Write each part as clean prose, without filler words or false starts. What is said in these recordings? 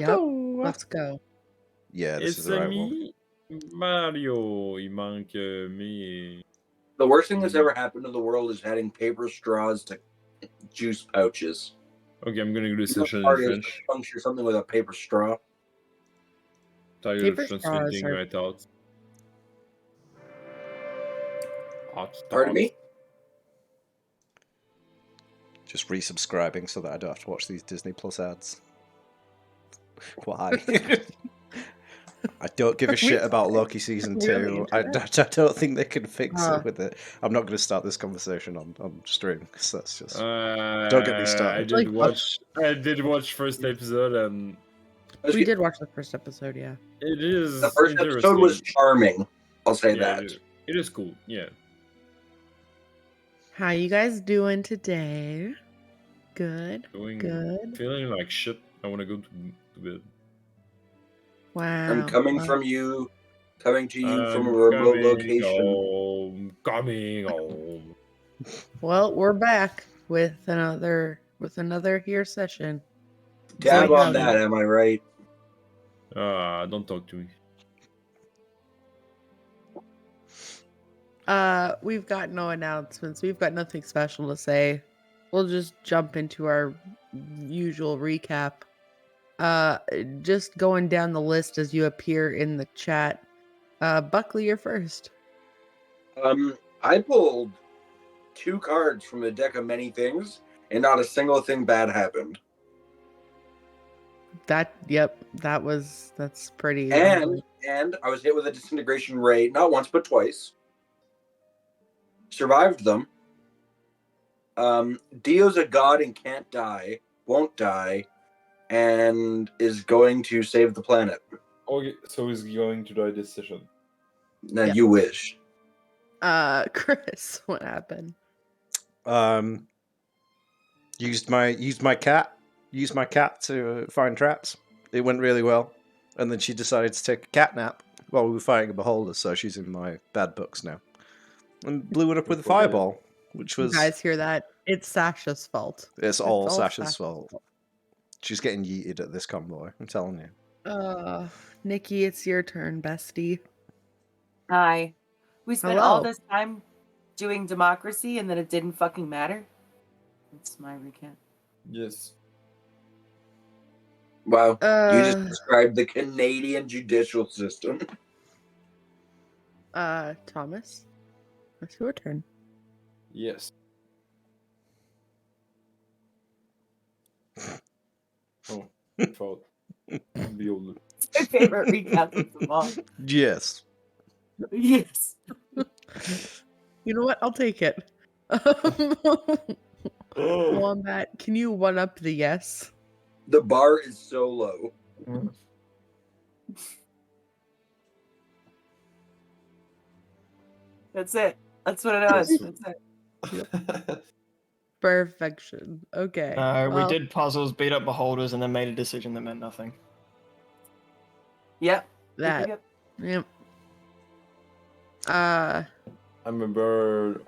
Yep. Let's go. Yeah, this is the right one. Mario, il manque me. The worst thing that's ever happened to the world is adding paper straws to juice pouches. Okay, I'm gonna do this You know session how in hard it is French. to puncture something with a paper straw. Tired Paper of translating straws are- my thoughts. Pardon me? Just resubscribing so that I don't have to watch these Disney Plus ads. Why? I don't give a shit about Loki season Really 2. into I that? don't think they can fix Ah. it with it. I'm not going to start this conversation on stream because that's just. Don't Don't get me started. I did watch first episode and We did watch the first episode, yeah. it is The first episode was charming. I'll say that. It is cool. Yeah. How you guys doing today? Good. Good. Feeling like shit. I want to go to bed. Wow. I'm coming Wow. to you from a I'm remote coming location. Coming home. Well, we're back with another here session. Dab So on yeah. that, am I right? Don't talk to me. We've got no announcements. We've got nothing special to say. We'll just jump into our usual recap. Just going down the list as you appear in the chat. Buckley, you're first. I pulled 2 cards from the deck of many things, and not a single thing bad happened. That's pretty. And I was hit with a disintegration ray, not once but twice. Survived them. Dio's a god and can't die, won't die, and is going to save the planet. Okay, so he's going to die this session. Now Yep. you wish. Chris, what happened? Used my cat to find traps. It went really well, and then she decided to take a cat nap while we were fighting a beholder, so she's in my bad books now. And blew it up with a fireball, which was. You guys hear that? It's Sasha's fault. It's all Sasha's fault. She's getting yeeted at this convoy. I'm telling you. Nikki, it's your turn, bestie. Hi. We spent Hello. all this time doing democracy and then it didn't fucking matter. That's my recap. Yes. Wow. You just described the Canadian judicial system. Thomas, it's your turn. Yes. Oh, fault. Beholder. My favorite recap of them all. Yes. Yes. You know what? I'll take it. Wombat, can you one up the yes? The bar is so low. That's it. That's what it was. That's it. Perfection. Okay. We did puzzles, beat up beholders, and then made a decision that meant nothing. Yep. That. Yep. I'm a bird.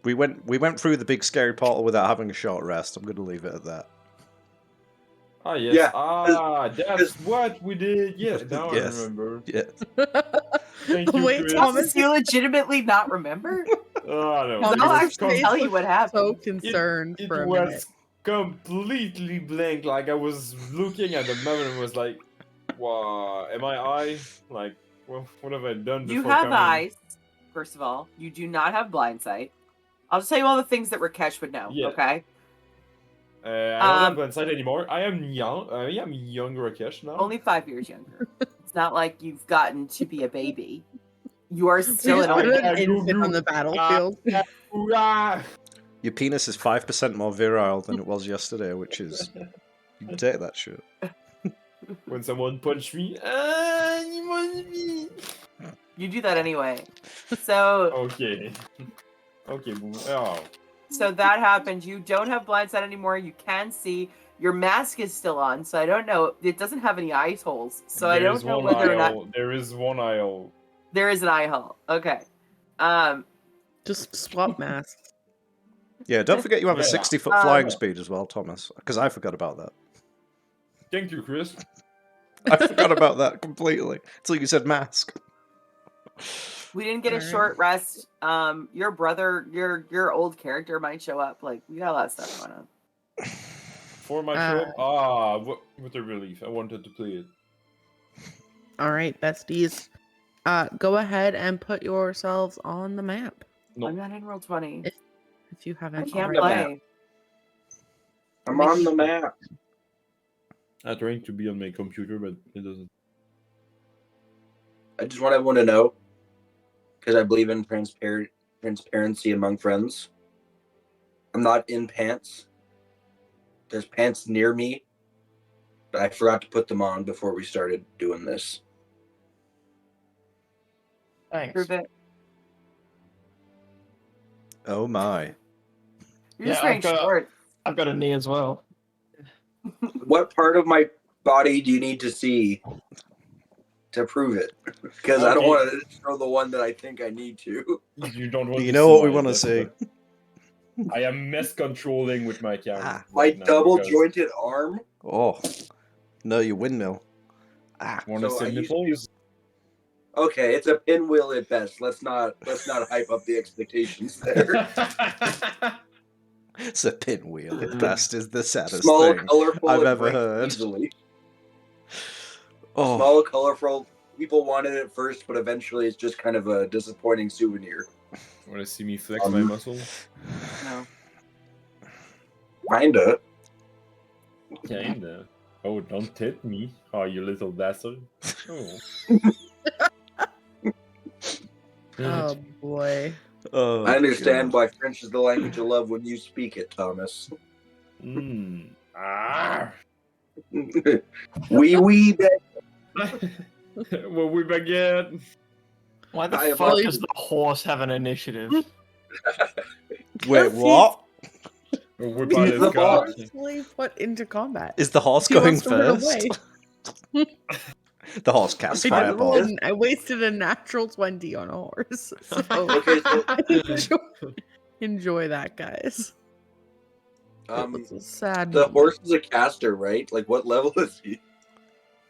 We went through the big scary portal without having a short rest. I'm going to leave it at that. Ah, yes. Yeah. That's what we did. Yes, now Yes. I remember. Yes. Thank you, Wait, Chris. Thomas, You legitimately not remember? Oh, no. Thomas, I'll I'll actually tell you what happened. so concerned It for a minute. was completely blank. Like, I was looking at the map and was like, wow, am I eye? Like, well, what have I done before You have coming? eyes, first of all. You do not have blind sight. I'll just tell you all the things that Rakesh would know, Yeah. okay? I don't have blind sight anymore. I am young. I am young Rakesh now. Only 5 years younger. It's not like you've gotten to be a baby. You are still Just an put old an infant on the battlefield. Hoorah! Your penis is 5% more virile than it was yesterday, which is. You can take that shit. When someone punched me, you punched me. You do that anyway. So Okay. Okay. Oh. so that happened. You don't have blind sight anymore. You can see. Your mask is still on, so I don't know. It doesn't have any eye holes, so I don't know whether or not There is one aisle. there is an eye hole. Okay. Just swap masks. Yeah, don't forget you have a Yeah. 60-foot flying speed as well, Thomas, because I forgot about that. Thank you, Chris. I forgot about that completely until you said mask. We didn't get a Alright. short rest. Your brother, your old character might show up. Like, we got a lot of stuff going on. For my show, what a relief. I wanted to play it. All right, besties. Go ahead and put yourselves on the map No. I'm not in roll 20. if you I haven't can't already. play. I'm on the map. I tried to be on my computer, but it doesn't. I just want everyone to know, because I believe in transparency among friends. I'm not in pants. There's pants near me, but I forgot to put them on before we started doing this. Thanks. Prove it. Oh my. You're just Yeah, wearing shorts. I've got a knee as well. What part of my body do you need to see to prove it? Because I don't Okay. want to show the one that I think I need to. You don't want You to know see what we my want to death, see. but I am miscontrolling with my camera. Ah. My right now double because- jointed arm. Oh. No, your windmill. Ah. Wanna So see I used- nipples? Okay, it's a pinwheel at best. Let's not hype up the expectations there. It's a pinwheel. At best is the saddest Small, thing colorful, I've and ever breaks heard. easily. Oh. Small, colorful. People wanted it first, but eventually it's just kind of a disappointing souvenir. Wanna see me flex my muscle? No. Kinda. Kinda. Oh, don't hit me. Oh, you little bastard. Oh. Oh boy. Oh, I understand God. why French is the language of love when you speak it, Thomas. Mmm. Ah. Wee bet. Well, we baguette. Why the I fuck apologize. does the horse have an initiative? Wait, what? We're He's by the this guy. boss. Forcefully put into combat. Is the horse He going wants to run first? away. The horse casts I just fireball. wouldn't. I wasted a natural 20 on a horse. So Okay, so enjoy that, guys. It was a sad the moment. horse is a caster, right? Like, what level is he?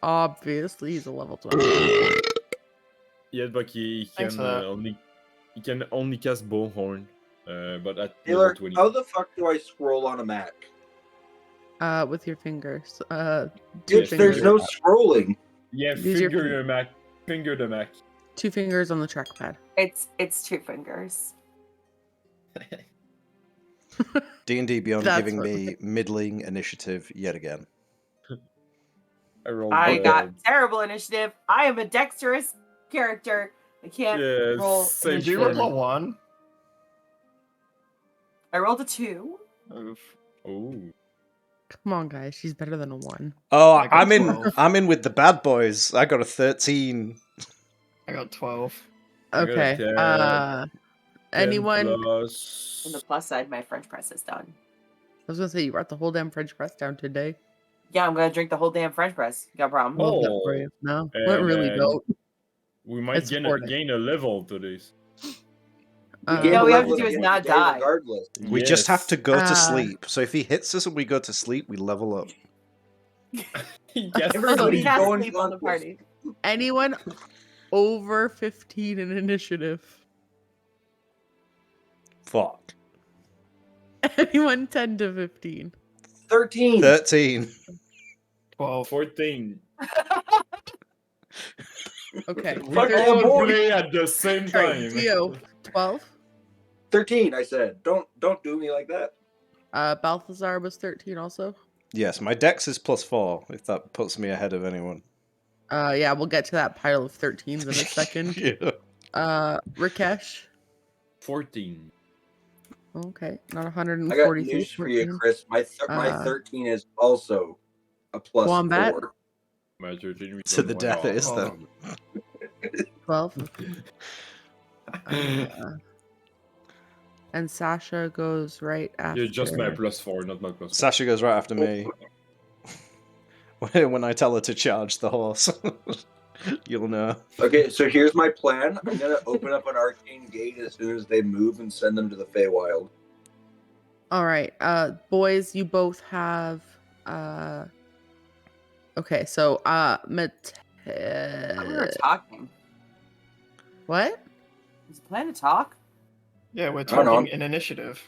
Obviously, he's a level 20. Yeah, but he Thanks can for that. only cast Bullhorn. But at Taylor, level 20. how the fuck do I scroll on a Mac? With your fingers. Two Yes, fingers. There's no scrolling. Yeah, Use your finger your Mac. Finger the Mac. 2 fingers on the trackpad. It's 2 fingers. D&D Beyond That's giving what- me middling initiative yet again. I rolled. I got terrible initiative. I am a dexterous character. I can't roll. same Did you for roll a me. 1? I rolled a 2. Oof. Oh. Come on, guys. She's better than a 1. Oh, I got I'm in. 12. I'm in with the bad boys. I got a 13. I got 12. I got a Okay. 10. Anyone? 10 On the plus. plus side, my French press is done. I was gonna say you brought the whole damn French press down today. Yeah, I'm gonna drink the whole damn French press. You got a problem? Love that Oh, for you. No, and, not really though. We might It's important. gain a level to this. You Uh, gain No, a we have level to do at is the end not of the day die. Regardless. We just have to go to Uh, sleep. So if he hits us and we go to sleep, we level up. Yes. Everybody We can't go and sleep on the conquest. party. Anyone over 15 in initiative? Fuck. Anyone 10 to 15? 13. 13. 12. 14. Okay. Fuck We yeah, all boy. play at the same Alright, time. Dio, 12. 13, I said. Don't do me like that. Balthazar was 13 also. Yes, my dex is +4, if that puts me ahead of anyone. Yeah, we'll get to that pile of 13s in a second. Yeah. Rakesh. 14. Okay, not I got 143. news for you, 14. Chris. My 13 is also a plus Wombat? 4. My 13 To the death it is, then. 12. And Sasha goes right after. Yeah, just my +4, not my +4. Sasha goes right after me. When I tell her to charge the horse. You'll know. Okay, so here's my plan. I'm gonna open up an arcane gate as soon as they move and send them to the Feywild. All right, boys, you both have Okay, so We were talking. what? Is the plan to talk? Yeah, we're I don't know. talking in initiative.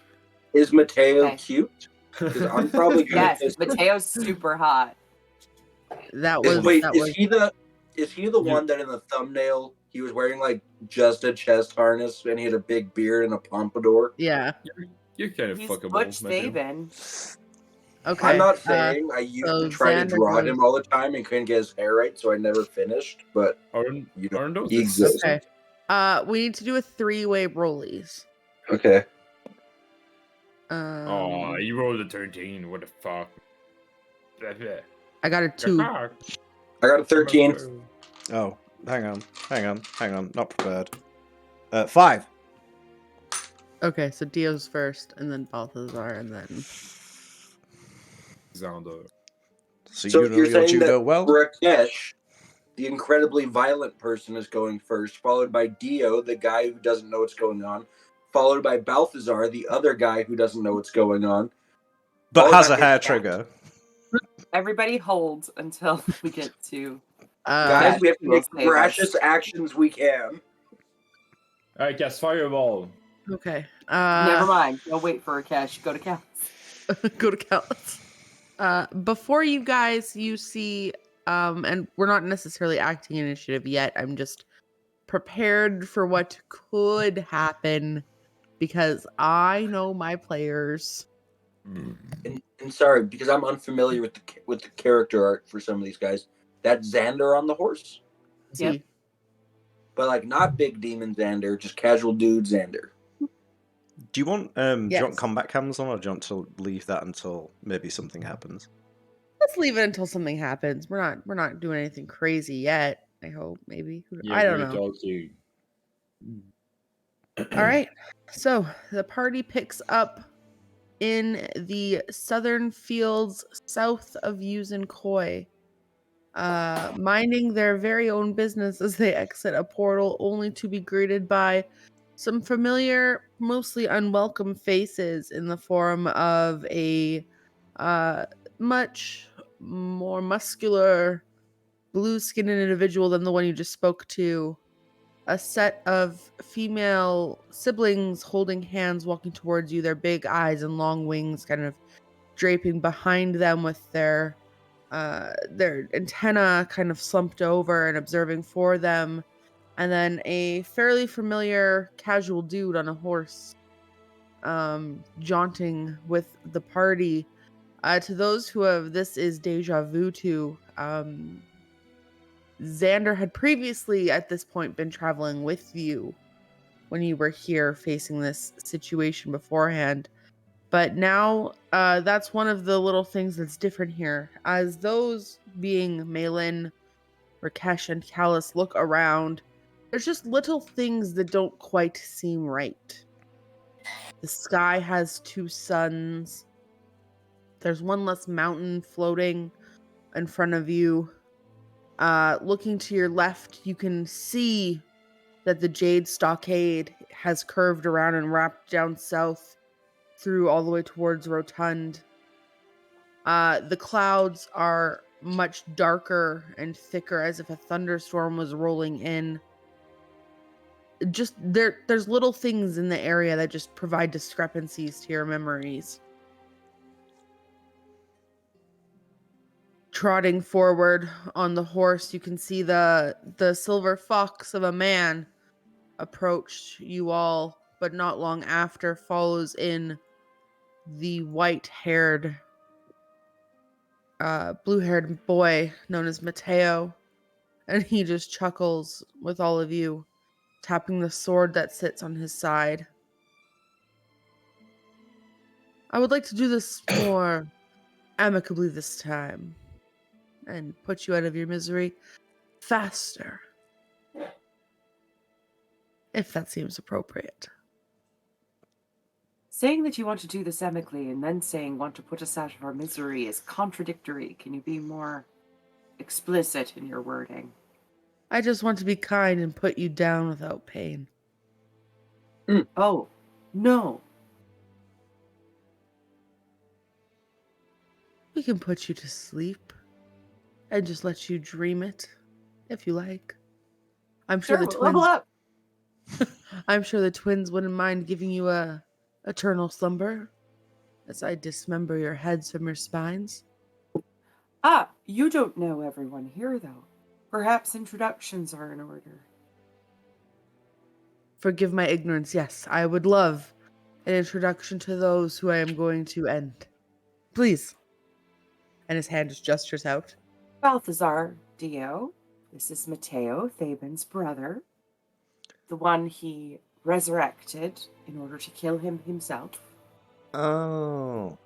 Is Mateo Okay. cute? Because I'm probably gonna Yes, piss him. Mateo's super hot. That was Wait, that is was he the one that in the thumbnail he was wearing like just a chest harness and he had a big beard and a pompadour? yeah. You're kind of He's fuckable. Butch Matthew. Saban. Okay. I'm not saying I used so to try to Xander draw goes- him all the time and couldn't get his hair right, so I never finished. But Aren't, you know, aren't those he exists. Okay. We need to do a 3-way rollies. Okay. Oh, you rolled a 13. What the fuck? I got a 2. I got a 13. Oh, hang on. Not prepared. 5. Okay, so Dio's first, and then Balthazar, and then Xander. So So you know you're your saying judo that well? Rakesh, the incredibly violent person, is going first, followed by Dio, the guy who doesn't know what's going on, followed by Balthazar, the other guy who doesn't know what's going on. But followed has by a hair Cat. trigger. Everybody holds until we get to. Guys, Yeah, we have to Nick make save us. rashest actions we can. Alright, cast fireball. okay. Never mind. Don't wait for Rakesh. Go to Cal. Go to Callus. Before you guys, you see, and we're not necessarily acting initiative yet. I'm just prepared for what could happen because I know my players. And sorry, because I'm unfamiliar with the character art for some of these guys. That's Xander on the horse, Yep. See, but like not big demon Xander, just casual dude Xander. Do you want do you Yes. want combat cams on, or do you want to leave that until maybe something happens? let's leave it until something happens. We're not doing anything crazy yet. I hope maybe. I don't know. All you. All right. So the party picks up in the southern fields south of Yuzenkoi, minding their very own business as they exit a portal, only to be greeted by some familiar, mostly unwelcome faces in the form of a much more muscular, blue-skinned individual than the one you just spoke to. A set of female siblings holding hands walking towards you, their big eyes and long wings kind of draping behind them with their antenna kind of slumped over and observing for them, and then a fairly familiar casual dude on a horse jaunting with the party. To those who have this is deja vu to, Xander had previously at this point been traveling with you when you were here facing this situation beforehand. But now that's one of the little things that's different here. As those being Malin, Rakesh, and Callus look around, there's just little things that don't quite seem right. The sky has 2 suns. There's one less mountain floating in front of you. Looking to your left, you can see that the Jade Stockade has curved around and wrapped down south through all the way towards Rotund. The clouds are much darker and thicker, as if a thunderstorm was rolling in. Just there's little things in the area that just provide discrepancies to your memories. Trotting forward on the horse, you can see the silver fox of a man approach you all, but not long after follows in the white-haired, blue-haired boy known as Mateo, and he just chuckles with all of you, tapping the sword that sits on his side. I would like to do this more amicably this time, and put you out of your misery faster, if that seems appropriate. Saying that you want to do this amicably and then saying want to put us out of our misery is contradictory. Can you be more explicit in your wording? I just want to be kind and put you down without pain. Oh, no. We can put you to sleep. and just let you dream it, if you like. I'm sure Sure, the level twins. up. I'm sure the twins wouldn't mind giving you a eternal slumber, as I dismember your heads from your spines. Ah, you don't know everyone here, though. Perhaps introductions are in order. Forgive my ignorance. Yes, I would love an introduction to those who I am going to end. Please. And his hand just gestures out. Balthazar Dio. This is Matteo, Thaben's brother. The one he resurrected in order to kill him himself. Oh.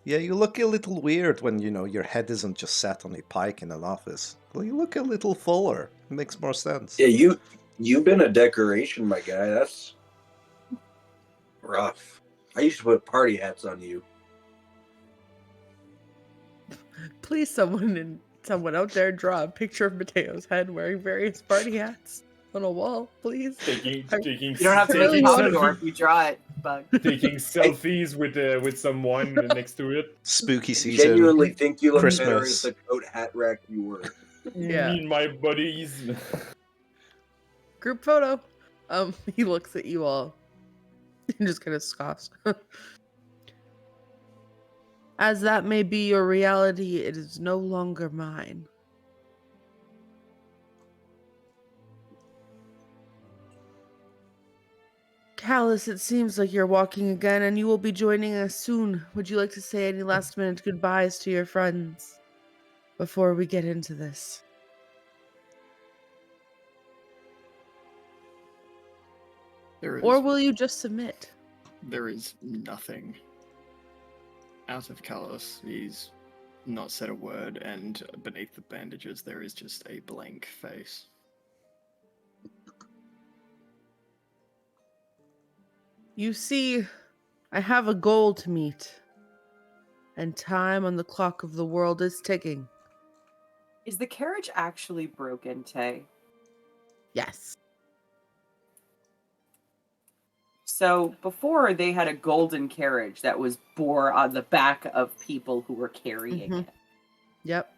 Yeah, you look a little weird when, your head isn't just sat on a pike in an office. Well, you look a little fuller. It makes more sense. Yeah, you've been a decoration, my guy. That's rough. I used to put party hats on you. Please, someone out there draw a picture of Mateo's head wearing various party hats on a wall, please. Taking You don't have to really be want Commodore if you draw it, Bug. taking selfies with some wine next to it. Spooky I season. genuinely think you look better as Christmas. the coat hat rack you were. Yeah. Me and my buddies. Group photo. He looks at you all and just kind of scoffs. As that may be your reality, it is no longer mine. Callus, it seems like you're walking again, and you will be joining us soon. Would you like to say any last-minute goodbyes to your friends before we get into this? Or will you just submit? There is nothing out of Callus. He's not said a word, and beneath the bandages there is just a blank face. You see, I have a goal to meet, and time on the clock of the world is ticking. Is the carriage actually broken, Tay? Yes. So before they had a golden carriage that was bore on the back of people who were carrying Mhm. it. Yep.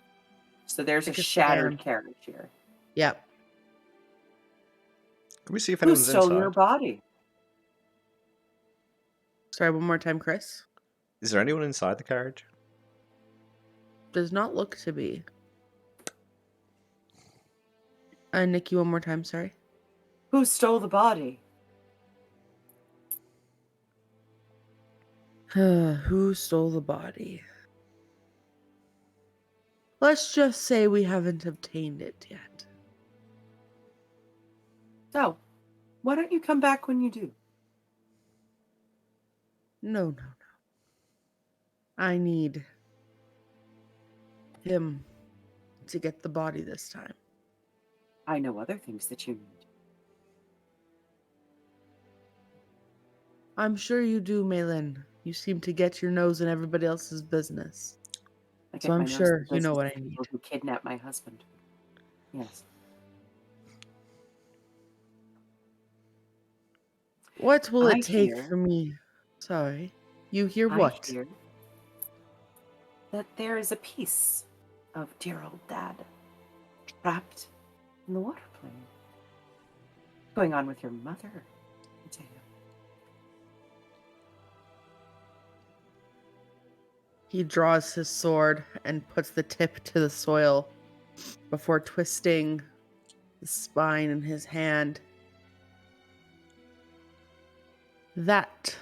So there's Like a a shattered sedan. carriage here. Yep. Can we see if Who anyone's stole inside? your body? Sorry, one more time, Chris. Is there anyone inside the carriage? Does not look to be. Nikki, one more time, sorry. Who stole the body? Who stole the body? Let's just say we haven't obtained it yet. So, why don't you come back when you do? No. I need him to get the body this time. I know other things that you need. I'm sure you do, Malin. You seem to get your nose in everybody else's business. I So get I'm my nose sure in the you know business what of I need. people who kidnapped my husband. Yes. What will I it take hear- for me? Sorry. You hear I what? hear that there is a piece of dear old Dad trapped in the water plane. What's going on with your mother, Mateo? He draws his sword and puts the tip to the soil before twisting the spine in his hand. That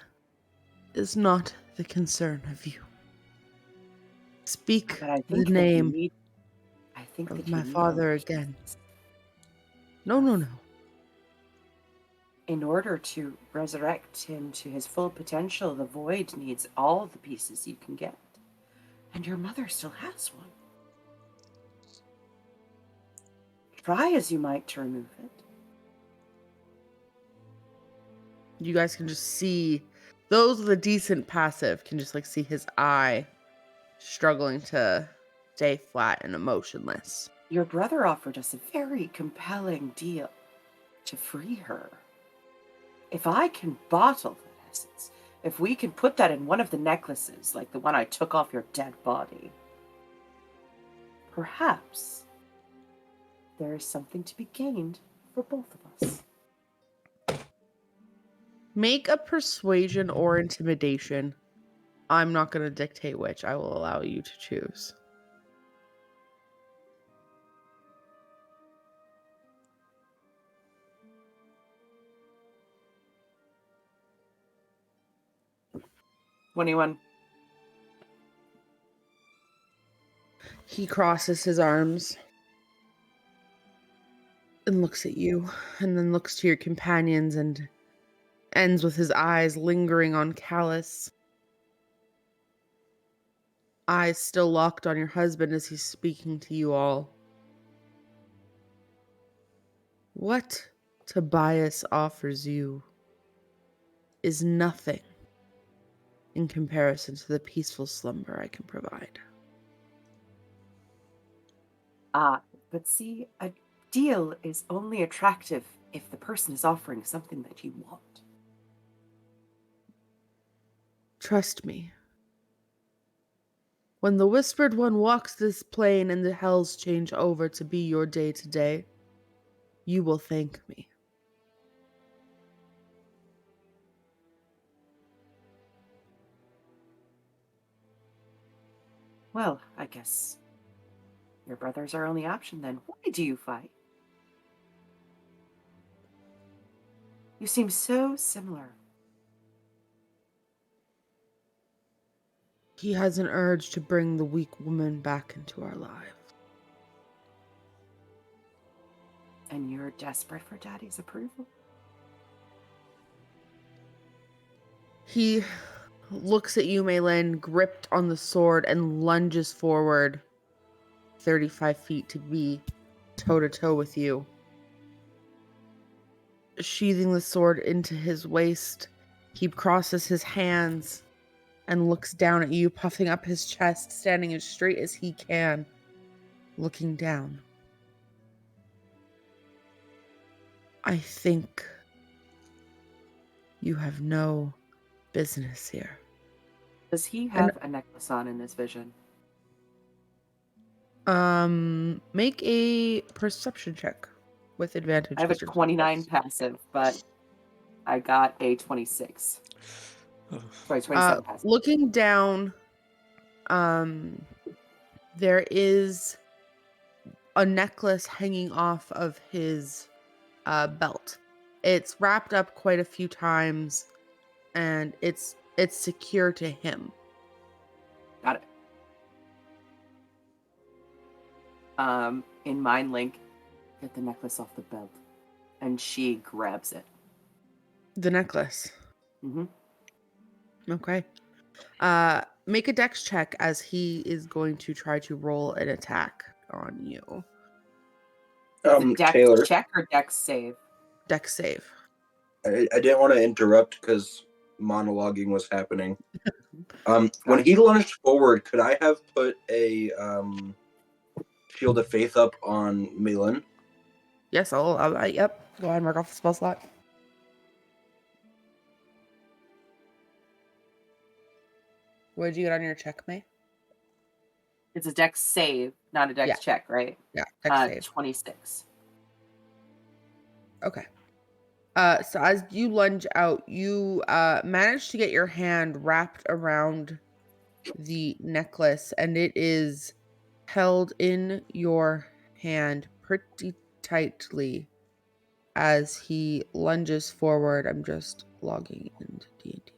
is not the concern of you. Speak But I the think that name you need. I think of that my you need father other again. pieces. No. In order to resurrect him to his full potential, the void needs all the pieces you can get. And your mother still has one. Try as you might to remove it. You guys can just see, those with a decent passive can just see his eye struggling to stay flat and emotionless. Your brother offered us a very compelling deal to free her. If I can bottle that essence, if we can put that in one of the necklaces, like the one I took off your dead body, perhaps there is something to be gained for both of us. Make a persuasion or intimidation. I'm not going to dictate which. I will allow you to choose. $21. He crosses his arms and looks at you, and then looks to your companions and ends with his eyes lingering on Callus. Eyes still locked on your husband as he's speaking to you all. What Tobias offers you is nothing in comparison to the peaceful slumber I can provide. But see, a deal is only attractive if the person is offering something that you want. Trust me. When the Whispered One walks this plane and the hells change over to be your day to day, you will thank me. Well, I guess your brother's our only option then. Why do you fight? You seem so similar. He has an urge to bring the weak woman back into our lives. And you're desperate for Daddy's approval? He looks at you, Maylin, gripped on the sword, and lunges forward 35 feet to be toe-to-toe with you. Sheathing the sword into his waist, he crosses his hands and looks down at you, puffing up his chest, standing as straight as he can, looking down. I think you have no business here. Does he have a necklace on in this vision? Make a perception check with advantage. I have a 29 passive, but I got a 26. Sorry, 27 passive. Looking down, there is a necklace hanging off of his belt. It's wrapped up quite a few times, and it's secure to him. Got it. In Mind Link, get the necklace off the belt, and she grabs it. The necklace. Mm-hmm. Okay. Make a dex check as he is going to try to roll an attack on you. Is it dex Taylor, check or dex save? Dex save. I didn't want to interrupt because monologuing was happening. When he lunged forward, could I have put a Shield of Faith up on Malin? Yes, yep. Go ahead and mark off the spell slot. What did you get on your check, May? It's a dex save, not a dex check, right? Yeah, dex save. 26. Okay. So as you lunge out, you manage to get your hand wrapped around the necklace, and it is held in your hand pretty tightly as he lunges forward. I'm just logging into D&D.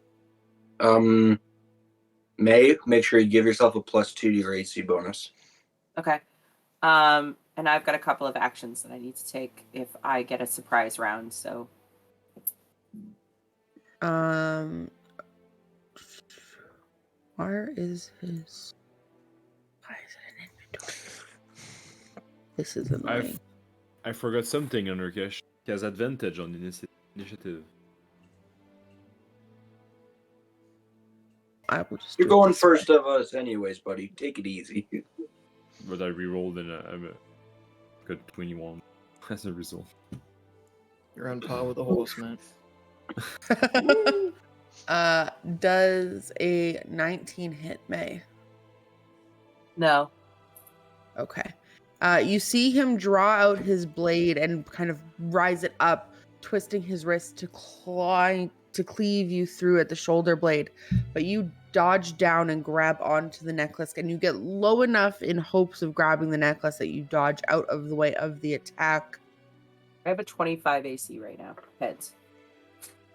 May, make sure you give yourself a +2 to your AC bonus. Okay. And I've got a couple of actions that I need to take if I get a surprise round, so... Where is his... Why is it in inventory? This is annoying. I forgot something, Enrique. He has advantage on initiative. I will just You're going first of us anyways, buddy. Take it easy. But I rerolled and I got 21 as a result. You're on par with a horse, man. Does a 19 hit May? No. Okay. You see him draw out his blade and kind of rise it up, twisting his wrist to cleave you through at the shoulder blade. But you dodge down and grab onto the necklace, and you get low enough in hopes of grabbing the necklace that you dodge out of the way of the attack. I have a 25 AC right now. Heads.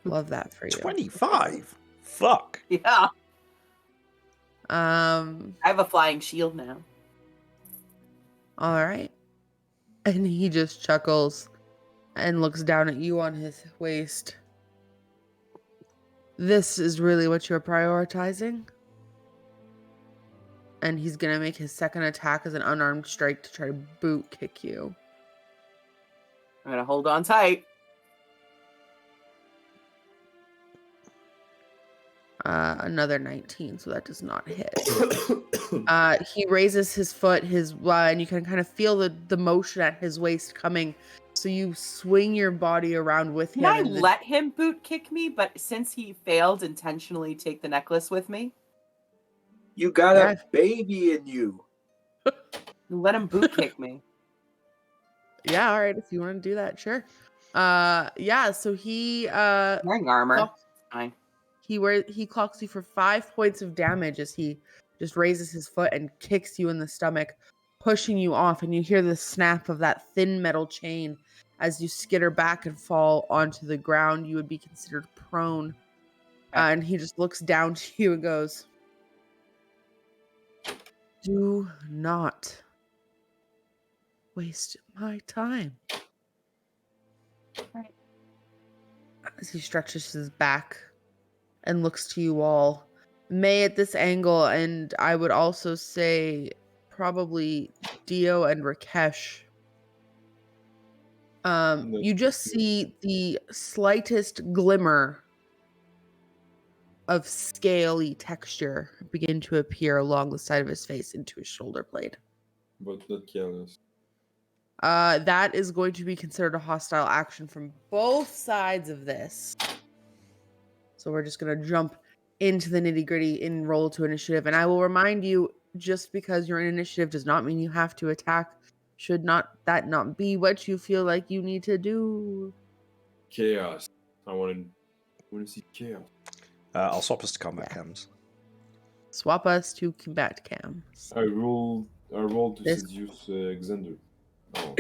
Love that for you. 25? Fuck. Yeah. I I have a flying shield now. All right. And he just chuckles and looks down at you on his waist. This is really what you're prioritizing? And he's going to make his second attack as an unarmed strike to try to boot kick you. I'm gonna hold on tight. Another 19, so that does not hit. He raises his foot, and you can kind of feel the motion at his waist coming. So you swing your body around with him. Can I let him boot kick me? But since he failed, intentionally take the necklace with me. You got a baby in you. Let him boot kick me. Yeah, all right. If you want to do that, sure. Yeah. So he Wearing armor. Fine. He clocks you for 5 points of damage as he just raises his foot and kicks you in the stomach, pushing you off, and you hear the snap of that thin metal chain as you skitter back and fall onto the ground. You would be considered prone. And he just looks down to you and goes, "Do not waste my time." Right. As he stretches his back and looks to you all. May at this angle, and I would also say probably Dio and Rakesh. You just see the slightest glimmer of scaly texture begin to appear along the side of his face into his shoulder blade. But not careless. That is going to be considered a hostile action from both sides of this. So we're just going to jump into the nitty gritty in roll to initiative. And I will remind you, just because you're in initiative does not mean you have to attack. Should that not be what you feel like you need to do? Chaos. I want to see chaos. I'll swap us to combat cams. Swap us to combat cams. I rolled to This- seduce Xander. Oh.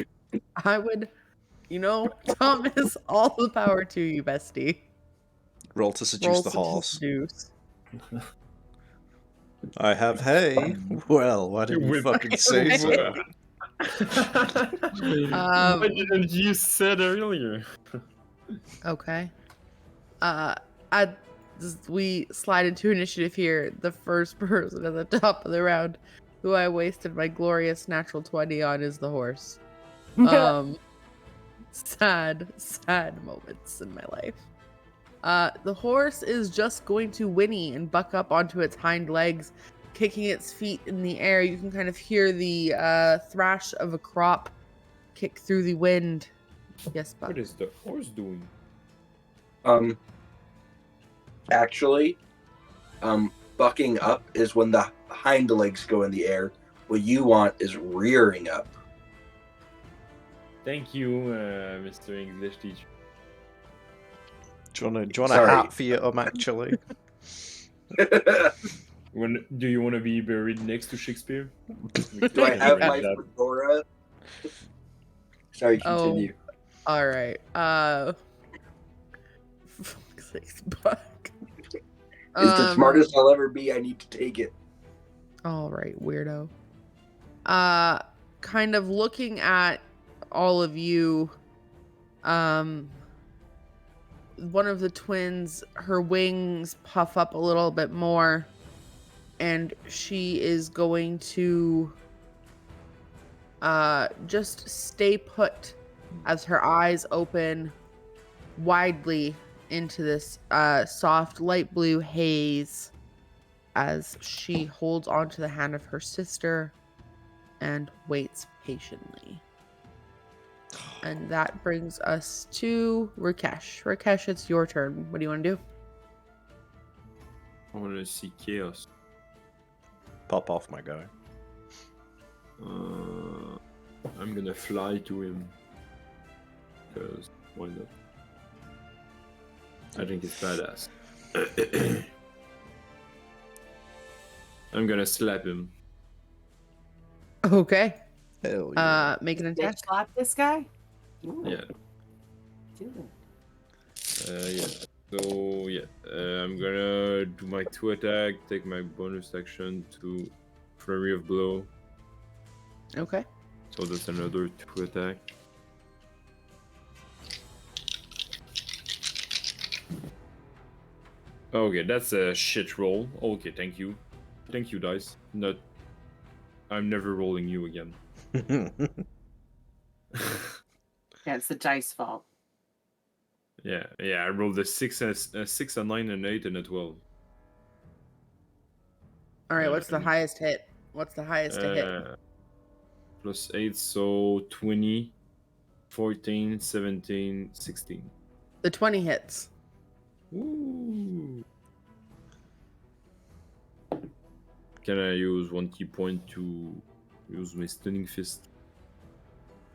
I would, Thomas, all the power to you, bestie. Roll to seduce Roll the to horse. seduce. I have hay. Well, why didn't you fucking say so? Why didn't you said earlier? Okay. We slide into initiative here. The first person at the top of the round who I wasted my glorious natural 20 on is the horse. Sad moments in my life. The horse is just going to whinny and buck up onto its hind legs, kicking its feet in the air. You can kind of hear the thrash of a crop kick through the wind. Yes, Buck. What is the horse doing? Actually, bucking up is when the hind legs go in the air. What you want is rearing up. Thank you, Mr. English teacher. Do you want a Sorry. hat for your actually? Do you want to be buried next to Shakespeare? Do I have my That- fedora? Sorry, continue. All right. Fuck's sakes, Buck. It's the smartest I'll ever be. I need to take it. All right, weirdo. Kind of looking at all of you, one of the twins, her wings puff up a little bit more, and she is going to just stay put as her eyes open widely into this soft light blue haze as she holds onto the hand of her sister and waits patiently. And that brings us to Rakesh. Rakesh, it's your turn. What do you want to do? I want to see chaos. Pop off, my guy. I'm gonna fly to him. Because why not? I think it's badass. I'm gonna slap him. Okay. Hell yeah. Make an Dick attack. slap this guy? Ooh, Yeah. do it. Yeah. So yeah, I'm gonna do my 2 attack, take my bonus action to flurry of blow. Okay. So that's another 2 attack. Okay, that's a shit roll. Okay, thank you. Thank you, dice. Not. I'm never rolling you again. Yeah, it's the dice fault. Yeah, I rolled a 6, a 9, an 8, and a 12. All right. What's the and, highest hit? What's the highest to hit? Plus 8, so 20, 14, 17, 16. The 20 hits. Ooh. Can I use 1 key point to use my stunning fist?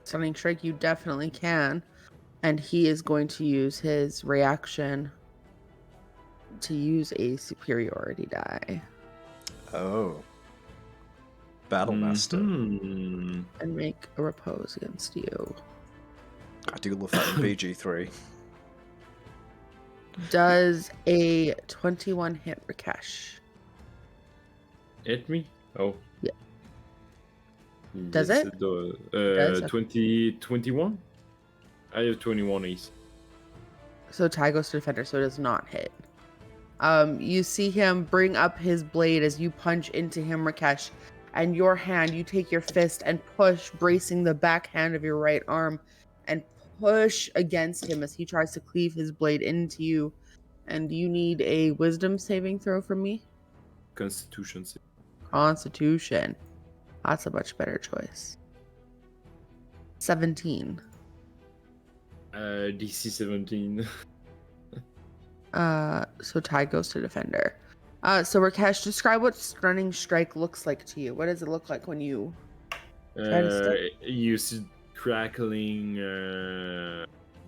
Stunning strike, you definitely can. And he is going to use his reaction to use a superiority die Oh. Battlemaster. Mhm. and make a repose against you. I do love that in BG3. Does a 21 hit Rakesh? Hit me? Oh. Yeah. Does Yes, it? does. Does? 21? I have 21 ace. So Ty goes to defender, so it does not hit. You see him bring up his blade as you punch into him, Rakesh, and your hand, you take your fist and push, bracing the backhand of your right arm, and push against him as he tries to cleave his blade into you. And you need a wisdom saving throw from me? Constitution. Constitution. That's a much better choice. 17. DC 17. So Ty goes to defender. So Rakesh, describe what stunning strike looks like to you. What does it look like when you try to stick? You see crackling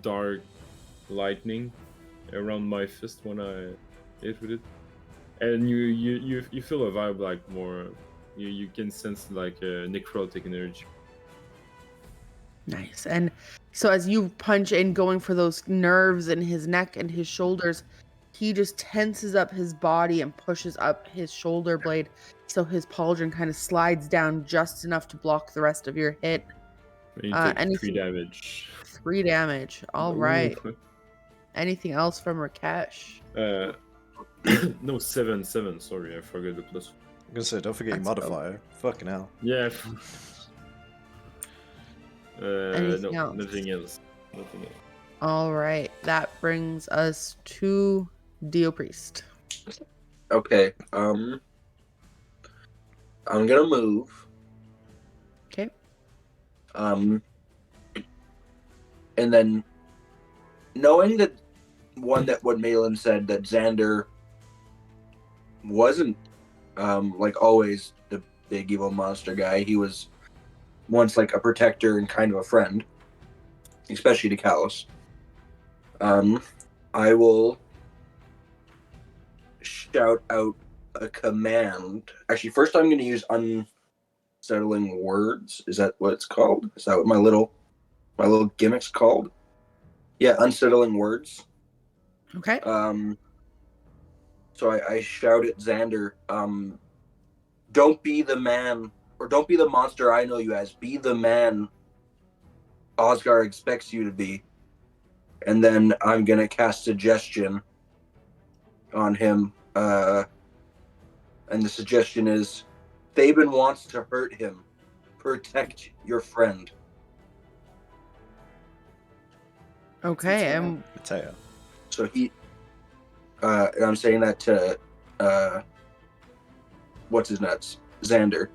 dark lightning around my fist when I hit with it, and you feel a vibe like more. You can sense like a necrotic energy. Nice. And so as you punch in, going for those nerves in his neck and his shoulders, he just tenses up his body and pushes up his shoulder blade, so his pauldron kind of slides down just enough to block the rest of your hit. You take 3 anything- damage. 3 damage. All right. Anything else from Rakesh? No, 7. Sorry, I forgot the plus. I'm gonna say, don't forget your That's dope. modifier. Fucking hell. Yeah. Anything No, else? nothing else. Nothing else. All right. That brings us to Dio Priest. Okay. I'm gonna move. Okay. And then knowing that what Malin said, that Xander wasn't like always the big evil monster guy. He was once like a protector and kind of a friend, especially to Callus. I will shout out a command. Actually, first I'm going to use unsettling words. Is that what it's called? Is that what my little gimmick's called? Yeah, unsettling words. Okay. So I shout at Xander, don't be the man, or don't be the monster I know you as. Be the man Oscar expects you to be. And then I'm going to cast suggestion on him. And the suggestion is, Thaben wants to hurt him. Protect your friend. Okay. And Mateo. So he, and I'm saying that to, what's his nuts? Xander.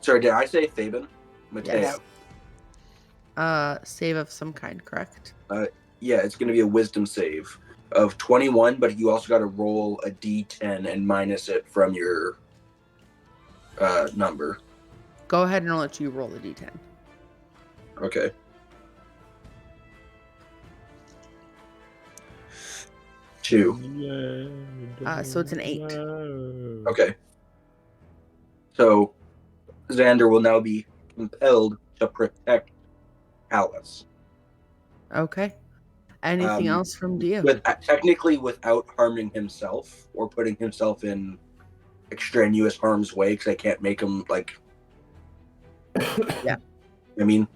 Sorry, did I say Thaben? Mateo. Yes. Save of some kind, correct? Yeah, it's going to be a wisdom save of 21, but you also got to roll a d10 and minus it from your number. Go ahead and I'll let you roll the d10. Okay. Two. So it's an 8. Okay. So Xander will now be compelled to protect Alice. Okay. Anything else from Dio? Technically without harming himself or putting himself in extraneous harm's way, because I can't make him like. Yeah. I mean,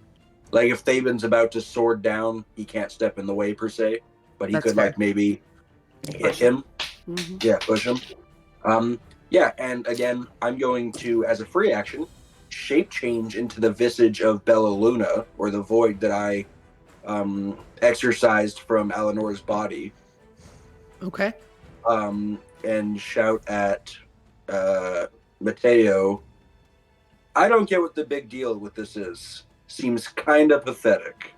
like if Thaben's about to sword down, he can't step in the way per se, but he That's could fair. like maybe hit Push him. Mm-hmm. Yeah, push him. Yeah, and again, I'm going to, as a free action, shape change into the visage of Bella Luna, or the void that I exorcised from Eleanor's body. Okay. And shout at Mateo, I don't get what the big deal with this is. Seems kind of pathetic.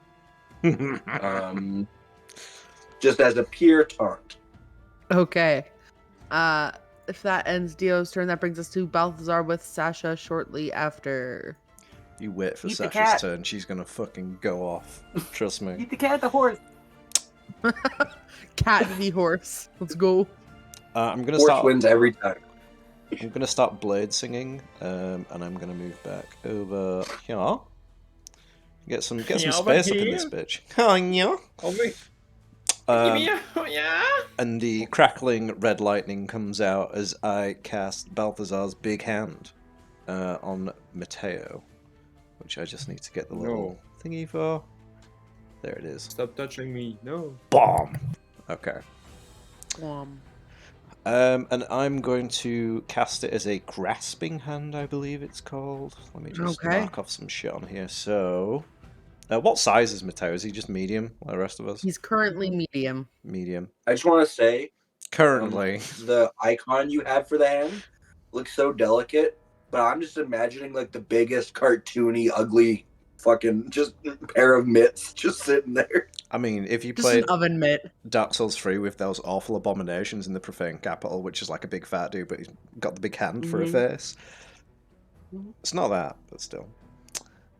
Just as a pure taunt. Okay. If that ends Dio's turn, that brings us to Balthazar with Sasha shortly after. You wait for Eat the Sasha's cat. turn. She's gonna fucking go off. Trust me. Eat the cat, the horse. Cat v horse. Let's go. I'm gonna Horse start. wins every time. I'm gonna start blade singing, and I'm gonna move back over here. Get some Yeah, over space up in this here. bitch. Oh yeah. Yeah. And the crackling red lightning comes out as I cast Balthazar's big hand on Mateo, which I just need to get the little thingy for. There it is. Stop touching me. No. Bomb. Okay. Um, And I'm going to cast it as a grasping hand, I believe it's called. Let me just Okay. mark off some shit on here. So, what size is Mateo? Is he just medium, like the rest of us? he's currently medium. Medium. I just want to say, Currently. the icon you have for the hand looks so delicate, but I'm just imagining like the biggest cartoony, ugly, fucking just pair of mitts just sitting there. I mean, if you Just played an oven mitt. Dark Souls 3 with those awful abominations in the profane capital, which is like a big fat dude, but he's got the big hand for a face. It's not that, but still.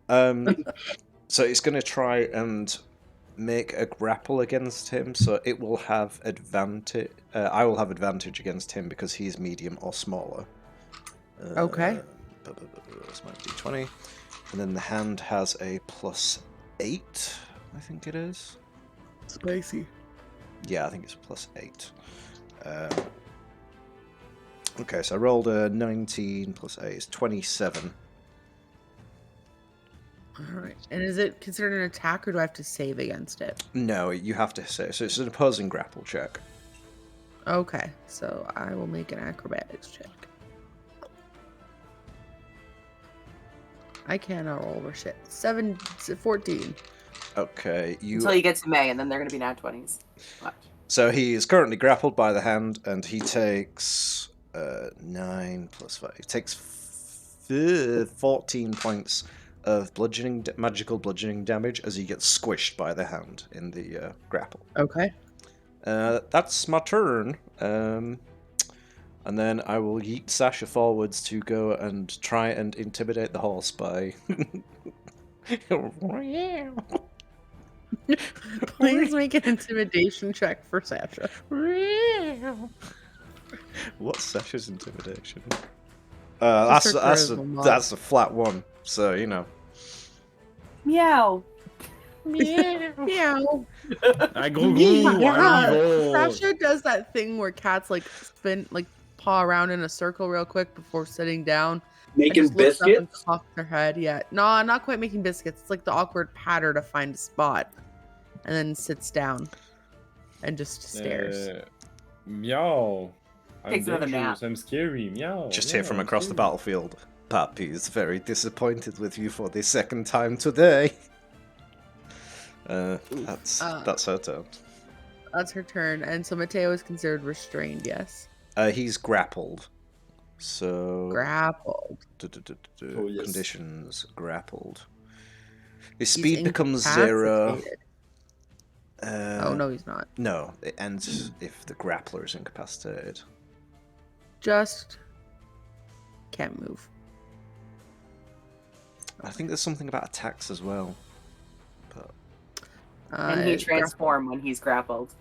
So it's going to try and make a grapple against him, so it will have advantage. I will have advantage against him because he's medium or smaller. Okay. This might be 20. And then the hand has a +8, I think it is. Spicy. Yeah, I think it's +8. Okay, so I rolled a 19 +8 is 27. Alright. And is it considered an attack or do I have to save against it? No, you have to say. So it's an opposing grapple check. Okay. So I will make an acrobatics check. I cannot roll over shit. 14. Okay, Until you get to May, and then they're going to be nat 20s. Watch. So he is currently grappled by the hand, and he takes 9 + 5. He takes 14 points of magical bludgeoning damage as he gets squished by the hand in the grapple. Okay. That's my turn. And then I will yeet Sasha forwards to go and try and intimidate the horse by. Please make an intimidation check for Sasha. What's Sasha's intimidation? Just her That's charisma mod. a flat 1. So you know. Meow. Meow. I go. Sasha does that thing where cats like spin, like paw around in a circle real quick before sitting down. Making and just looks up and biscuits? cocks their head. Yeah, no, not quite making biscuits. It's like the awkward patter to find a spot, and then sits down and just stares. Meow. I'm Takes another dangerous. nap. I'm scary. Meow. Just meow, hear from I'm across the scary. battlefield. Pappy is very disappointed with you for the second time today. That's her turn. That's her turn, and so Mateo is considered restrained. Yes, He's grappled. So grappled. Oh, yes. Conditions grappled. His He's speed becomes 0. incapacitated. Oh no, he's not. No, it ends if the grappler is incapacitated. Just can't move. I think there's something about attacks as well. But And he transforms when he's grappled.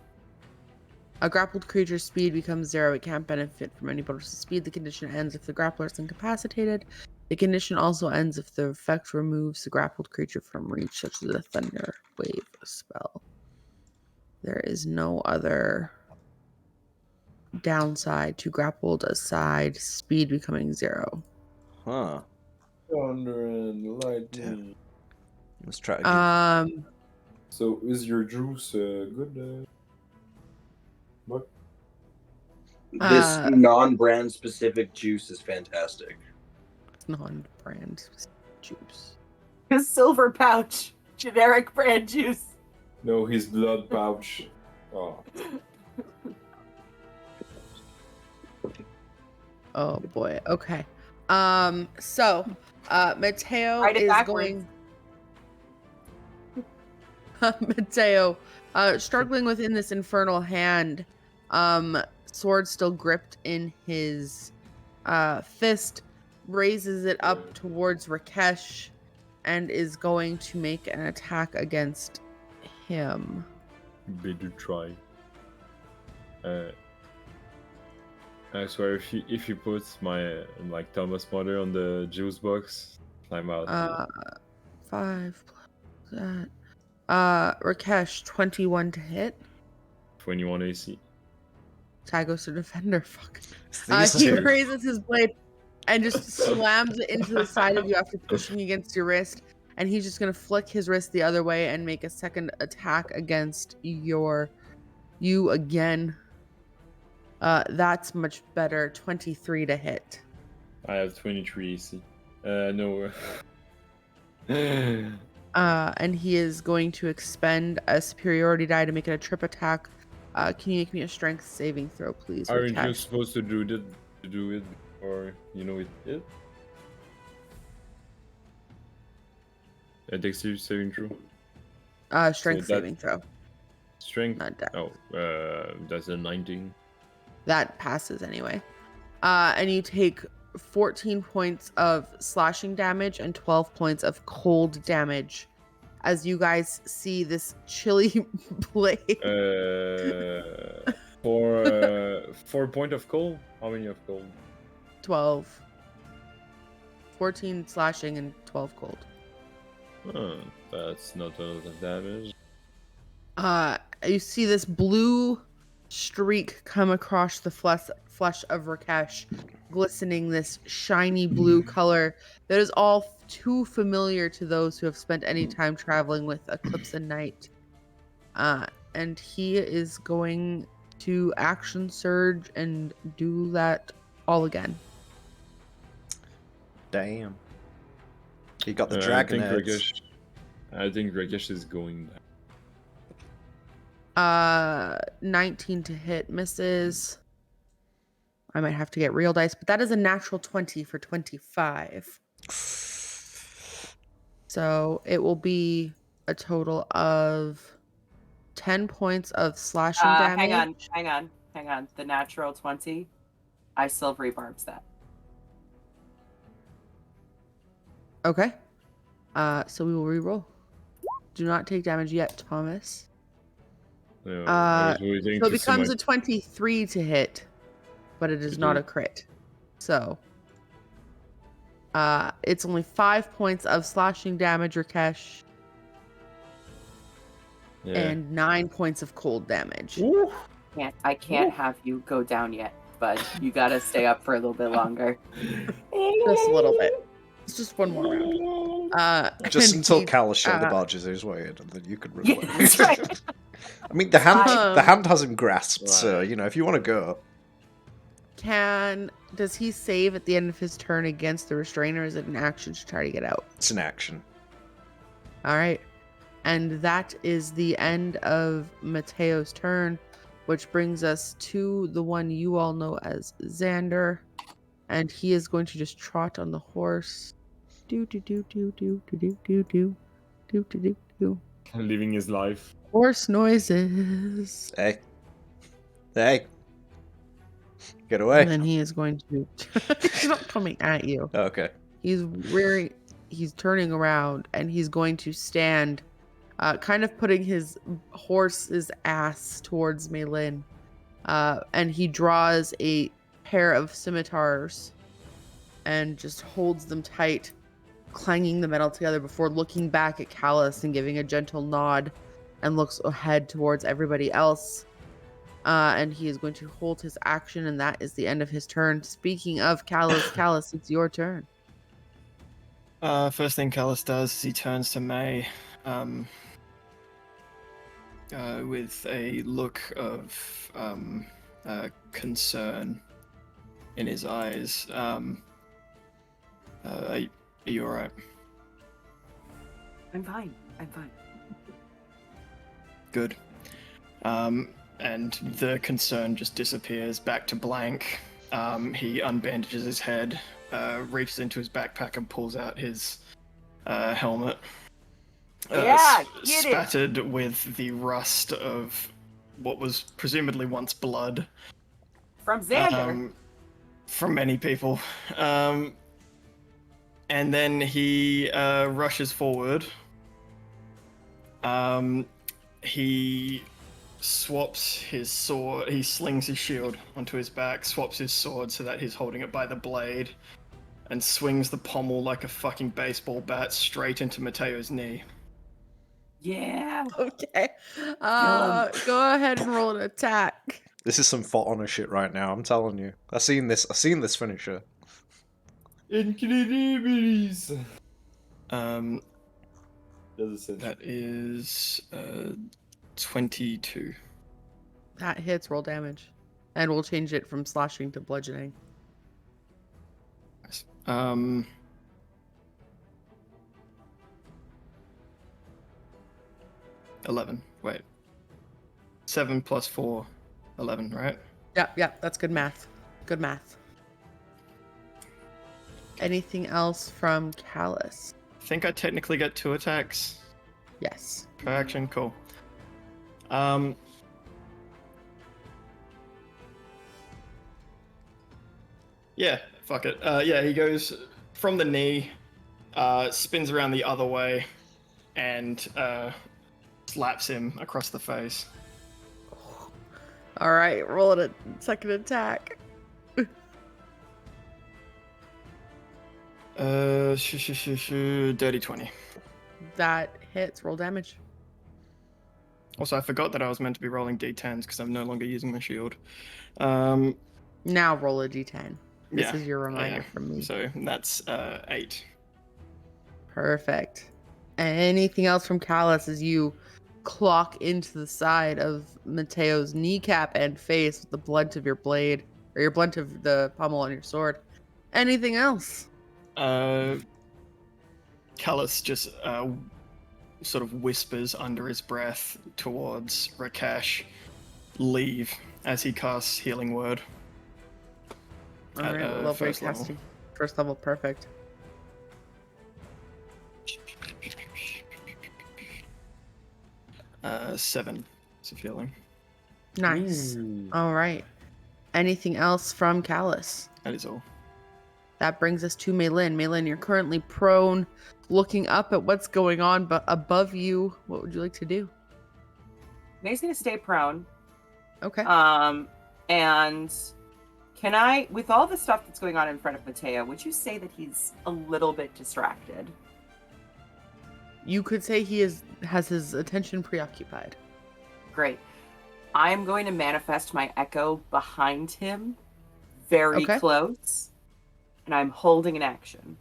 A grappled creature's speed becomes 0. It can't benefit from any bonus speed. The condition ends if the grappler is incapacitated. The condition also ends if the effect removes the grappled creature from reach, such as a thunder wave spell. There is no other downside to grappled aside speed becoming 0. huh. Thunder and lightning. Let's try again. So is your juice good? What? This non-brand specific juice is fantastic. Non-brand juice. His silver pouch, generic brand juice. No, his blood pouch. Oh. Oh boy. Okay. So Mateo Write it is backwards. Mateo, struggling within this infernal hand, sword still gripped in his fist, raises it up towards Rakesh and is going to make an attack against him. Better try. I swear, if you put my like Thomas mother on the juice box, I'm out. 5 plus that. Rakesh, 21 to hit. 21 AC. Tie goes to defender. Fuck. These He two. raises his blade and just slams it into the side of you after pushing against your wrist. And he's just gonna flick his wrist the other way and make a second attack against you again. That's much better. 23 to hit. I have 23 AC. No. And he is going to expend a superiority die to make it a trip attack. Can you make me a strength saving throw, please? Aren't you Rakesh? supposed to do it or you know it? A dexterity saving throw. Strength So that- saving throw. Strength. Not dex. Oh, that's a 19. That passes anyway. And you take 14 points of slashing damage and 12 points of cold damage as you guys see this chilly blade. 4 point of cold. How many of cold? 12. 14 slashing and 12 cold. That's not a lot of damage. You see this blue streak come across the flesh of Rakesh, glistening this shiny blue color that is all too familiar to those who have spent any time traveling with Eclipse and Night. And he is going to action surge and do that all again. Damn. He got the dragon heads. I think Rakesh is going. 19 to hit misses. I might have to get real dice, but that is a natural 20 for 25. So it will be a total of 10 points of slashing damage. Hang on. The natural 20, I silvery barbs that. Okay. So we will re-roll. Do not take damage yet, Thomas. No, So it becomes a 23 to hit, but it is not a crit. So it's only 5 points of slashing damage, Rakesh, and 9 points of cold damage. I can't have you go down yet, but you gotta stay up for a little bit longer. Just a little bit. It's just one more round. Just and until he- Kalasha the barges his way in, and then you can run Yeah, away. that's right. I mean, the hand Um, has him grasped, so Right. you know if you want to go. Does he save at the end of his turn against the restraint, or is it an action to try to get out? It's an action. All right. And that is the end of Mateo's turn, which brings us to the one you all know as Xander. And he is going to just trot on the horse. Do do do do do do do do do do do do do. living his life. Horse noises. Hey, get away! And then he is going to. He's not coming at you. Okay. He's rearing. he's turning around and he's going to stand, kind of putting his horse's ass towards Maylin. And he draws a pair of scimitars and just holds them tight, clanging the metal together before looking back at Callus and giving a gentle nod and looks ahead towards everybody else. And he is going to hold his action, and that is the end of his turn. Speaking of Callus, Callus, it's your turn. First thing Callus does is he turns to May with a look of concern in his eyes. Are you alright? I'm fine. I'm fine. Good. And the concern just disappears back to blank. He unbandages his head, reaches into his backpack and pulls out his helmet. Yeah, get it! Spattered with the rust of what was presumably once blood. From Xander. From many people. And then he rushes forward. He swaps his sword, he slings his shield onto his back, swaps his sword so that he's holding it by the blade, and swings the pommel like a fucking baseball bat straight into Mateo's knee. Yeah. Okay. Go ahead and roll an attack. This is some For Honor shit right now. I'm telling you. I've seen this finisher. Incredibilis. That is 22. That hits, roll damage. And we'll change it from slashing to bludgeoning. Nice. 11. Wait. 7 plus 4, 11, right? Yeah, that's good math. Good math. Anything else from Callus? I think I technically get 2 attacks Yes. per action. Cool. Yeah, fuck it. Yeah, he goes from the knee, spins around the other way, and slaps him across the face. All right, roll it a second attack. Dirty 20. That hits, roll damage. Also, I forgot that I was meant to be rolling d10s because I'm no longer using my shield. Now roll a d10. This Yeah, is your reminder from me. So that's 8. Perfect. Anything else from Callus as you clock into the side of Mateo's kneecap and face with the blunt of your blade, or your blunt of the pommel on your sword? Anything else? Callus just sort of whispers under his breath towards Rakesh, leave, as he casts Healing Word. All right, what level are you first level. casting? First level, perfect. Seven. It's a feeling. Nice. All right. Anything else from Callus? That is all. That brings us to Maylin. Maylin, you're currently prone, looking up at what's going on, but above you, what would you like to do? May's gonna stay prone. Okay. And can I, with all the stuff that's going on in front of Mateo, would you say that he's a little bit distracted? You could say he has his attention preoccupied. Great. I'm going to manifest my echo behind him, very close, and I'm holding an action.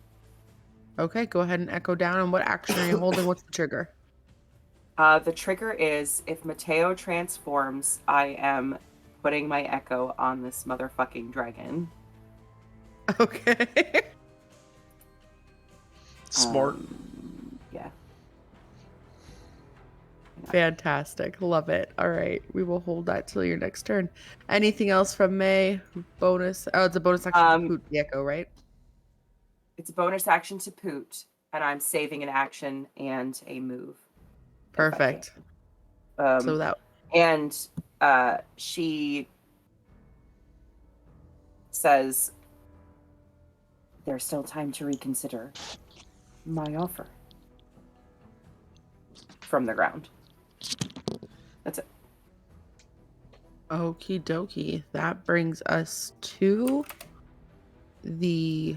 Okay, go ahead and echo down. And what action are you holding? What's the trigger? The trigger is if Mateo transforms, I am putting my echo on this motherfucking dragon. Okay. Smart. Yeah. Fantastic. Love it. All right. We will hold that till your next turn. Anything else from May? Bonus? Oh, it's a bonus action to Poot the Echo, right? It's a bonus action to Poot, and I'm saving an action and a move. Perfect. So that... And she says, there's still time to reconsider. my offer. From the ground. That's it. Okie dokie. That brings us to the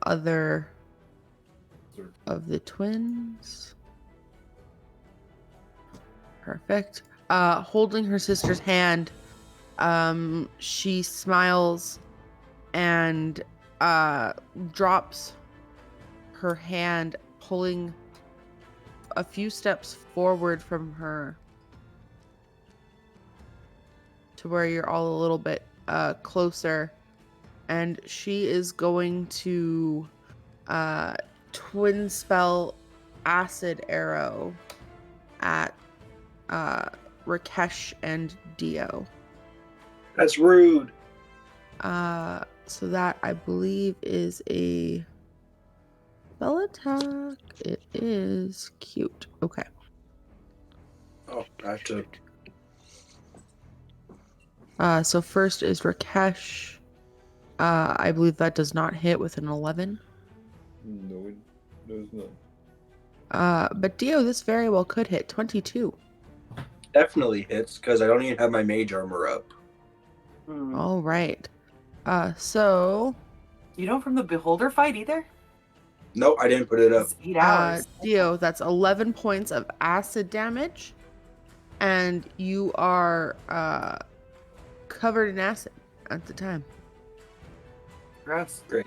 other of the twins. Perfect. Holding her sister's hand, she smiles and drops her hand, pulling a few steps forward from her to where you're all a little bit closer, and she is going to twin spell acid arrow at Rakesh and Dio. That's rude. So that, I believe, is a spell attack. It is cute. Okay. Oh, I have to. So first is Rakesh. I believe that does not hit with an 11. No, it does not. But Dio, this very well could hit 22. Definitely hits, because I don't even have my mage armor up. All right. So You don't from the Beholder fight either? Nope, I didn't put it up. It's 8 hours. Dio, that's 11 points of acid damage, and you are covered in acid at the time. Gross. Great.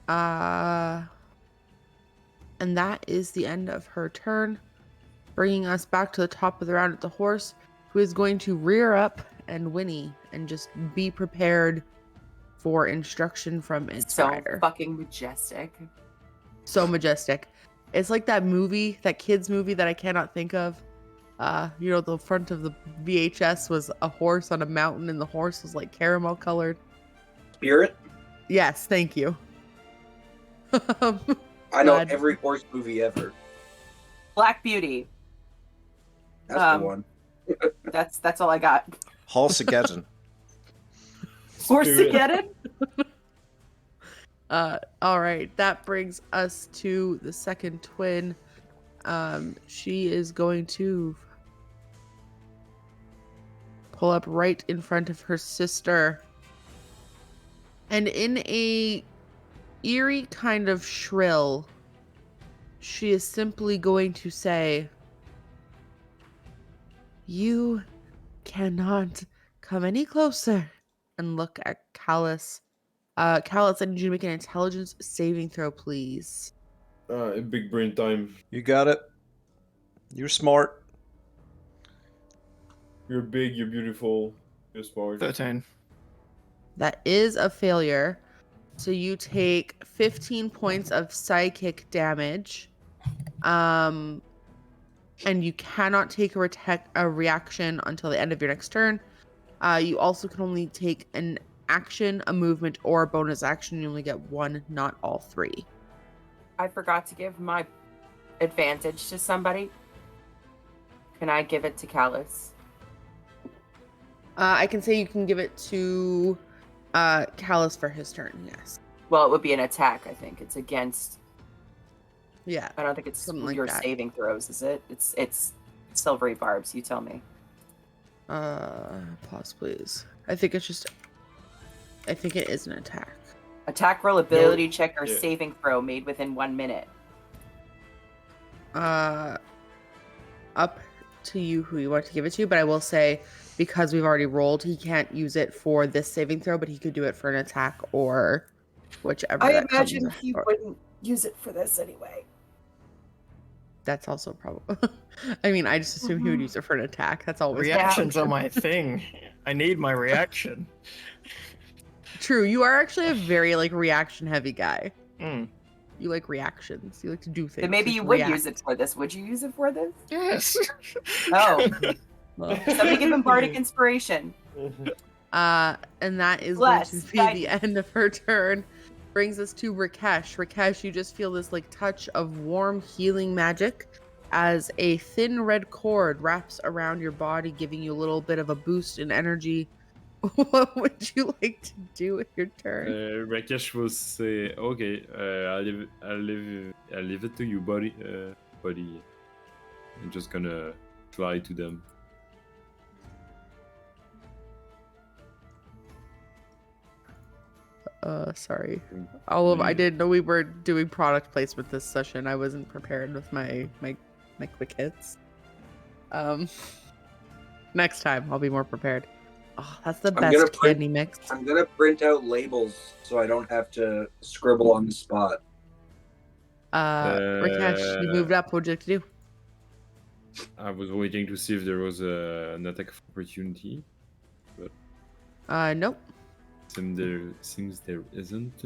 And that is the end of her turn, bringing us back to the top of the round at the horse, who is going to rear up and whinny and just be prepared for instruction from its So rider. fucking majestic. So majestic. It's like that movie, that kids movie that I cannot think of. The front of the VHS was a horse on a mountain, and the horse was like caramel colored. Spirit? Yes, thank you. I know Glad. every horse movie ever. Black Beauty. That's the one. That's all I got. Horseageddon. Horseageddon? All right, that brings us to the second twin. She is going to pull up right in front of her sister, and in a eerie kind of shrill, she is simply going to say, "You cannot come any closer," and look at Callus. Callus, I need you to make an intelligence saving throw, please. Big brain time. You got it. You're smart. You're big, you're beautiful, you're smart. 13. That is a failure. So you take 15 points of psychic damage. And you cannot take a reaction until the end of your next turn. You also can only take an action, a movement, or a bonus action. You only get one, not all three. I forgot to give my advantage to somebody. Can I give it to Callus? I can say you can give it to Callus for his turn, yes. Well, it would be an attack, I think. It's against... Yeah. I don't think it's Something like your that. saving throws, is it? It's silvery barbs, you tell me. Pause, please. I think it is an attack. Attack roll, ability No, check, or yeah. saving throw made within 1 minute. Up to you who you want to give it to, but I will say, because we've already rolled, he can't use it for this saving throw, but he could do it for an attack or whichever. I that comes imagine he or- wouldn't use it for this anyway. That's also probably. I mean, I just assume he would use it for an attack. That's always Reactions are my thing. I need my reaction. true. You are actually a very reaction heavy guy. Mm. You like reactions. You like to do things. Then maybe Just you would react. use it for this. Would you use it for this? Yes. Oh, Well, somebody give him bardic inspiration. and that is Bless, going to be guide the me. end of her turn. Brings us to Rakesh. Rakesh, you just feel this touch of warm healing magic as a thin red cord wraps around your body, giving you a little bit of a boost in energy. What would you like to do with your turn? Rakesh will say, "Okay, I'll leave it to you, buddy. Buddy, I'm just gonna fly to them." Sorry. Mm, I yeah. didn't know we were doing product placement this session. I wasn't prepared with my quick hits. Next time I'll be more prepared. Oh, that's the I'm gonna best print- candy mix. I'm gonna print out labels so I don't have to scribble on the spot. Rakesh, you moved up. What'd you like to do? I was waiting to see if there was an attack of opportunity. Nope. Seems there isn't.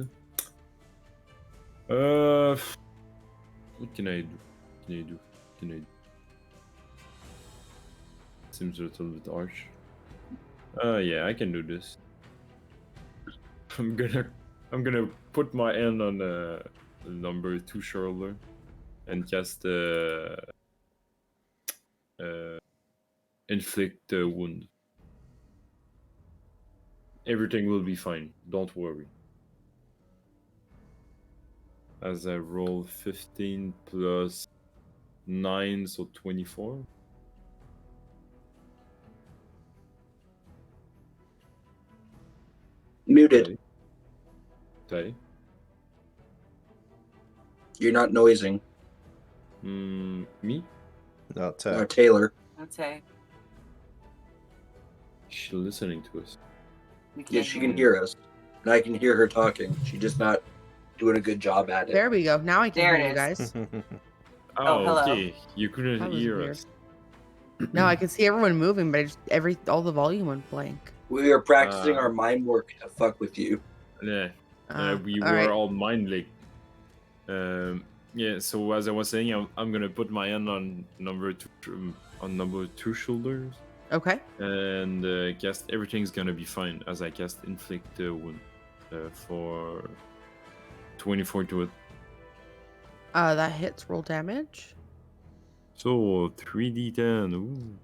What can I do? Seems a little bit harsh. Yeah, I can do this. I'm gonna put my hand on the number 2 shoulder and cast inflict a wound. Everything will be fine. Don't worry. As I roll 15 plus 9, so 24. Muted. Okay. You're not noising. Me? Not Taylor. I'd say She's listening to us. we can't Yeah, she can hear hear us. And I can hear her talking. She's just not doing a good job at it. There we go. Now I can There hear it you is. guys. Oh, hello. Okay. You couldn't That was hear weird. us. No, I can see everyone moving, but all the volume went blank. We are practicing our mime work to fuck with you. Yeah. We all were right. all mind-like. Yeah, so as I was saying, I'm gonna put my hand on number 2 shoulders Okay. and cast everything's gonna be fine as I cast inflict wound for 24 to it. That hits. Roll damage. So 3d10. Ooh.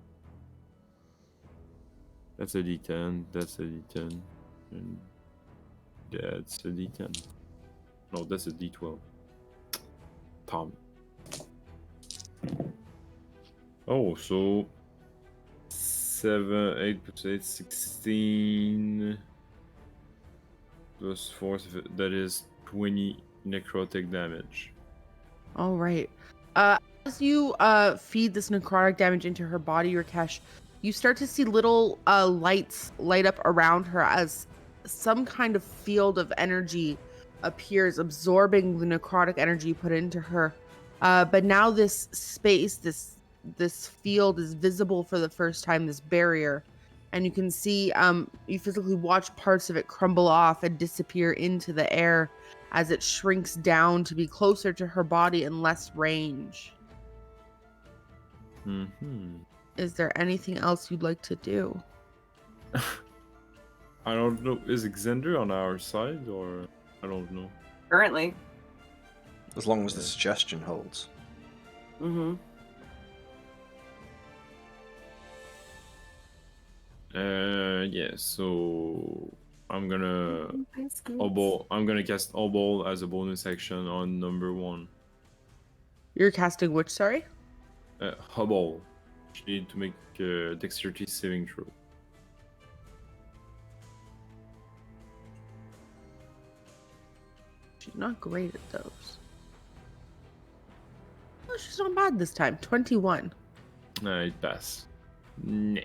That's a d10. That's a d10. And that's a d10. No, that's a d12. Tom. Oh, so 7, 8 plus 8, 16 plus 4, that is 20 necrotic damage. All right. As you feed this necrotic damage into her body, Rakesh, you start to see little lights light up around her as some kind of field of energy appears, absorbing the necrotic energy put into her. But now this space, this field is visible for the first time, this barrier, and you can see you physically watch parts of it crumble off and disappear into the air as it shrinks down to be closer to her body and less range. Is there anything else you'd like to do? I don't know. Is Xander on our side or I don't know. currently. As long as the suggestion holds. Mm-hmm. Yeah, so I'm gonna I'm gonna cast Obol as a bonus action on number 1. You're casting which, sorry? Hubble. You need to make a dexterity saving throw. She's not great at those. Oh, she's not bad this time. 21. It passed. Nah.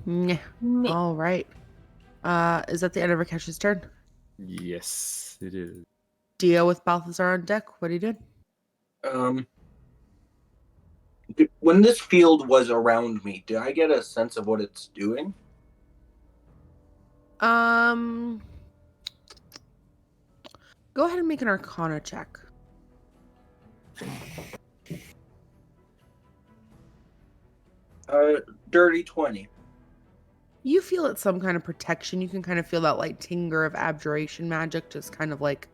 Nyeh. All right. Is that the end of Rakesh's turn? Yes, it is. Dio with Balthazar on deck. What are you doing? When this field was around me, did I get a sense of what it's doing? Go ahead and make an Arcana check. Dirty 20. You feel it's some kind of protection. You can kind of feel that like tinger of abjuration magic just kind of like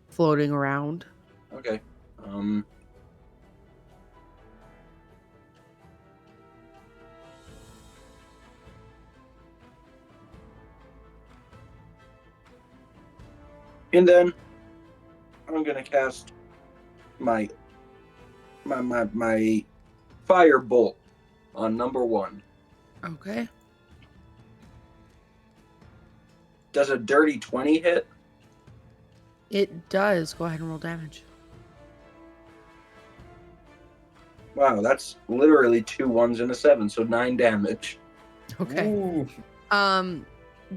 floating around. Okay. And then I'm gonna cast my fire bolt on number 1. Okay. Does a dirty 20 hit? It does. Go ahead and roll damage. Wow, that's literally 2 1s and a 7, so 9 damage. Okay. Ooh.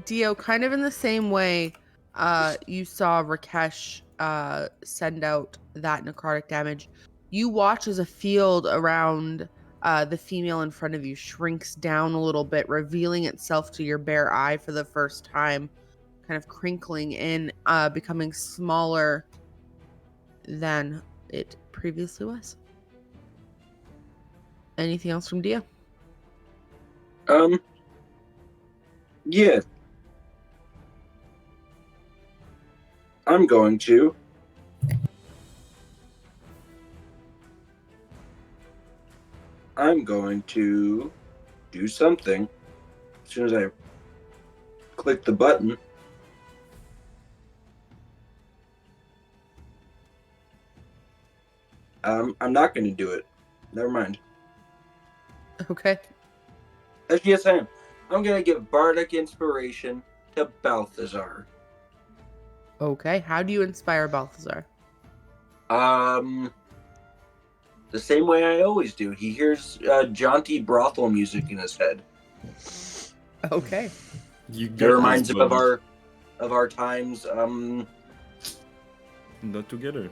Dio, kind of in the same way, you saw Rakesh send out that necrotic damage. You watch as a field around the female in front of you shrinks down a little bit, revealing itself to your bare eye for the first time, kind of crinkling in, becoming smaller than it previously was. Anything else from Dio? Yeah. I'm going to do something as soon as I click the button. I'm not going to do it. Never mind. Okay. Actually, yes, I am. I'm going to give Bardic Inspiration to Balthazar. Okay. How do you inspire Balthazar? The same way I always do. He hears jaunty brothel music in his head. Okay. You It get reminds this, him buddy. of our times Not together.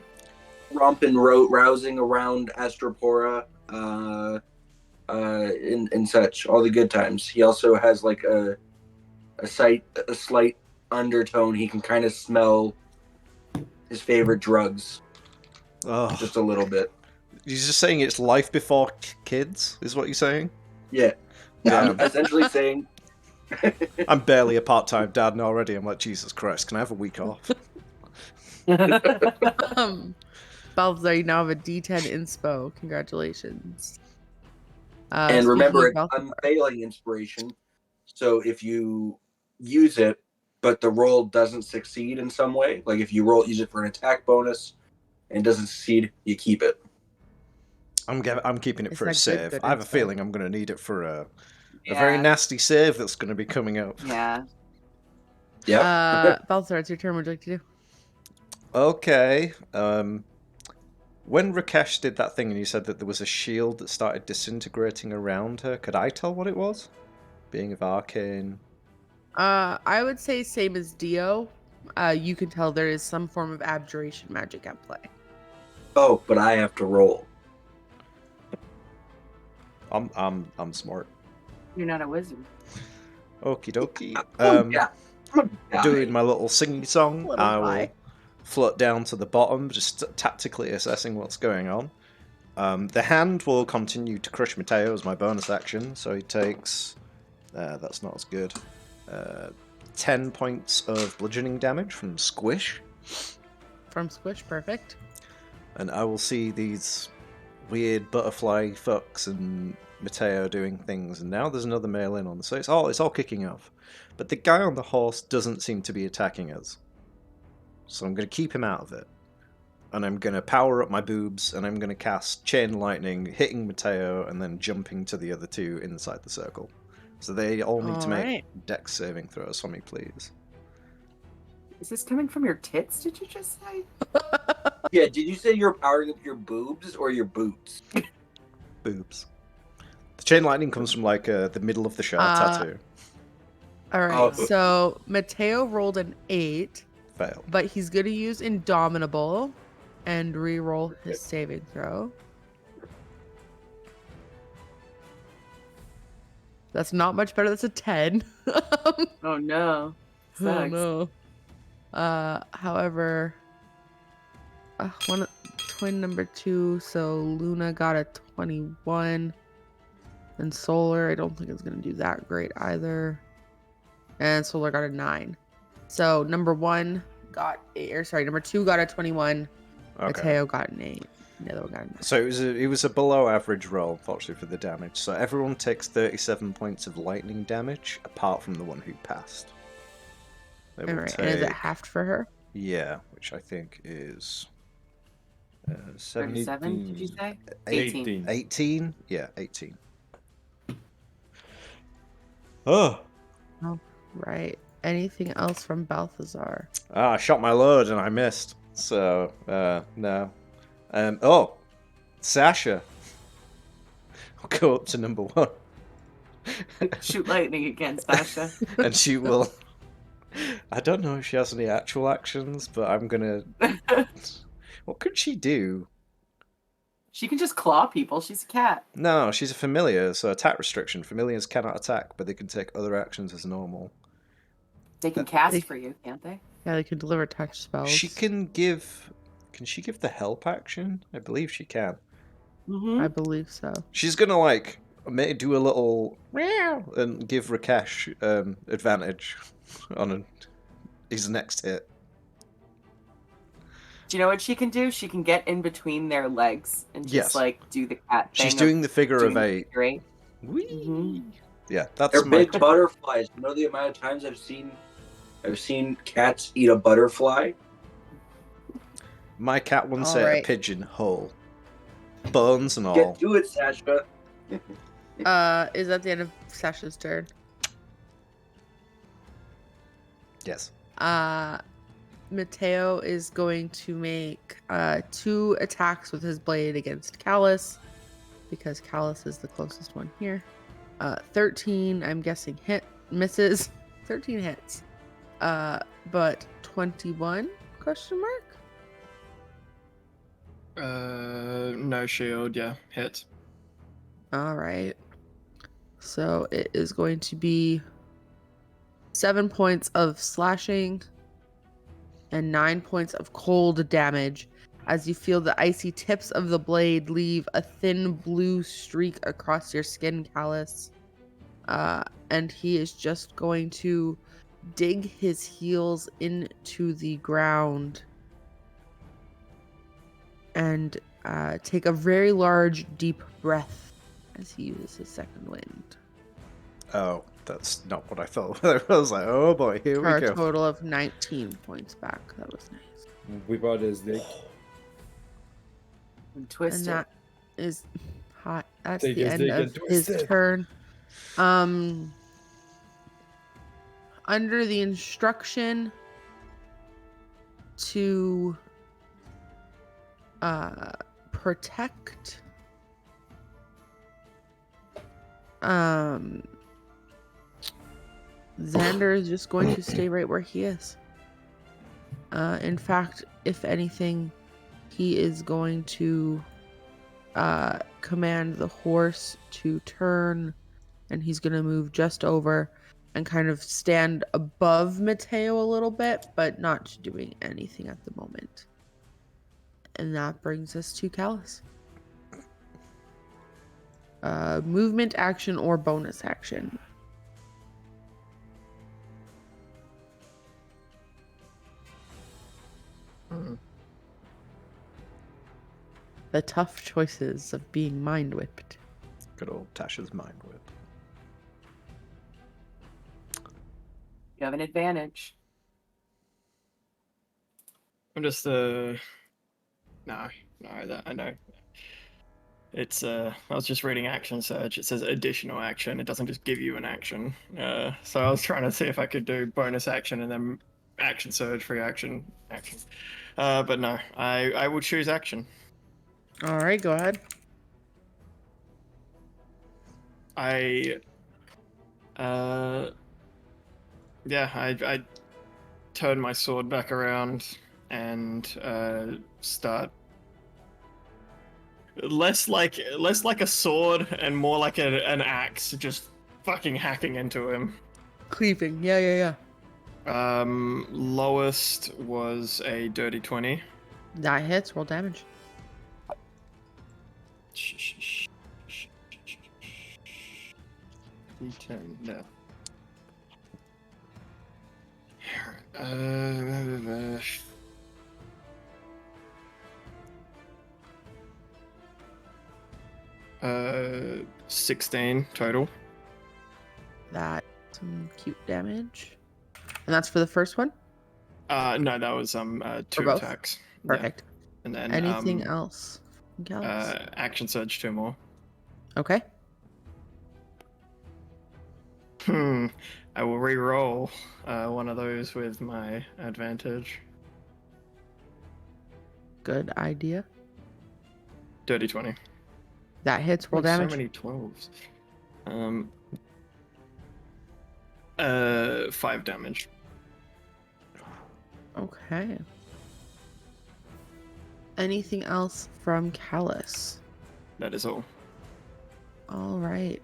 rousing around Astropora, and such. All the good times. He also has like a slight undertone. He can kind of smell his favorite drugs Oh, just a little bit. you're just saying it's life before kids, is what you're saying? Yeah. I'm Damn. essentially saying I'm barely a part-time dad, and already I'm like, Jesus Christ, can I have a week off? Balthazar, you now have a D10 inspo. Congratulations. and Speaking remember, of it's Balthazar, unfailing inspiration. So if you use it, but the roll doesn't succeed in some way, like if you use it for an attack bonus and doesn't succeed, you keep it. I'm keeping it It's for a that save. good I have a inspo. feeling I'm going to need it for a very nasty save that's going to be coming up. Yeah. Yeah. Balthazar, it's your turn. What would you like to do? Okay. When Rakesh did that thing and you said that there was a shield that started disintegrating around her, could I tell what it was? Being of arcane. I would say same as Dio. You can tell there is some form of abjuration magic at play. Oh, but I have to roll. I'm smart. You're not a wizard. Okie dokie. Yeah. Doing my little singy song, Little I will guy. float down to the bottom, just tactically assessing what's going on. The hand will continue to crush Mateo as my bonus action, so he takes... that's not as good. 10 points of bludgeoning damage from Squish. From Squish, perfect. And I will see these weird butterfly fucks and Mateo doing things, and now there's another male in on the... So it's all kicking off. But the guy on the horse doesn't seem to be attacking us. So I'm going to keep him out of it. And I'm going to power up my boobs, and I'm going to cast Chain Lightning, hitting Mateo, and then jumping to the other two inside the circle. So they all need to make Alright. dex saving throws for me, please. Is this coming from your tits, did you just say? Yeah, did you say you're powering up your boobs or your boots? Boobs. The Chain Lightning comes from, like, the middle of the shaft tattoo. Alright, Oh. so Mateo rolled an 8, Fail. but he's going to use Indomitable and re-roll his saving throw. That's not much better. That's a 10. Oh no. Oh Sucks. no. However, twin number 2, so Luna got a 21, and Solar, I don't think it's gonna do that great either, and Solar got a 9. So number 2 got a 21. Okay. Mateo got an 8. The other one got a 9. So it was a below average roll, unfortunately, for the damage. So everyone takes 37 points of lightning damage, apart from the one who passed. They will Alright, and is it take- halved for her? Yeah, which I think is 37, did you 17. say? 18. 18? Yeah, 18. Oh. Oh, right. Anything else from Balthazar? I shot my load and I missed. So, no. Oh, Sasha. I'll go up to number 1. Shoot lightning again, Sasha. And she will. I don't know if she has any actual actions, but I'm gonna. What could she do? She can just claw people. She's a cat. No, she's a familiar, so attack restriction. Familiars cannot attack, but they can take other actions as normal. They can They- cast for you, can't they? Yeah, they can deliver touch spells. She can give. Can she give the help action? I believe she can. I believe so. She's gonna like do a little meow and give Rakesh advantage on his next hit. Do you know what she can do? She can get in between their legs and just Yes. like do the cat thing. She's doing the figure doing of the 8. figure eight. Whee! Mhm. Yeah, that's They're my. big butterflies. You know the amount of times I've seen cats eat a butterfly. My cat once All ate right. a pigeon whole, bones and all. Get to it, Sasha. Is that the end of Sasha's turn? Yes. Mateo is going to make 2 attacks with his blade against Callus, because Callus is the closest one here. 13, I'm guessing misses. 13 hits. But 21 question mark? No shield, yeah, hit. All right. So it is going to be 7 points of slashing and 9 points of cold damage as you feel the icy tips of the blade leave a thin blue streak across your skin, Callus. And he is just going to dig his heels into the ground and take a very large, deep breath as he uses his second wind. Oh, that's not what I thought. I was like, oh boy, here For we go. a total of 19 points back. That was nice. Whip out his dick. And twist And it. that is hot. That's Take the his end dick of and his twist it. turn. Under the instruction to protect Xander is just going to stay right where he is. In fact, if anything, he is going to command the horse to turn, and he's going to move just over and kind of stand above Mateo a little bit, but not doing anything at the moment. And that brings us to Callus. Movement action or bonus action. The tough choices of being mind whipped. Good old Tasha's mind whip. You have an advantage. I'm just no, I know. It's I was just reading action search. It says additional action. It doesn't just give you an action. So I was trying to see if I could do bonus action and then action surge, free action. But no, I will choose action. All right, go ahead. I turn my sword back around and start less like a sword and more like an axe, just fucking hacking into him. Cleaving. Yeah. Lowest was a dirty 20. That hits. Roll damage. D10, no. 16 total. That's some cute damage. And that's for the first one? No, that was 2 both? attacks. Yeah. Perfect. And then Anything else? Gallus? action surge 2 more. Okay. I will re-roll one of those with my advantage. Good idea. Dirty 20. That hits. Roll Like, damage. So many 12s. 5 damage. Okay. Anything else from Callus? That is all. All right.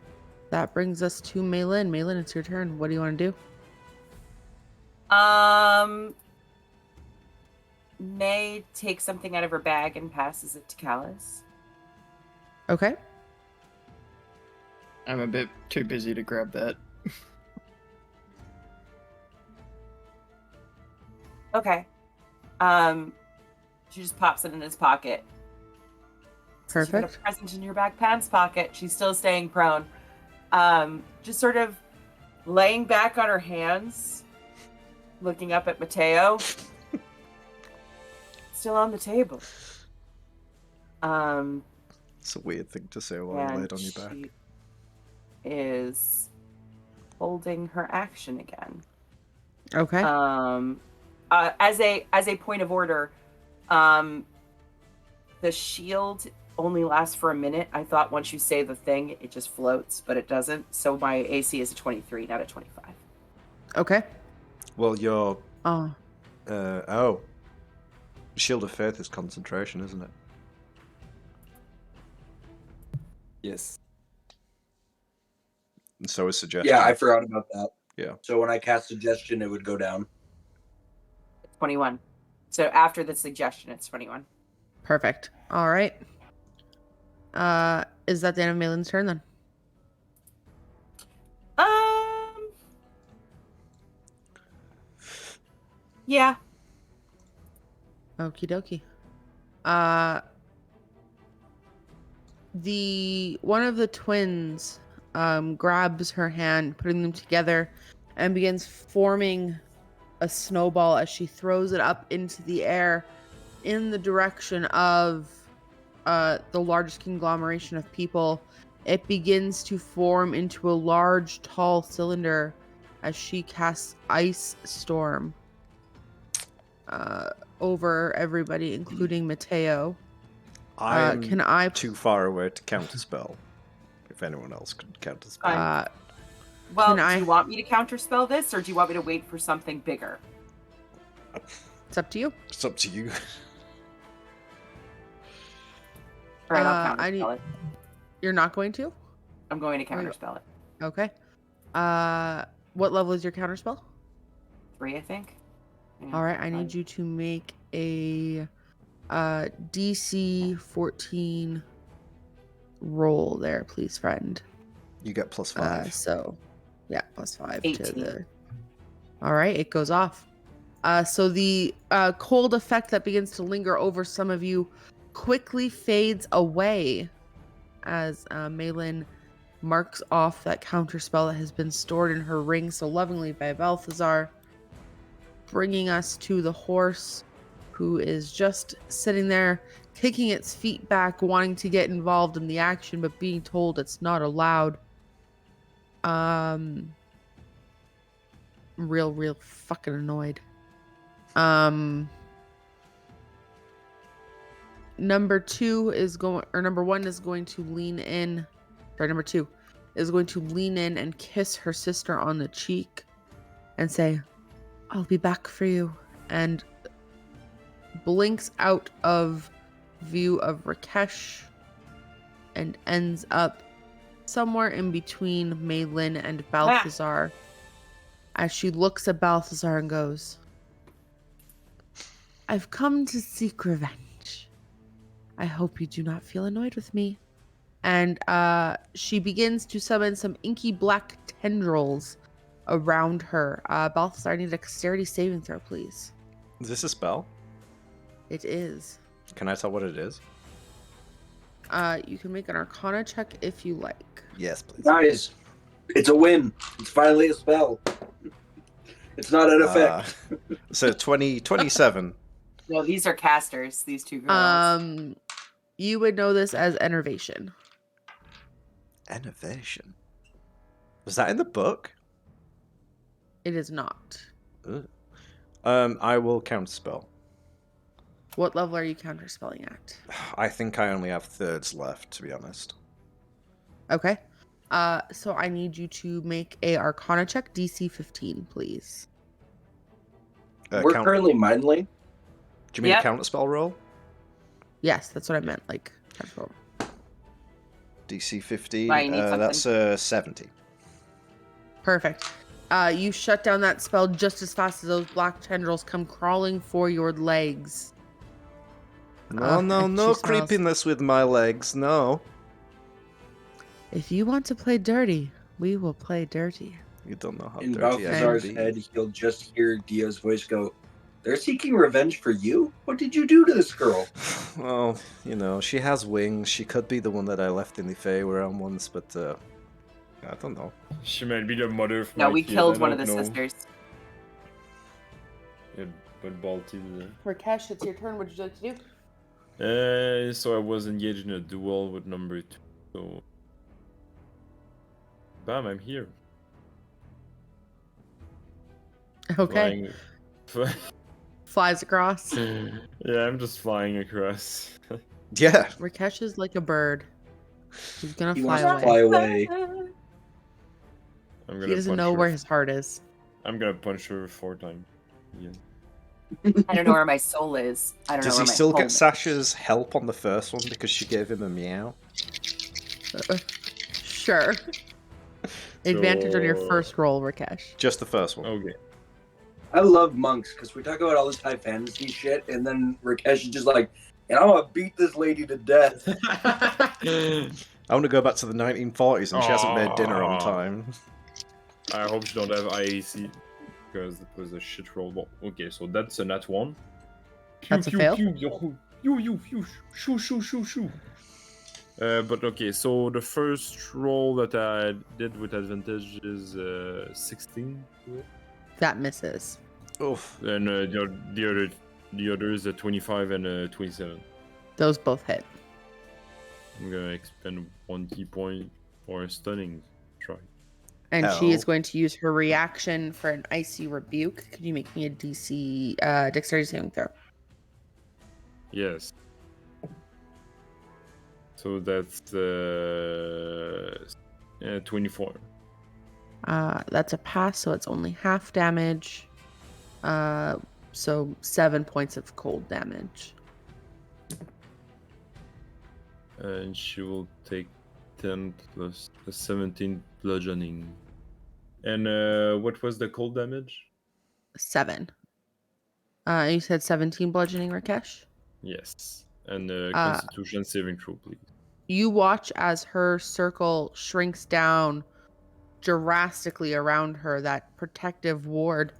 That brings us to Maylin. Maylin, it's your turn. What do you want to do? May takes something out of her bag and passes it to Callus. Okay. I'm a bit too busy to grab that. Okay. She just pops it in his pocket. Since you got Perfect. a present in your back pants pocket. She's still staying prone. Just sort of laying back on her hands, looking up at Mateo. Still on the table. It's a weird thing to say while you lay it on your back. She is holding her action again. Okay. As a point of order, the shield only lasts for a minute. I thought once you say the thing, it just floats, but it doesn't. So my AC is a 23, not a 25. Okay. Well, your Oh. Shield of Faith is concentration, isn't it? Yes. And so is suggestion. Yeah, I forgot about that. Yeah. So when I cast suggestion, it would go down. 21. So after the suggestion, it's 21. Perfect. All right. Is that the end of Malin's turn then? Yeah. Okie dokie. The one of the twins grabs her hand, putting them together, and begins forming a snowball as she throws it up into the air in the direction of the largest conglomeration of people. It begins to form into a large, tall cylinder as she casts Ice Storm over everybody, including Mateo. I'm Can I too far away to counterspell. If anyone else could counterspell. Well, Can I- do you want me to counterspell this, or do you want me to wait for something bigger? It's up to you. It's up to you. All right, I'll I counterspell it. You're not going to? I'm going to counterspell it. Okay. What level is your counterspell? 3, I think. Yeah, All right, I need you to make a DC 14 roll there, please, friend. You get +5. So, yeah, +5 to 18. the. All right, it goes off. So the cold effect that begins to linger over some of you quickly fades away as Maylin marks off that counterspell that has been stored in her ring so lovingly by Balthazar, bringing us to the horse, who is just sitting there, kicking its feet back, wanting to get involved in the action, but being told it's not allowed. Real fucking annoyed. Number 2 is going, or number 1 is going to lean in. Sorry, number 2 is going to lean in and kiss her sister on the cheek and say, "I'll be back for you," and blinks out of view of Rakesh and ends up somewhere in between Maylin and Balthazar as she looks at Balthazar and goes, "I've come to seek revenge. I hope you do not feel annoyed with me." And she begins to summon some inky black tendrils around her. Balthazar, I need a dexterity saving throw, please. Is this a spell? It is. Can I tell what it is? You can make an Arcana check if you like. Yes, please. Guys, it's a win. It's finally a spell. It's not an effect. So 27. No, these are casters. These two girls. You would know this as enervation. Innovation. Was that in the book? It is not. Ugh. I will counterspell. What level are you counterspelling at? I think I only have thirds left, to be honest. Okay. So I need you to make a Arcana check, DC 15, please. We're currently mindling. Do you mean Yep. a counterspell roll? Yes, that's what I meant. Like, counterspell. DC 15. Why, you need That's 70. Perfect. You shut down that spell just as fast as those black tendrils come crawling for your legs. No, no, and no she smiles. creepiness with my legs, no. If you want to play dirty, we will play dirty. You don't know how In dirty I Balthazar's can be. head, he'll just hear Dia's voice go, "They're seeking revenge for you? What did you do to this girl?" Well, you know, she has wings. She could be the one that I left in the Feyrealm once, but I don't know. She might be the mother of No, my we kid, killed I one of don't the know. sisters. Yeah, but Balti. Rakesh, it's your turn. What would you like to do? So I was engaged in a duel with number 2. So, bam, I'm here. Okay. Flying. Flies across. Yeah, I'm just flying across. Yeah. Rakesh is like a bird. He's gonna He fly wants to away. fly away. I'm He gonna doesn't punch know her. where his heart is. I'm gonna punch her 4 times. Yeah. I don't know where my soul is. I don't Does know he where my still home get is. Sasha's help on the first one because she gave him a meow? Sure. Advantage on your So- first roll, Rakesh. Just the first one. Okay. I love monks because we talk about all this high fantasy shit, and then Rakesh is just like, "And I'm gonna beat this lady to death." I want to go back to the 1940s and she hasn't made dinner on Aw. time. I hope she don't have IAC because it was a shit roll. Well, okay, so that's a nat 1. That's a fail? Shoo. But okay, so the first roll that I did with advantage is 16, That misses. Oof. and the other is a 25 and a 27. Those both hit. I'm gonna expend 1 key point for a stunning strike. And she is Oh. going to use her reaction for an icy rebuke. Could you make me a DC dexterity saving throw? Yes. So that's 24. That's a pass, so it's only half damage. So 7 points of cold damage. And she will take 10 plus 17 bludgeoning. And what was the cold damage? 7. You said 17 bludgeoning, Rakesh? Yes. And Uh, Constitution saving throw, please. You watch as her circle shrinks down drastically around her, that protective ward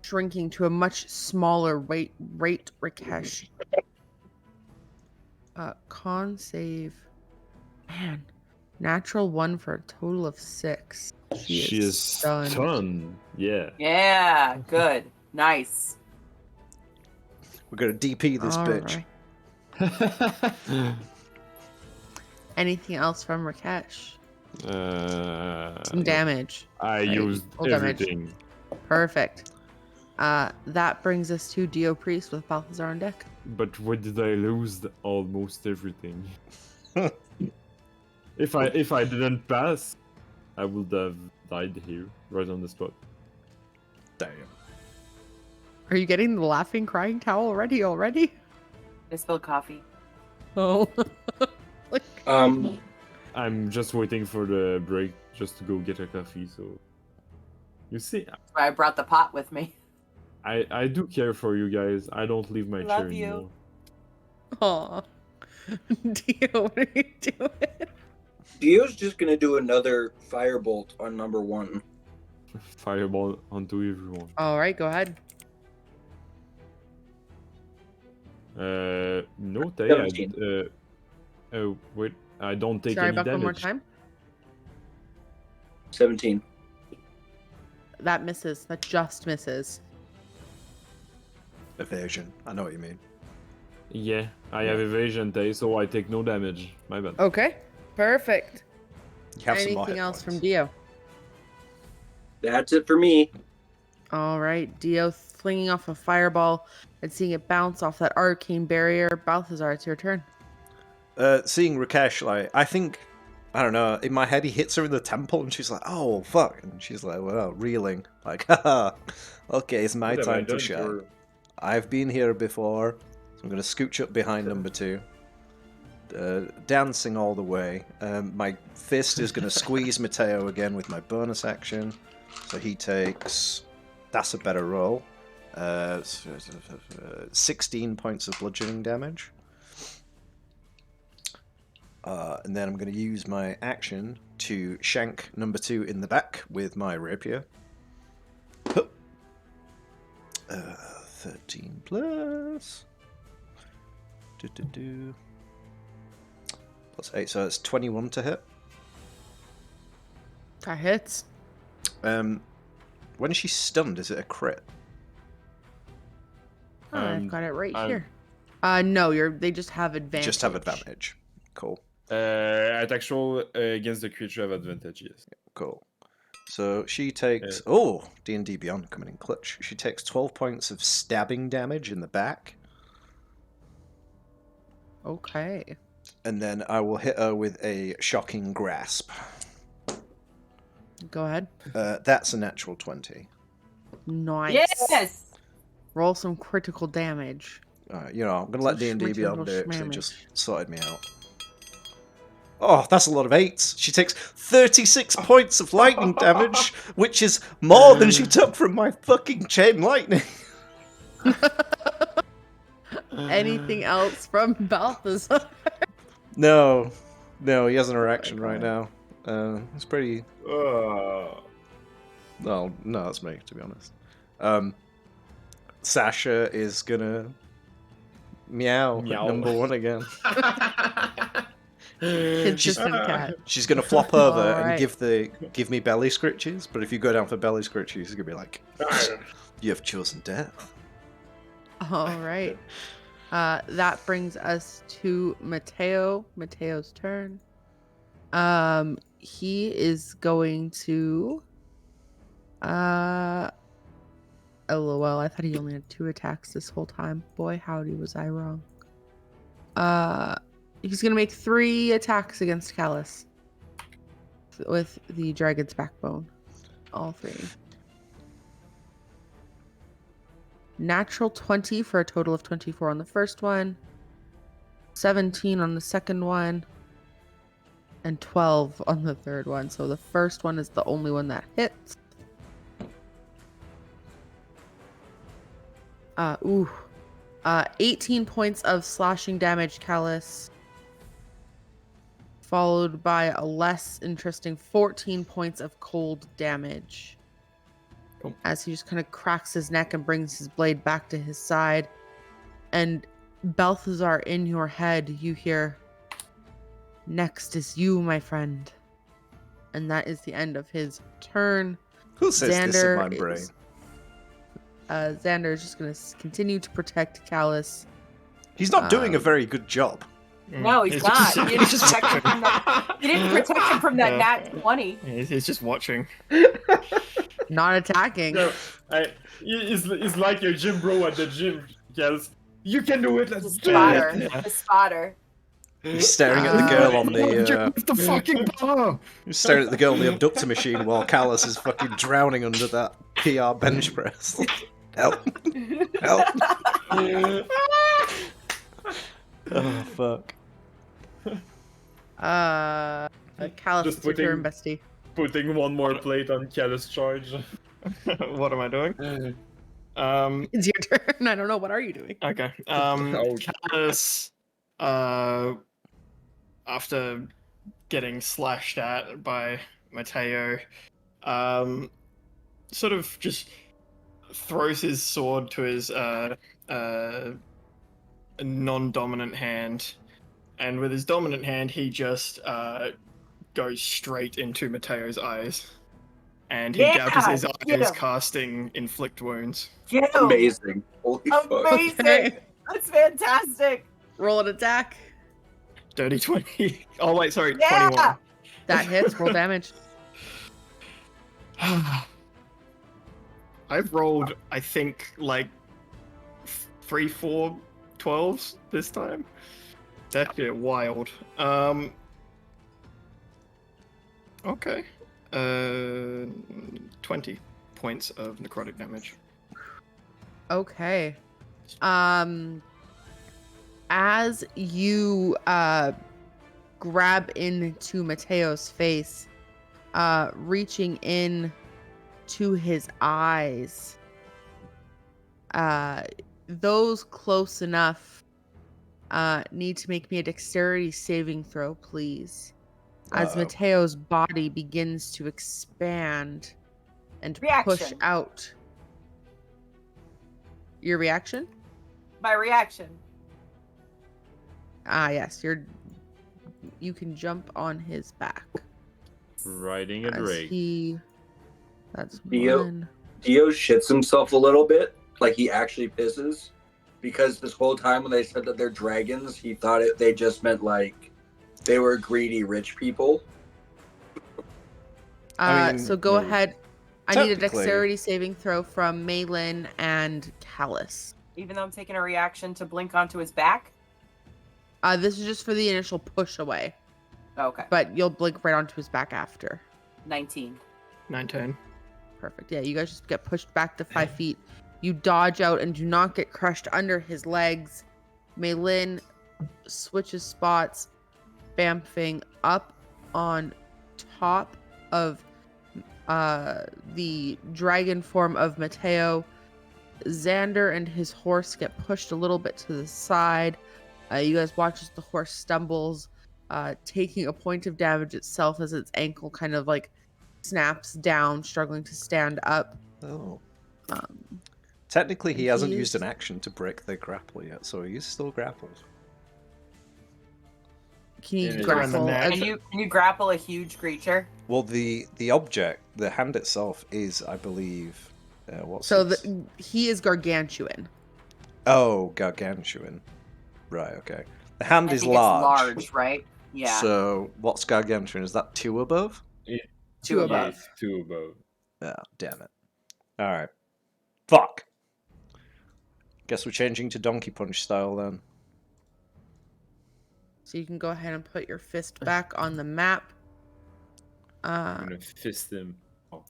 shrinking to a much smaller rate, Rakesh. Con save. Man, natural 1 for a total of 6. She is stunned. stunned. Yeah. Yeah, good. Nice. We're going to DP this bitch. Alright. Anything else from Rakesh? Some damage. I Right, used full damage. everything. Perfect. That brings us to Dio Priest with Balthazar on deck. But what did I lose? Almost everything. If I didn't pass, I would have died here, right on the spot. Damn. Are you getting the laughing, crying towel already? I spilled coffee. Oh. I'm just waiting for the break just to go get a coffee, so... You see, That's why I brought the pot with me. I do care for you guys. I don't leave my Love chair you. anymore. Aw. Dio, what are you doing? Dio's just gonna do another firebolt on number 1. Fireball onto everyone. Alright, go ahead. No, Tay, 17. oh, wait, I don't take Sorry, any back damage. one more time. 17. that misses. That just misses. Evasion. I know what you mean. Yeah, I have evasion day, so I take no damage. My bad. Okay, perfect. You have some more Anything hit else from points. Dio? That's it for me. All right, Dio flinging off a fireball and seeing it bounce off that arcane barrier. Balthazar, it's your turn. Seeing Rakesh, like, I think, I don't know, in my head he hits her in the temple and she's like, oh, fuck. And she's like, well, reeling. Like, haha, okay, it's my What have I time to done shine. for- I've been here before, so I'm going to scooch up behind number 2. Dancing all the way. My fist is going to squeeze Mateo again with my bonus action. So he takes... That's a better roll. 16 points of bludgeoning damage. And then I'm going to use my action to shank number 2 in the back with my rapier. 13 plus... Plus 8, so it's 21 to hit. That hits. When she's stunned, is it a crit? Oh, I've got it right I'm- here. No, they just have advantage. Just have advantage. Cool. At actual against the creature have advantage, yes. Cool. So she takes... Oh! D&D Beyond coming in clutch. She takes 12 points of stabbing damage in the back. Okay. And then I will hit her with a shocking grasp. Go ahead. That's a natural 20. Nice. Yes. Roll some critical damage. I'm going to let Some D&D Beyond little do it because it schmamage. just sorted me out. Oh, that's a lot of 8s. She takes 36 points of lightning damage, which is more than she took from my fucking chain lightning. Anything else from Balthazar? No, he has an erection right now. It's pretty... Uh, Well, no, that's me, to be honest. Sasha is gonna meow at Meow. number 1 again. Consistent cat. She's gonna flop over and Alright. give me belly scritches, but if you go down for belly scritches, it's gonna be like, you have chosen death. All right. That brings us to Mateo. Mateo's turn. He is going to. LOL. I thought he only had 2 attacks this whole time. Boy, howdy, was I wrong. He's gonna make 3 attacks against Callus with the dragon's backbone. All 3. Natural 20 for a total of 24 on the first one, 17 on the second one, and 12 on the third one. So the first one is the only one that hits. 18 points of slashing damage, Callus. Followed by a less interesting 14 points of cold damage. Cool. As he just kind of cracks his neck and brings his blade back to his side. And Balthazar, in your head, you hear, "Next is you, my friend." And that is the end of his turn. Who says this in my brain? Xander is just going to continue to protect Callus. He's not doing a very good job. No, he's not. You didn't protect him from that. You didn't protect him from that nat 20. He's just watching. Not attacking. no, it's like your gym bro at the gym, yes. You can do it, let's do Spotter. it. The spotter. He's staring at the girl on the the fucking bar. he's staring at the girl on the abductor machine while Callus is fucking drowning under that PR bench press. Help! Help! Oh fuck! Callus, Just it's your turn, bestie. Putting one more plate on Callus charge. What am I doing? It's your turn. I don't know. What are you doing? Okay. Ouch. Callus, after getting slashed at by Mateo, sort of just throws his sword to his non-dominant hand, and with his dominant hand, he just goes straight into Mateo's eyes, and he Yeah, gouges his get eyes, him. casting inflict wounds. Get him. Amazing. Holy fuck. Amazing. Okay. That's fantastic. Roll an attack. Dirty 20. Oh wait, sorry, Yeah. 21. That hits. Roll damage. I've rolled, I think, like 3, 4, 12s this time. That shit wild. Okay. 20 points of necrotic damage. Okay. As you grab into Mateo's face, reaching in to his eyes, those close enough need to make me a dexterity saving throw, please. As Mateo's body begins to expand and push Reaction. out. Your reaction? My reaction. Yes, you can jump on his back. Riding a As drake. That's Dio- one. Dio shits himself a little bit, like he actually pisses, because this whole time when they said that they're dragons, he thought they just meant like they were greedy rich people. I mean, So go no. ahead. I need a Technically- dexterity saving throw from Maylin and Callus. Even though I'm taking a reaction to blink onto his back. This is just for the initial push away, Okay. but you'll blink right onto his back after. 19. 19. Perfect. Yeah, you guys just get pushed back to 5 feet. You dodge out and do not get crushed under his legs. Maylin switches spots, bamfing up on top of the dragon form of Mateo. Xander and his horse get pushed a little bit to the side. You guys watch as the horse stumbles, taking a point of damage itself as its ankle kind of like snaps down, struggling to stand up. Oh. Um, Technically, he He hasn't is- used an action to break the grapple yet, so he's still grappled. can you It is around the grapple? neck. Can you grapple a huge creature? Well, the object, the hand itself, is, I believe, what's So its- he is gargantuan. Oh, gargantuan. Right. Okay. The hand I is think large. it's large, right? Yeah. So what's gargantuan? Is that 2 above? Two Yeah, above. it's 2 above. Ah, damn it. All right. Fuck. Guess we're changing to donkey punch style then. So you can go ahead and put your fist back on the map. I'm gonna fist him. Oh.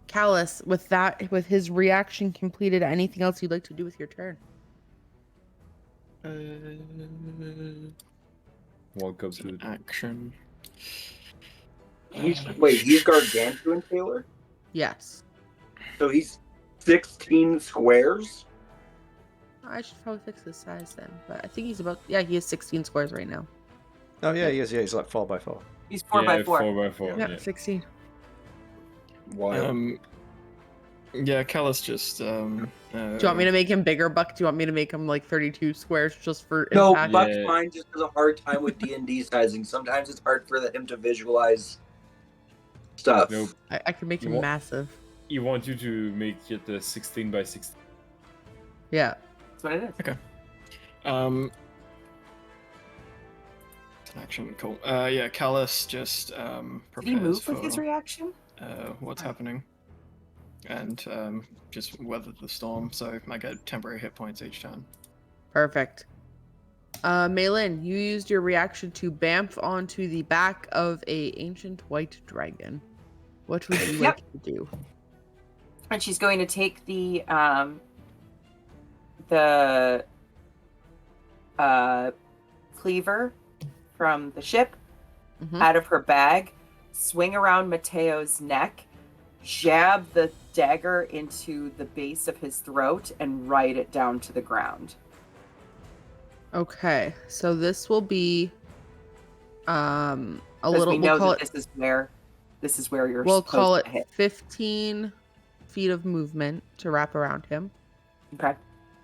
Callus, with his reaction completed, anything else you'd like to do with your turn? Walk up to the Action. He's gargantuan, Taylor? Yes. So he's 16 squares? I should probably fix his size then, but I think he's about, yeah, he is 16 squares right now. Oh yeah, he is. Yeah, he's like 4x4. He's 4 yeah, by 4. 4x4. Yeah, Yeah. 16. Wild. Yeah, Callus just Do you want me to make him bigger, Buck? Do you want me to make him like 32 squares just for No, impact? Buck's Yeah. mind just has a hard time with D&D sizing. Sometimes it's hard for him to visualize stuff. Nope. I can make You him want- massive. He wants you to make it a 16 by 16. Yeah. That's what it is. It's an action, cool. Yeah, Callus just Did prepares he move for with his reaction? what's happening, and just weather the storm. So I get temporary hit points each turn. Perfect. Maylin, you used your reaction to bamf onto the back of a ancient white dragon. What would you Yep. like to do? And she's going to take the cleaver from the ship Mhm. out of her bag, swing around Mateo's neck, jab the dagger into the base of his throat, and ride it down to the ground. Okay, so this will be a Because little. we We'll know call that it. this is where you're We'll supposed call it to hit. 15 feet of movement to wrap around him. Okay.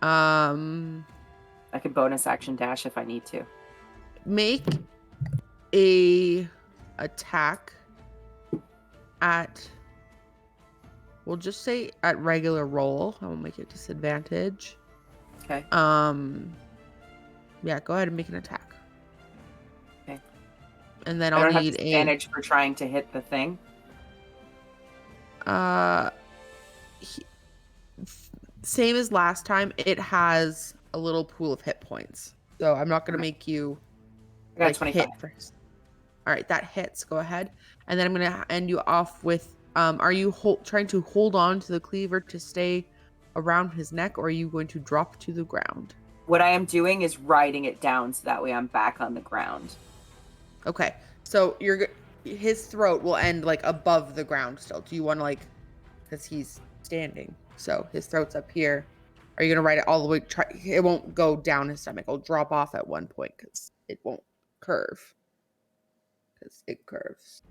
Um, I can bonus action dash if I need to. make a attack at, we'll just say at regular roll. I will make it disadvantage. Okay. Yeah, go ahead and make an attack. Okay. And then I I'll don't have need disadvantage for trying to hit the thing. Same as last time, it has a little pool of hit points. So I'm not going to make you I got like 25. hit first. All right, that hits. Go ahead. And then I'm going to end you off with, are you trying to hold on to the cleaver to stay around his neck, or are you going to drop to the ground? What I am doing is riding it down so that way I'm back on the ground. Okay. So his throat will end like above the ground still. Do you want to like, because he's standing, so his throat's up here. Are you going to ride it all the way? It won't go down his stomach. It'll drop off at one point because it won't curve. Because it curves.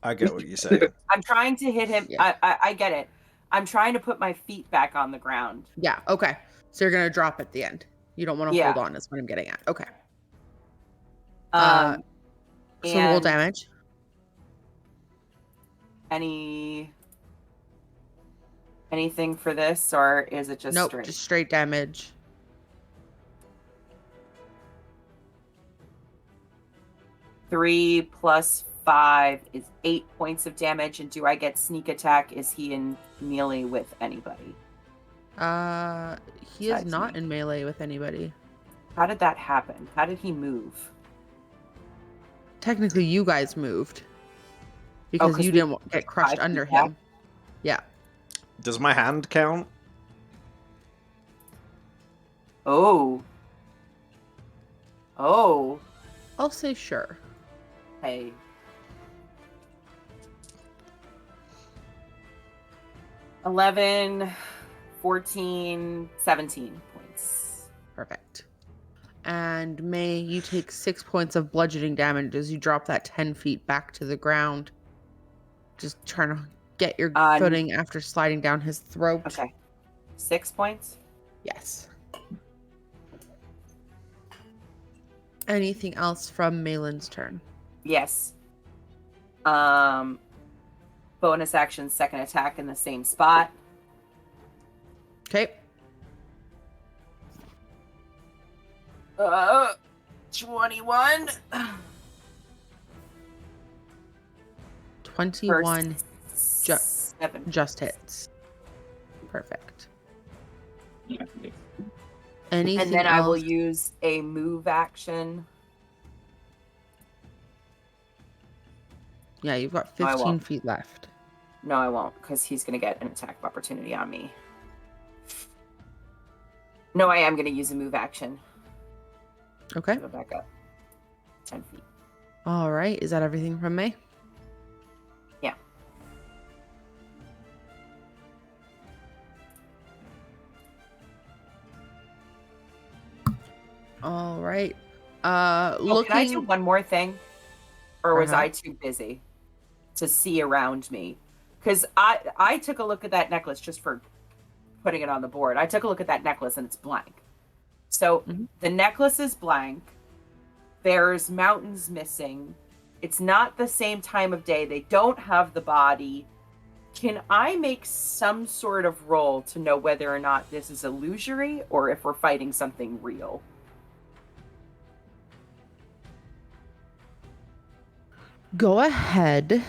I get what you're saying. I'm trying to hit him. Yeah. I get it. I'm trying to put my feet back on the ground. Yeah. Okay. So you're going to drop at the end. You don't want to hold on. Is what I'm getting at. Okay. So roll And damage. anything for this, or is it just Nope. straight? Just straight damage. Three plus 5 is 8 points of damage. And do I get sneak attack? Is he in melee with anybody? He is Besides not me. in melee with anybody. How did that happen? How did he move? Technically, you guys moved because 'cause you we didn't get crushed 5 under feet back? him. Yeah. Does my hand count? Oh. I'll say sure. Hey. $11, 14, 17 points. Perfect. And May, you take 6 points of bludgeoning damage as you drop that 10 feet back to the ground. Just trying to get your footing after sliding down his throat. Okay. 6 points? Yes. Anything else from Malin's turn? Yes. Bonus action, second attack in the same spot. Okay. 21. 21 7. just hits. Perfect. Yeah. Anything And then else? I will use a move action. Yeah, you've got No, I 15 won't. feet left. No, I won't, because he's going to get an attack of opportunity on me. No, I am going to use a move action. Okay. Go back up. 10 feet. All right. Is that everything from May? Yeah. All right. Oh, can I do one more thing? Or was Uh-huh. I too busy to see around me? Because I took a look at that necklace just for putting it on the board. I took a look at that necklace and it's blank. So Mhm. the necklace is blank. There's mountains missing. It's not the same time of day. They don't have the body. Can I make some sort of roll to know whether or not this is illusory or if we're fighting something real? Go ahead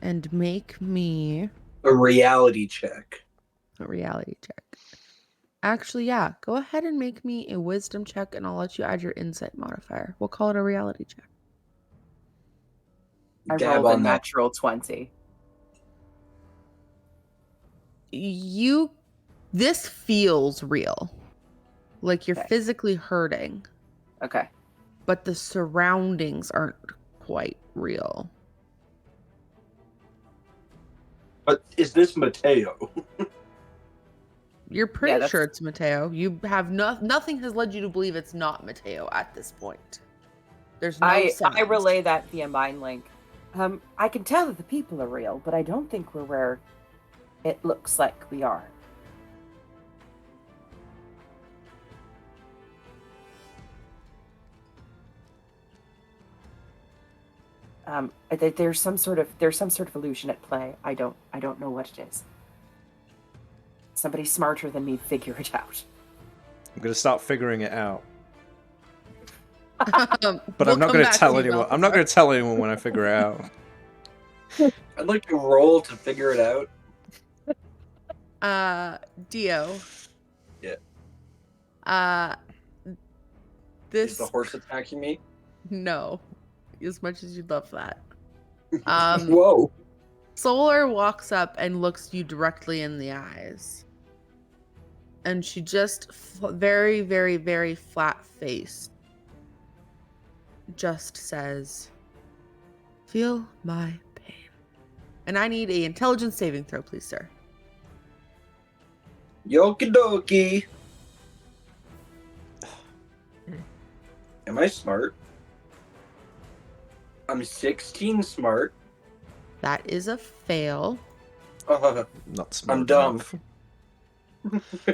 and make me A reality check. a reality check. Actually, yeah. Go ahead and make me a wisdom check, and I'll let you add your insight modifier. We'll call it a reality check. I Dab rolled a on that. natural 20. This feels real. Like you're Okay. physically hurting, Okay. but the surroundings aren't quite real. But is this Mateo? You're pretty that's- sure it's Mateo. You have nothing has led you to believe it's not Mateo at this point. There's no I signs. relay that via mind link. I can tell that the people are real, but I don't think we're where it looks like we are. There's some sort of illusion at play. I don't know what it is. Somebody smarter than me figure it out. I'm going to start figuring it out. But We'll I'm not come going to back tell you, anyone. I'm not Balthazar. going to tell anyone when I figure it out. I'd like to roll to figure it out. Dio. Yeah. This Is the horse attacking me? No, as much as you'd love that. Whoa. Solar walks up and looks you directly in the eyes. And she just very, very, very flat faced just says, "Feel my pain." And I need a intelligence saving throw, please, sir. Yoki dokie. Am I smart? I'm 16 smart. That is a fail. Not smart I'm dumb. enough.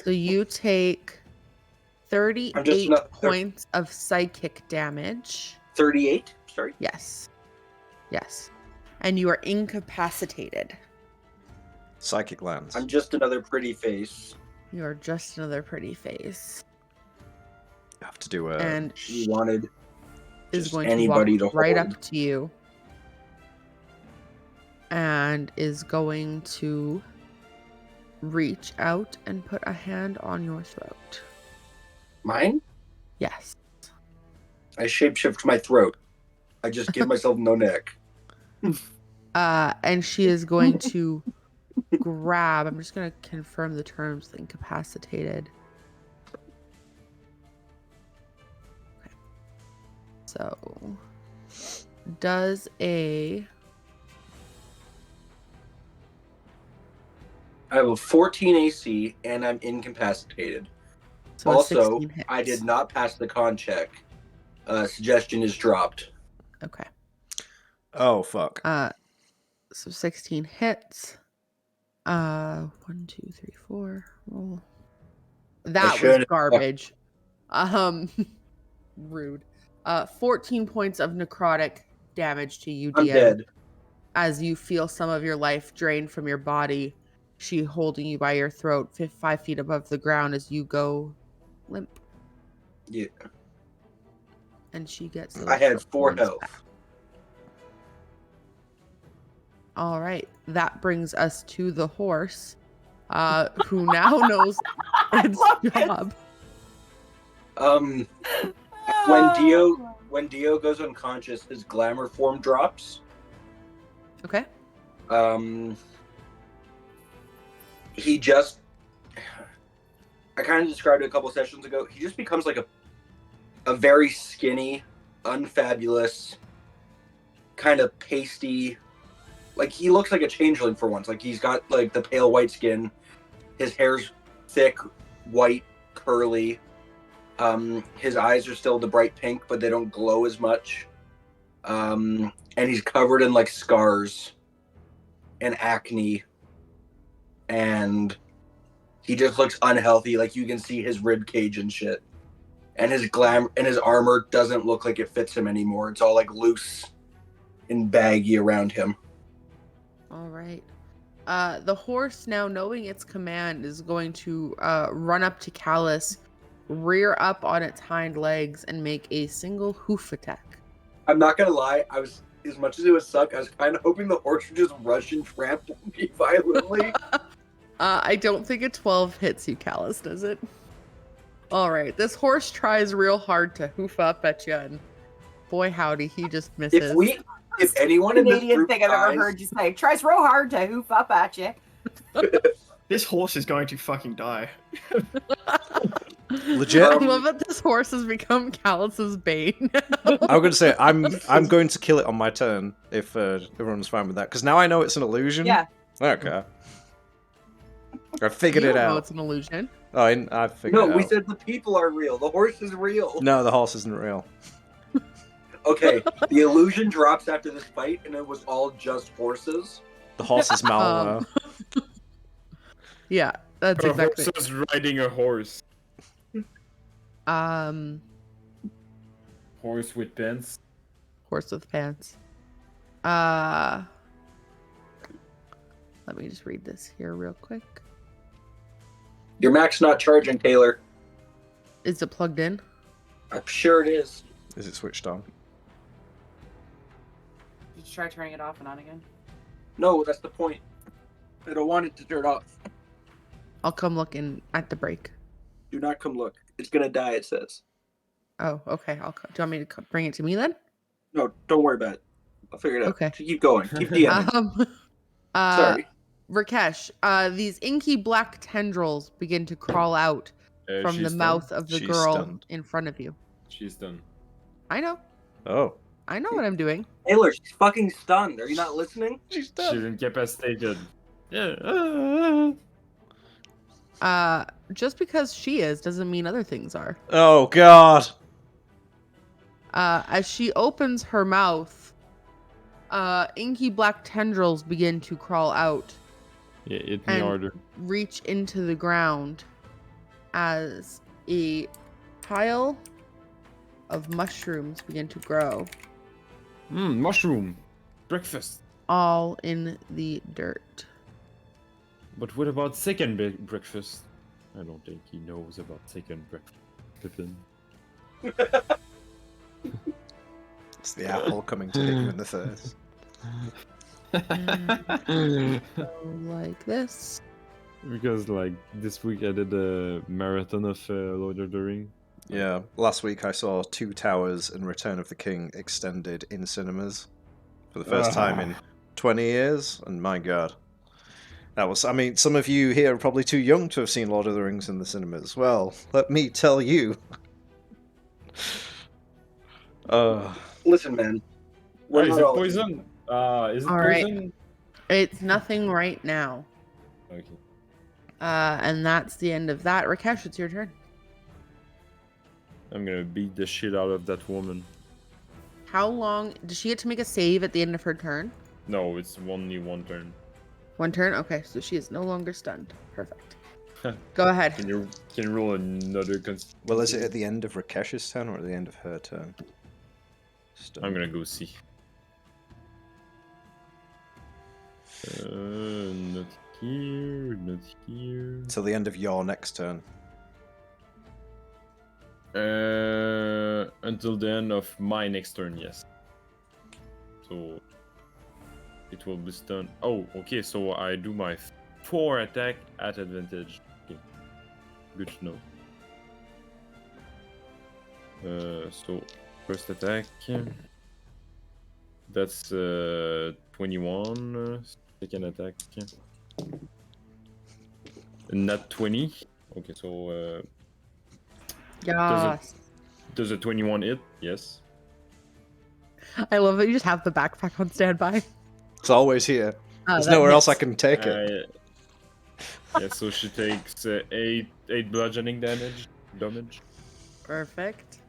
So you take 38 not- points of psychic damage. 38? Sorry. Yes. Yes. And you are incapacitated. Psychic lands. I'm just another pretty face. You are just another pretty face. I have to do a. And She wanted is just going anybody to walk to right hold. up to you. And is going to reach out and put a hand on your throat. Mine? Yes. I shapeshift my throat. I just give myself no neck. And she is going to grab. I'm just going to confirm the terms. Incapacitated. Okay. So, does a I have a 14 AC and I'm incapacitated. so a Also, 16 hits. I did not pass the con check. Suggestion is dropped. Okay. Oh fuck. So 16 hits. 1, 2, 3, 4. Roll. That was should've- garbage. Rude. 14 points of necrotic damage to you, I'm Dio. dead. As you feel some of your life drained from your body, she holding you by your throat 5 feet above the ground as you go limp. Yeah. And she gets I had those 4 points health. back. All right, that brings us to the horse, who now knows its job. When Dio goes unconscious, his glamour form drops. Okay. He just, I kind of described it a couple sessions ago. He just becomes like a very skinny, unfabulous, kind of pasty. Like he looks like a changeling for once. Like he's got like the pale white skin. His hair's thick, white, curly. His eyes are still the bright pink, but they don't glow as much. And he's covered in like scars and acne. And he just looks unhealthy. Like you can see his rib cage and shit. And his armor doesn't look like it fits him anymore. It's all like loose and baggy around him. All right. The horse, now knowing its command, is going to run up to Callus, rear up on its hind legs, and make a single hoof attack. I'm not gonna lie, I was, as much as it would suck, I was kind of hoping the horse would just rush and trample me violently. I don't think a 12 hits you, Callus, does it? All right. This horse tries real hard to hoof up at you, and boy howdy, he just misses. If anyone in this Canadian group thing I've ever dies, heard you say. Tries real hard to hoof up at you. This horse is going to fucking die. Legit. I love that this horse has become Callus's bane. I'm going to say I'm going to kill it on my turn if everyone's fine with that, because now I know it's an illusion. Yeah. Okay. I figured You it don't know out. it's an illusion. Oh, I figured no, it out. we said the people are real. The horse is real. No, the horse isn't real. Okay, the illusion drops after this fight, and it was all just horses. The horse is malware. Yeah, that's A exactly. horse is riding a horse. Um, Horse with pants. horse with pants. Let me just read this here real quick. Your Mac's not charging, Taylor. Is it plugged in? I'm sure it is. Is it switched on? Did you try turning it off and on again? No, that's the point. I don't want it to turn off. I'll come look in at the break. Do not come look. It's gonna die, it says. Oh, okay. Do you want me to bring it to me then? No, don't worry about it. I'll figure it out. Okay. Keep going. Keep DMing. Sorry. Rakesh, these inky black tendrils begin to crawl out from the She's mouth done. of the She's girl stunned. in front of you. She's done. I know. Oh. I know what I'm doing. Taylor, she's fucking stunned. Are you not listening? She's She's incapacitated. Yeah. Just because she is doesn't mean other things are. Oh, God. As she opens her mouth, inky black tendrils begin to crawl out, Yeah, hit me And- harder. reach into the ground as a pile of mushrooms begin to grow, Mushroom. Breakfast. all in the dirt. But what about second breakfast? I don't think he knows about second breakfast. Pippin. It's the apple coming to hit you in the face. So like this. Because like this week I did a marathon of Lord of the Ring. Yeah, last week I saw Two Towers and Return of the King extended in cinemas for the first time in 20 years, and my god. That was, I mean, some of you here are probably too young to have seen Lord of the Rings in the cinemas. Well, let me tell you. Listen, man. Is not it all- poison? Is it All right. poison? It's nothing right now. Okay. And that's the end of that. Rakesh, it's your turn. I'm gonna beat the shit out of that woman. How long does she get to make a save at the end of her turn? No, it's only one turn. One turn? Okay, so she is no longer stunned. Perfect. Go ahead. Can you roll another Well, is it at the end of Rakesh's turn or at the end of her turn? I'm gonna go see. Not here, not here. Till the end of your next turn. Until the end of my next turn, yes. So it will be stunned. Oh, okay. So I do my 4 attack at advantage. Okay. Good to know. So first attack. That's 21. Second attack. Not 20. Okay, so Yes. does a 21 hit? Yes. I love that you just have the backpack on standby. It's always here. There's that nowhere else I hits. can take it. Yeah, so she takes 8 bludgeoning damage. Perfect.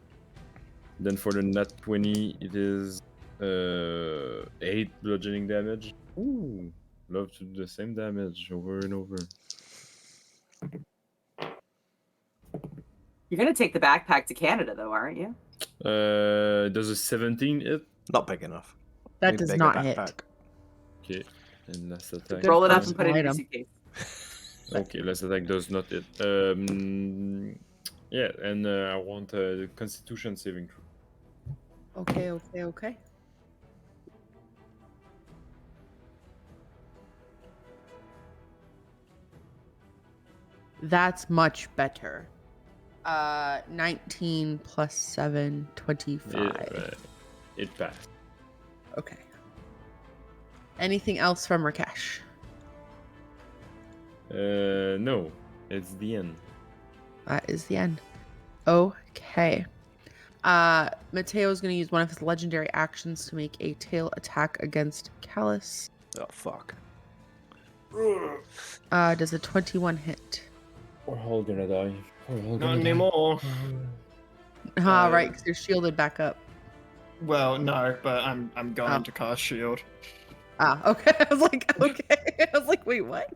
Then for the nat 20, it is 8 bludgeoning damage. Ooh, love to do the same damage over and over. You're gonna take the backpack to Canada, though, aren't you? Does a 17 hit? Not big enough. That Need a does bigger not hit. backpack. Okay, and last attack. Good Roll it up first and put it in your item. suitcase. Okay, last attack does not hit. Yeah, and I want a Constitution saving throw. Okay. That's much better. 19 plus 7, 25. It passed. Okay. Anything else from Rakesh? No, it's the end. That is the end. Okay. Mateo's going to use one of his legendary actions to make a tail attack against Callus. Oh, fuck. Does a 21 hit? We're all gonna die. Not anymore. Right, because you're shielded back up. Well, no, but I'm going Oh. to cast shield. Okay. I was like, okay. I was like, wait, what?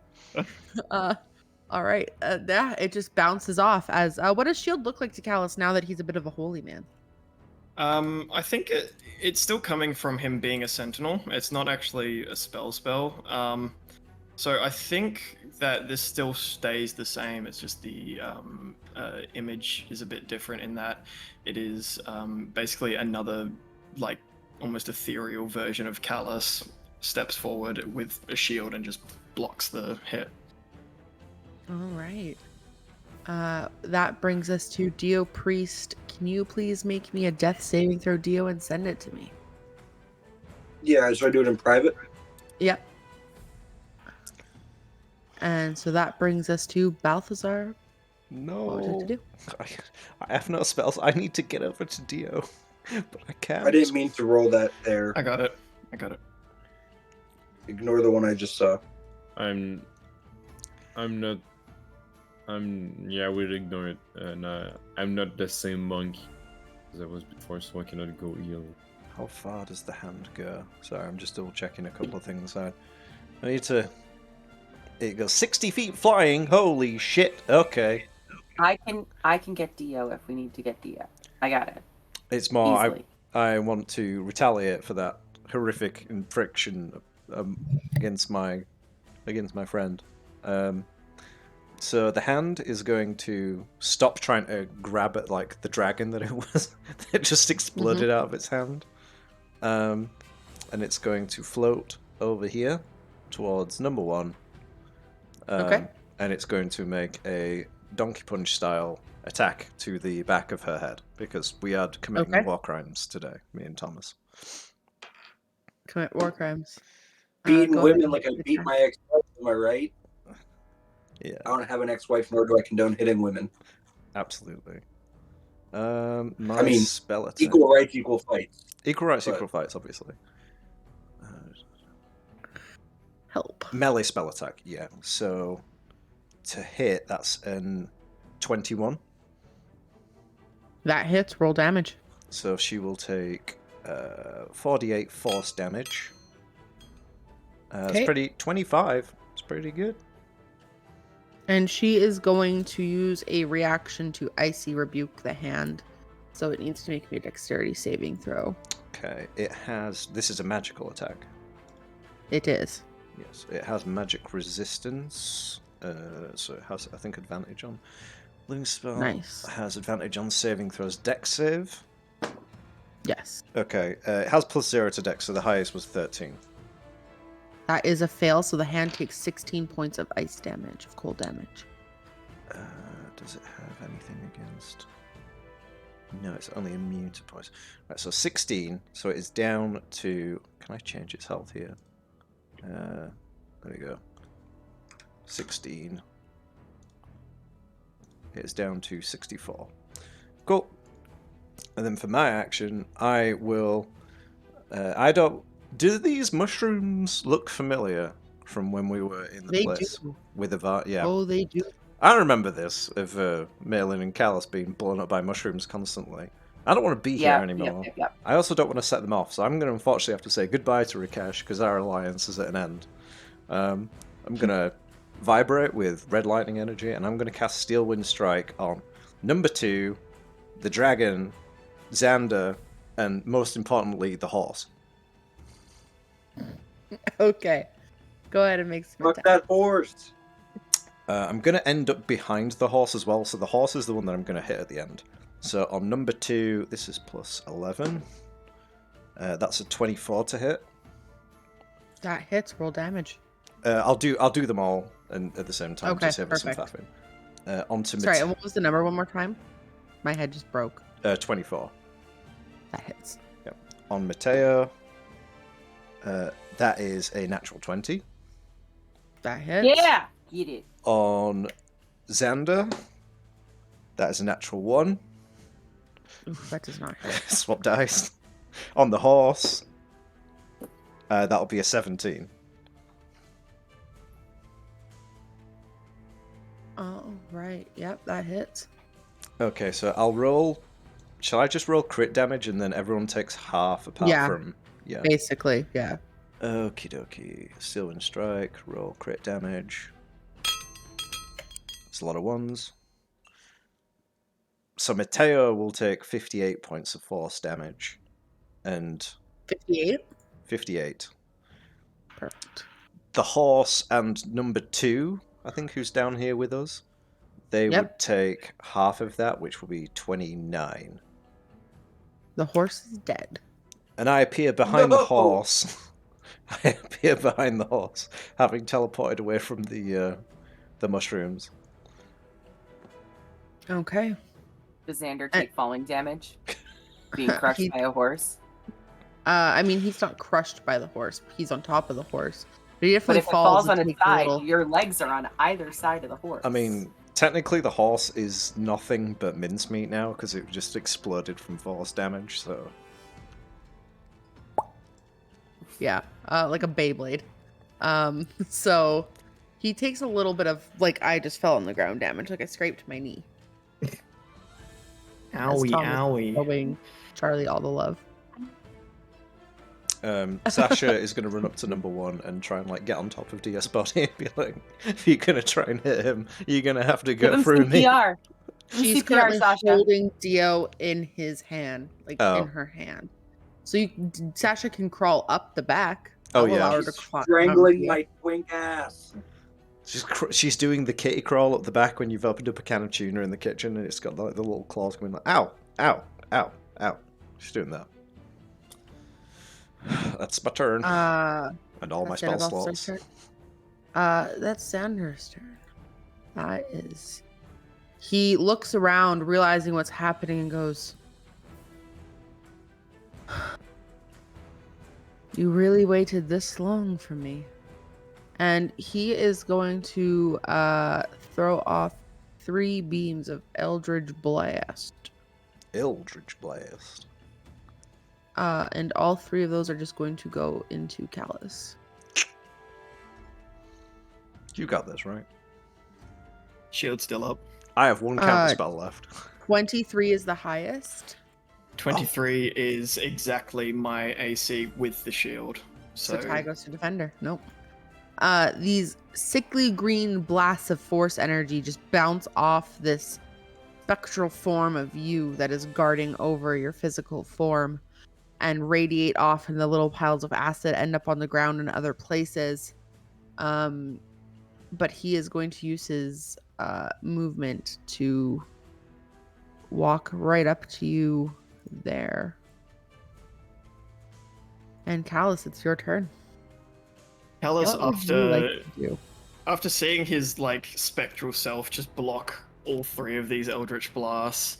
All right. Yeah, it just bounces off as. What does shield look like to Callus now that he's a bit of a holy man? I think it's still coming from him being a sentinel. It's not actually a spell. So I think that this still stays the same. It's just the image is a bit different in that it is basically another, like, almost ethereal version of Callus steps forward with a shield and just blocks the hit. All right. That brings us to Dio Priest. Can you please make me a death saving throw, Dio, and send it to me? Yeah, should I do it in private? Yep. And so that brings us to Balthazar. No. What would you like to do? I have no spells. I need to get over to Dio, but I can't. I didn't mean to roll that there. I got it. Ignore the one I just saw. I'm not. We'll ignore it. And I'm not the same monk as I was before, so I cannot go heal. How far does the hand go? Sorry, I'm just double checking a couple of things. I need to. It goes 60 feet flying. Holy shit! Okay. I can get Dio if we need to get Dio. I got it. It's more. Easily. I want to retaliate for that horrific infraction against my friend. So the hand is going to stop trying to grab at like the dragon that it was that just exploded out of its hand, and it's going to float over here towards number one. Okay. And it's going to make a donkey punch style attack to the back of her head because we are committing war crimes today, me and Thomas. Commit war crimes. Beating Go women ahead. like I beat my ex-wife, am I right? Yeah, I don't have an ex-wife, nor do I condone hitting women. absolutely. My spell attack. Equal rights, equal fights. Equal rights, equal fights, obviously. Help. Melee spell attack, yeah. So to hit, that's an 21. That hits. Roll damage. So she will take 48 force damage. It's pretty 25. It's pretty good. And she is going to use a reaction to Icy Rebuke the hand. So it needs to make me a dexterity saving throw. Okay, it has. This is a magical attack. It is. Yes, it has magic resistance. So it has, I think, advantage on. Living spell Nice. has advantage on saving throws. Dex save. Yes. Okay, it has +0 to dex, so the highest was 13. That is a fail, so the hand takes 16 points of ice damage, of cold damage. Does it have anything against? No, it's only immune to poison. Right, so 16. So it is down to. Can I change its health here? There we go. 16. It's down to 64. Cool. And then for my action, I will. I don't. Do these mushrooms look familiar from when we were in the place do. with the Yeah. Oh, they do. I remember this of Malin and Callus being blown up by mushrooms constantly. I don't want to be here anymore. Yep. I also don't want to set them off, so I'm going to unfortunately have to say goodbye to Rakesh because our alliance is at an end. I'm going to vibrate with Red Lightning Energy, and I'm going to cast Steel Wind Strike on number 2, the dragon, Xander, and most importantly, the horse. Okay. Go ahead and make some Fuck attack. that horse! I'm going to end up behind the horse as well, so the horse is the one that I'm going to hit at the end. So on number 2, this is +11. That's a 24 to hit. That hits. Roll damage. I'll do them all and at the same time Okay, to save us some perfect. faffing. Onto Sorry, and what was the number one more time? My head just broke. 24. That hits. Yep. On Mateo, that is a natural 20. That hits. Yeah, get it. On Xander, that is a natural 1. Oof, that does not hit. Swap dice. On the horse, that'll be a 17. Oh, right. Yep, that hits. Okay, so I'll roll. Shall I just roll crit damage and then everyone takes half apart from. Yeah. Basically, yeah. Okie dokie. Steel Wind Strike, roll crit damage. It's a lot of ones. So Mateo will take 58 points of force damage, and 58. 58. Perfect. The horse and number 2, I think, who's down here with us, they Yep. would take half of that, which will be 29. The horse is dead. And I appear behind the No! horse. I appear behind the horse, having teleported away from the mushrooms. Does Okay. Xander take falling damage? Being crushed by a horse? I mean, he's not crushed by the horse. He's on top of the horse. But he But definitely if it falls on and its takes a side, little- your legs are on either side of the horse. I mean, technically the horse is nothing but mincemeat now, because it just exploded from force damage, so... Yeah, like a Beyblade. So he takes a little bit of, like, I just fell on the ground damage. Like I scraped my knee. As Owie, Tom is owie. showing Charlie all the love. Sasha is going to run up to number 1 and try and like get on top of DS body and be like, if you're going to try and hit him, you're going to have to Give go him through me. CPR. She's CPR, currently Sasha. holding Dio in his hand, like Oh. in her hand. So Sasha can crawl up the back. Oh, I'll yeah. allow her to She's climb strangling up. my twink ass. She's doing the kitty crawl up the back when you've opened up a can of tuna in the kitchen and it's got like the little claws going like, ow, ow, ow, ow. She's doing that. That's my turn. And all my That's spell Annabelle's slots. turn. That's Xander's turn. That is. He looks around, realizing what's happening, and goes, "You really waited this long for me." And he is going to throw off 3 beams of Eldritch Blast. Eldritch Blast. And all 3 of those are just going to go into Callus. You got this, right? Shield still up. I have 1 counter spell left. 23 is the highest. 23 is exactly my AC with the shield. So So tie goes to Defender. Nope. These sickly green blasts of force energy just bounce off this spectral form of you that is guarding over your physical form and radiate off, and the little piles of acid end up on the ground and other places. But he is going to use his movement to walk right up to you there. And Callus, it's your turn. Callus, What would you like to do? after seeing his like spectral self just block all 3 of these eldritch blasts,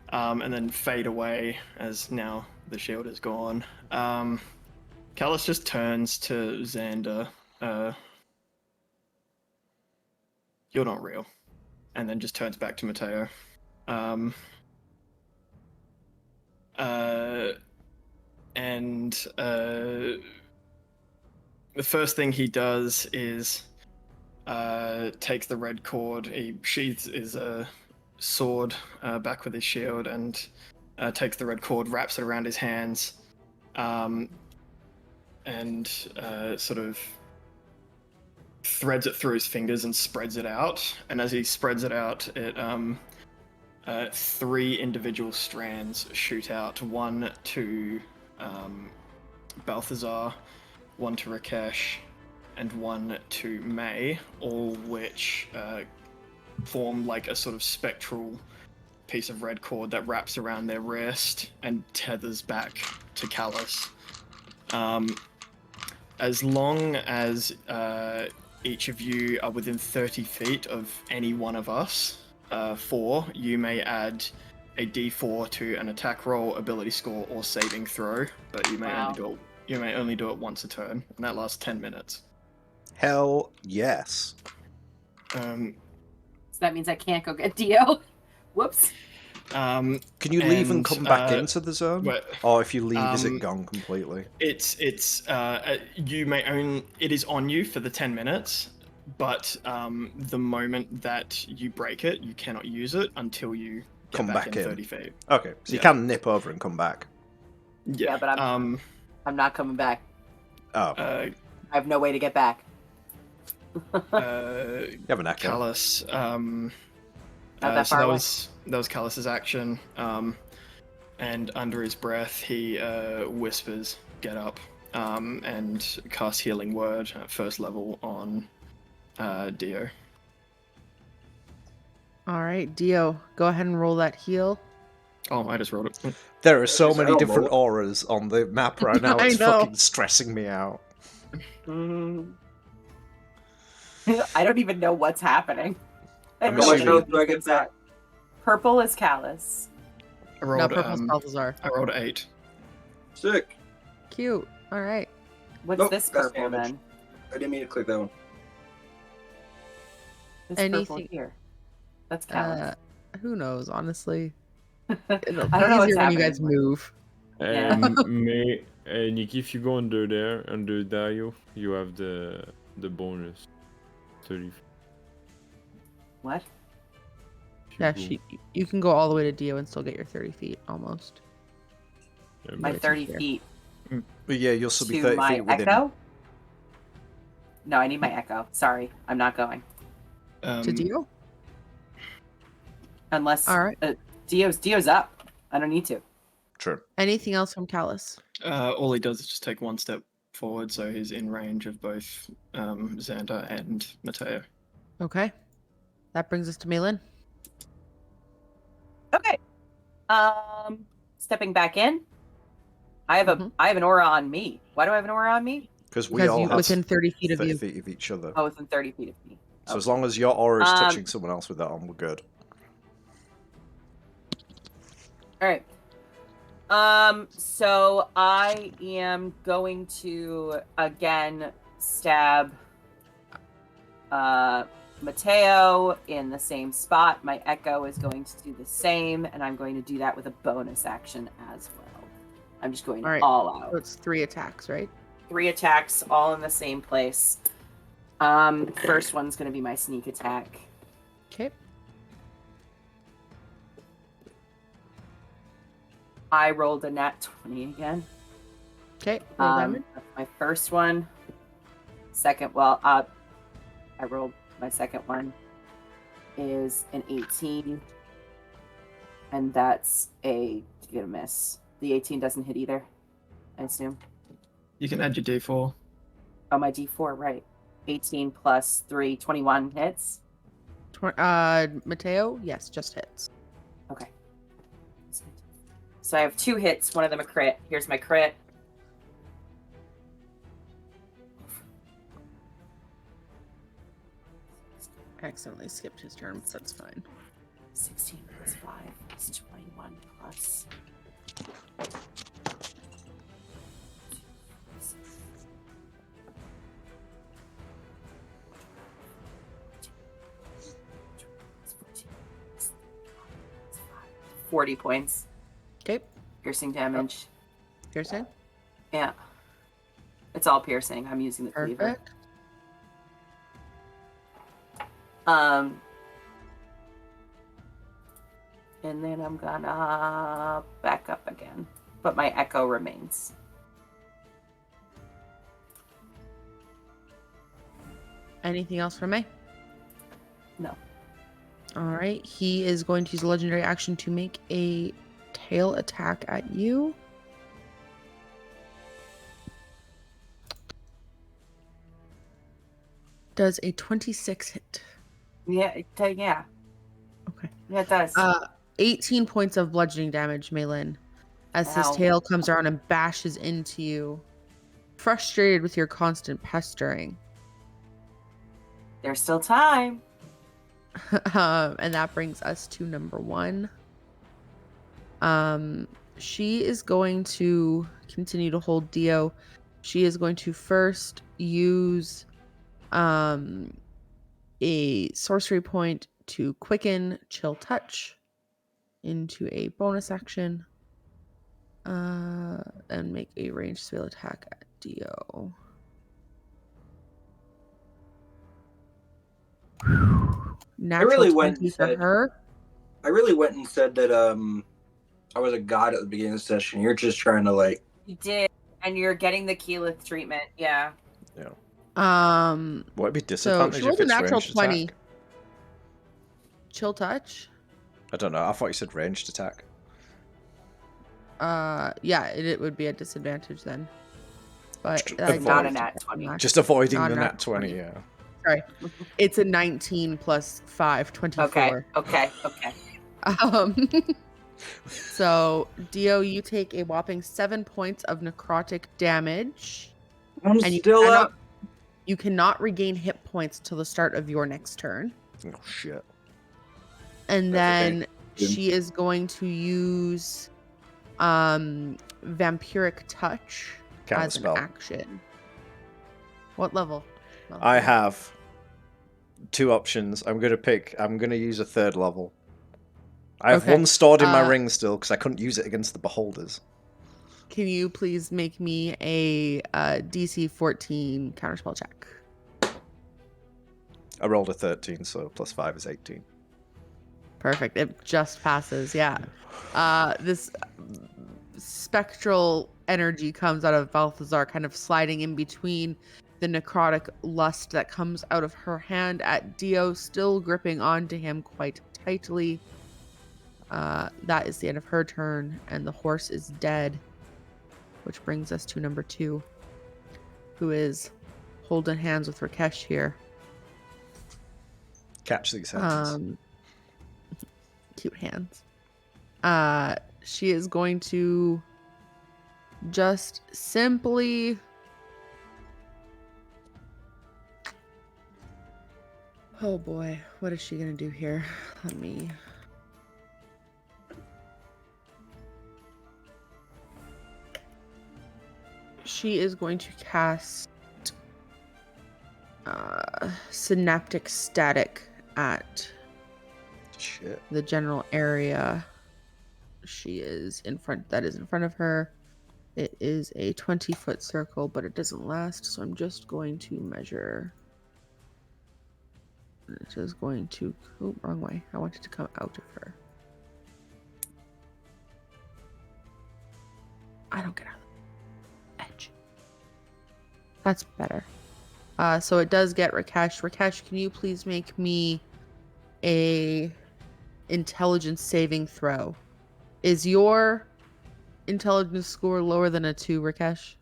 and then fade away as now the shield is gone, Callus just turns to Xander. You're not real, and then just turns back to Mateo. The first thing he does is takes the red cord. He sheathes his sword back with his shield and takes the red cord, wraps it around his hands, and sort of threads it through his fingers and spreads it out. And as he spreads it out, it 3 individual strands shoot out. 1 to Balthazar, 1 to Rakesh, and 1 to May, all which form like a sort of spectral piece of red cord that wraps around their wrist and tethers back to Callus. As long as each of you are within 30 feet of any one of us, 4, you may add a d4 to an attack roll, ability score, or saving throw, but you may only do it once a turn, and that lasts 10 minutes. Hell yes. So that means I can't go get Dio. Whoops. Can you leave and come back into the zone? But, Or if you leave, is it gone completely? it's you may own it is on you for the 10 minutes, but the moment that you break it, you cannot use it until you get Come back in in. 30 feet. Okay, so you Yeah. can nip over and come back. Yeah, but I'm not coming back. Oh, I have no way to get back. you have an echo. Callus, Not that So far that away. was Callus's action. And under his breath, he whispers, "Get up," and casts Healing Word at first level on Dio. All right, Dio, go ahead and roll that heal. Oh, I just rolled it. There are so Because I many don't different know. auras on the map right now. I It's know. fucking stressing me out. I don't even know what's happening. I have I'm no How much assuming- idea. health do I get back? Purple is Callus. I No, rolled, purple's Balthazar. I rolled 8. Sick. Cute. All right. What's Nope, this that's purple damage. then? I didn't mean to click that one. This Anything- purple here. That's Callus. Who knows? Honestly, I it'll don't be know what's easier when you happening. guys move. Yeah. Nick, if you go under there, under Dio, you have the bonus 30. What? If Yeah, go- you can go all the way to Dio and still get your 30 feet almost. Yeah, My Right 30 here. feet But yeah, you'll still be to 30 my feet within. echo? No, I need my echo. Sorry, I'm not going. To Dio? Unless All right. Dio's up. I don't need to. True. Anything else from Callus? All he does is just take one step forward, so he's in range of both Xander and Mateo. Okay. That brings us to Malin. Okay. Stepping back in. I have Mhm. I have an aura on me. Why do I have an aura on me? Because we Because all you have within 30 feet of 30 you. feet of each other. Oh, within 30 feet of me. So as long as your aura is Um, touching someone else with that on, we're good. All right. So I am going to again stab Mateo in the same spot. My echo is going to do the same, and I'm going to do that with a bonus action as well. I'm just going All right. all out. So it's 3 attacks, right? 3 attacks, all in the same place. First one's going to be my sneak attack. Okay. I rolled a nat 20 again. Okay. Roll damage. That's my first one. Second, I rolled my second one is an 18, and that's a miss. The 18 doesn't hit either, I assume. You can add your D4. Oh, my D4, right. 18 plus 3, 21 hits. Mateo, yes, just hits. Okay. So I have 2 hits, one of them a crit. Here's my crit. Accidentally skipped his turn, but that's fine. 16 plus 5 is 21 plus. $40 points. Okay. Piercing damage. Piercing. Yeah. It's all piercing. I'm using the cleaver. Perfect. And then I'm gonna back up again. But my echo remains. Anything else from me? No. All right. He is going to use a legendary action to make a tail attack at you. Does a 26 hit? Yeah, yeah. Okay. Yeah, it does. 18 points of bludgeoning damage, Malin, as his Ow. tail comes around and bashes into you. Frustrated with your constant pestering. There's still time. And that brings us to number 1. She is going to continue to hold Dio. She is going to first use a sorcery point to quicken Chill Touch into a bonus action and make a ranged spell attack at Dio. Natural really 20 went and for said- her. I really went and said that I was a god at the beginning of the session. You're just trying to like You did, and you're getting the Keyleth treatment. Yeah. Would it be So disadvantage she if rolled a it's natural ranged 20. attack? Chill Touch. I don't know. I thought you said ranged attack. Yeah, it would be a disadvantage then. But Just I avoid- Not a nat 20. Just avoiding Not the a nat nat 20, 20. yeah. Sorry. It's a 19 plus 5, 24. Okay. Um, so, Dio, you take a whopping 7 points of necrotic damage. I'm And still up. You cannot regain hit points till the start of your next turn. Oh, shit. And That's then okay. she is going to use Vampiric Touch as an Counterspell. action. What level? I have 2 options. I'm going to use a 3rd level. I have Okay. 1 stored in my ring still because I couldn't use it against the beholders. Can you please make me a DC 14 counterspell check? I rolled a 13, so plus 5 is 18. Perfect. It just passes. Yeah. This spectral energy comes out of Balthazar, kind of sliding in between the necrotic lust that comes out of her hand at Dio, still gripping onto him quite tightly. That is the end of her turn, and the horse is dead, which brings us to number 2, who is holding hands with Rakesh here. Catch these hands. Cute hands. She is going to just simply oh boy, what is she gonna do here? She is going to cast synaptic static at Shit. the general area she is in front of her. It is a 20-foot circle, but it doesn't last, so I'm just going to measure. It is going to wrong way. I want it to come out of her. I don't get out of the edge. That's better. So it does get Rakesh. Rakesh, can you please make me a intelligence saving throw? Is your intelligence score lower than a 2, Rakesh?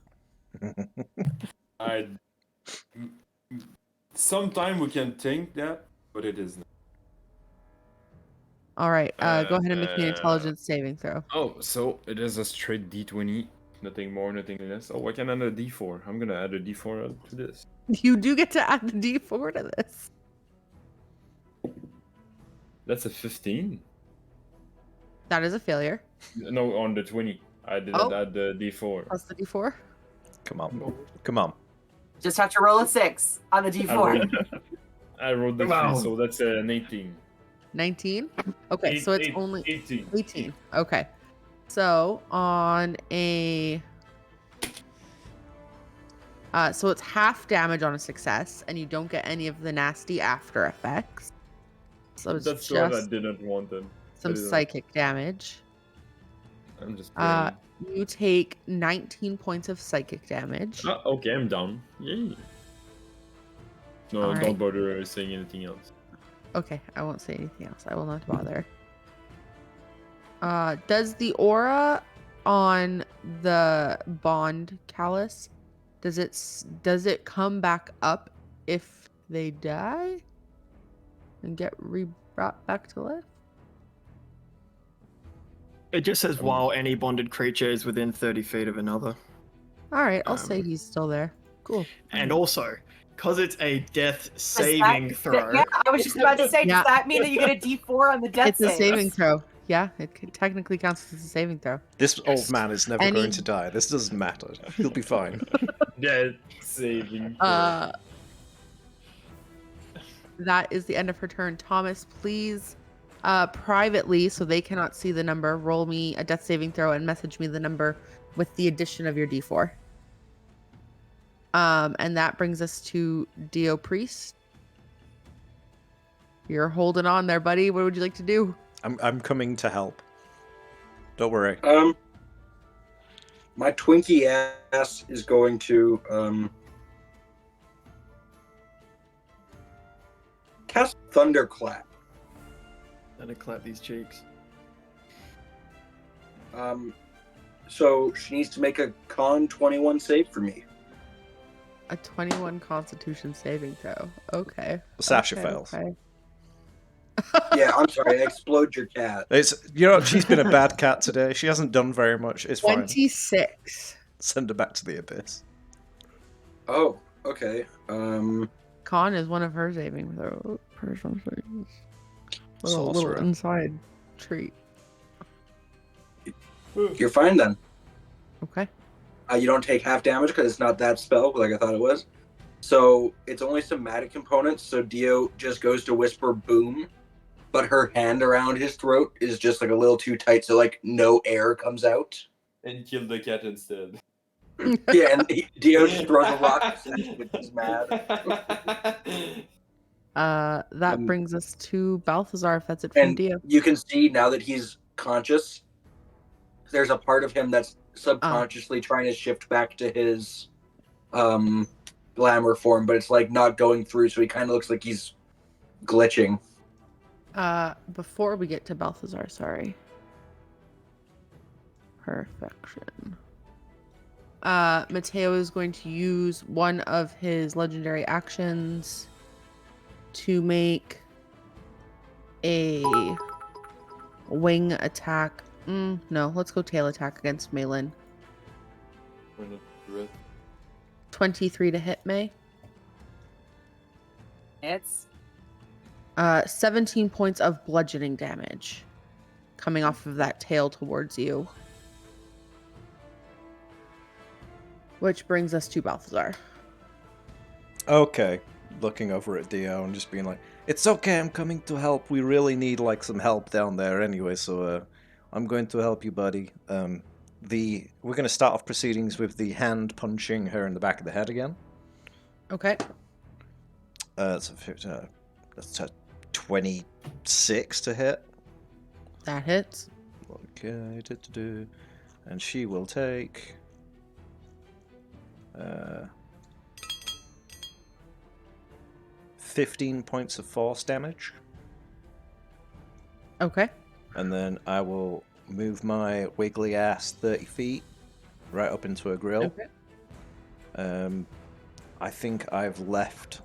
Sometime we can think that, but it is not. All right. Go ahead and make me an intelligence saving throw. Oh, so it is a straight D20. Nothing more, nothing less. Oh, I can add a D4. I'm gonna add a D4 to this. You do get to add the D4 to this. That's a 15. That is a failure. No, on the 20. I didn't add the D4. Plus the D4. Come on. Just have to roll a 6 on the D4. I rolled the 3, so that's an 18. 19? Okay, so it's only 18. 18. Okay. So on a so it's half damage on a success, and you don't get any of the nasty after effects. So it's That's just the one I didn't want them. some psychic damage. I'm just praying. You take 19 points of psychic damage. Okay, I'm down. Yay. No, All don't right. bother saying anything else. Okay, I won't say anything else. I will not bother. Does the aura on the bond callus, does it come back up if they die and get brought back to life? It just says while any bonded creature is within 30 feet of another. All right, I'll say he's still there. Cool. And also, because it's a death saving throw. Yeah, I was just about to say, Yeah. does that mean that you get a D4 on the death It's a save? saving throw. Yeah, it technically counts as a saving throw. This old man is never Any- going to die. This doesn't matter. He'll be fine. Yeah, saving. That is the end of her turn. Thomas, please, privately, so they cannot see the number, roll me a death saving throw and message me the number with the addition of your D4. And that brings us to Dio Priest. You're holding on there, buddy. What would you like to do? I'm coming to help. Don't worry. My Twinkie ass is going to cast Thunderclap. And I clap these cheeks. So she needs to make a con 21 save for me. A 21 Constitution saving throw. Okay. Sasha okay, fails. Okay. Yeah, I'm sorry. I explode your cat. It's she's been a bad cat today. She hasn't done very much. It's fine. 26. Send her back to the abyss. Oh, okay. Con is one of her saving throws. Little Sorcerer. inside treat. You're fine then. Okay. You don't take half damage because it's not that spell like I thought it was. So it's only somatic components. So Dio just goes to whisper boom, but her hand around his throat is just like a little too tight, so like no air comes out. And kill the cat instead. Yeah, and Dio just throws a rock because he's mad. That brings us to Balthazar, if that's it from And Dio. you can see now that he's conscious, there's a part of him that's subconsciously trying to shift back to his glamour form, but it's like not going through, so he kind of looks like he's glitching. Before we get to Balthazar, sorry. Perfection. Mateo is going to use one of his legendary actions to make a wing attack. No, let's go tail attack against Malin. 23 to hit May. It's 17 points of bludgeoning damage coming off of that tail towards you. Which brings us to Balthazar. Okay. Looking over at Dio and just being like, it's okay, I'm coming to help. We really need like some help down there anyway, so I'm going to help you, buddy. We're going to start off proceedings with the hand punching her in the back of the head again. Okay. That's a 26 to hit. That hits. Okay, and she will take 15 points of force damage. Okay. And then I will move my wiggly ass 30 feet right up into a grill. Okay. I think I've left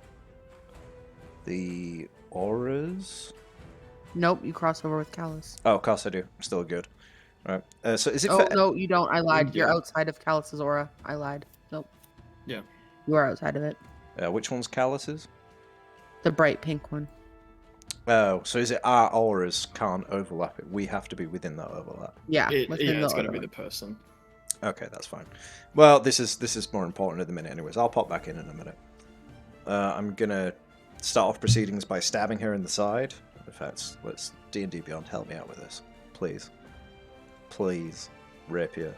the auras. Nope, you cross over with Callus. Oh, of course I do. Still good. Right. So is it? Oh, no, you don't. I lied. You're Yeah. outside of Callus's aura. I lied. Nope. Yeah. You are outside of it. Which one's Callus's? The bright pink one. Oh, so is it our auras can't overlap it? We have to be within that overlap. Yeah. It's within the got to be aura. the person. Okay, that's fine. Well, this is more important at the minute, anyways. I'll pop back in a minute. I'm gonna start off proceedings by stabbing her in the side. In fact, let's D&D Beyond help me out with this, please. Please, rapier.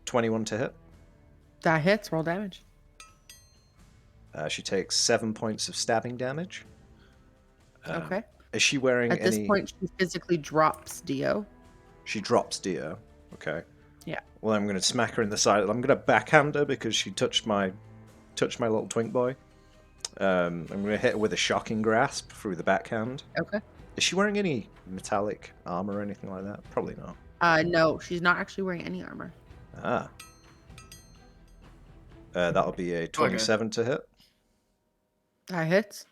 21 to hit. That hits. Roll damage. She takes 7 points of stabbing damage. Okay. Is she wearing At any? this point, she physically drops Dio. She drops Dio. Okay. Yeah. Well, I'm going to smack her in the side. I'm going to backhand her because she touched my little twink boy. I'm going to hit her with a shocking grasp through the backhand. Okay. Is she wearing any metallic armor or anything like that? Probably not. No, she's not actually wearing any armor. Ah. That'll be a 27 to hit. That hits.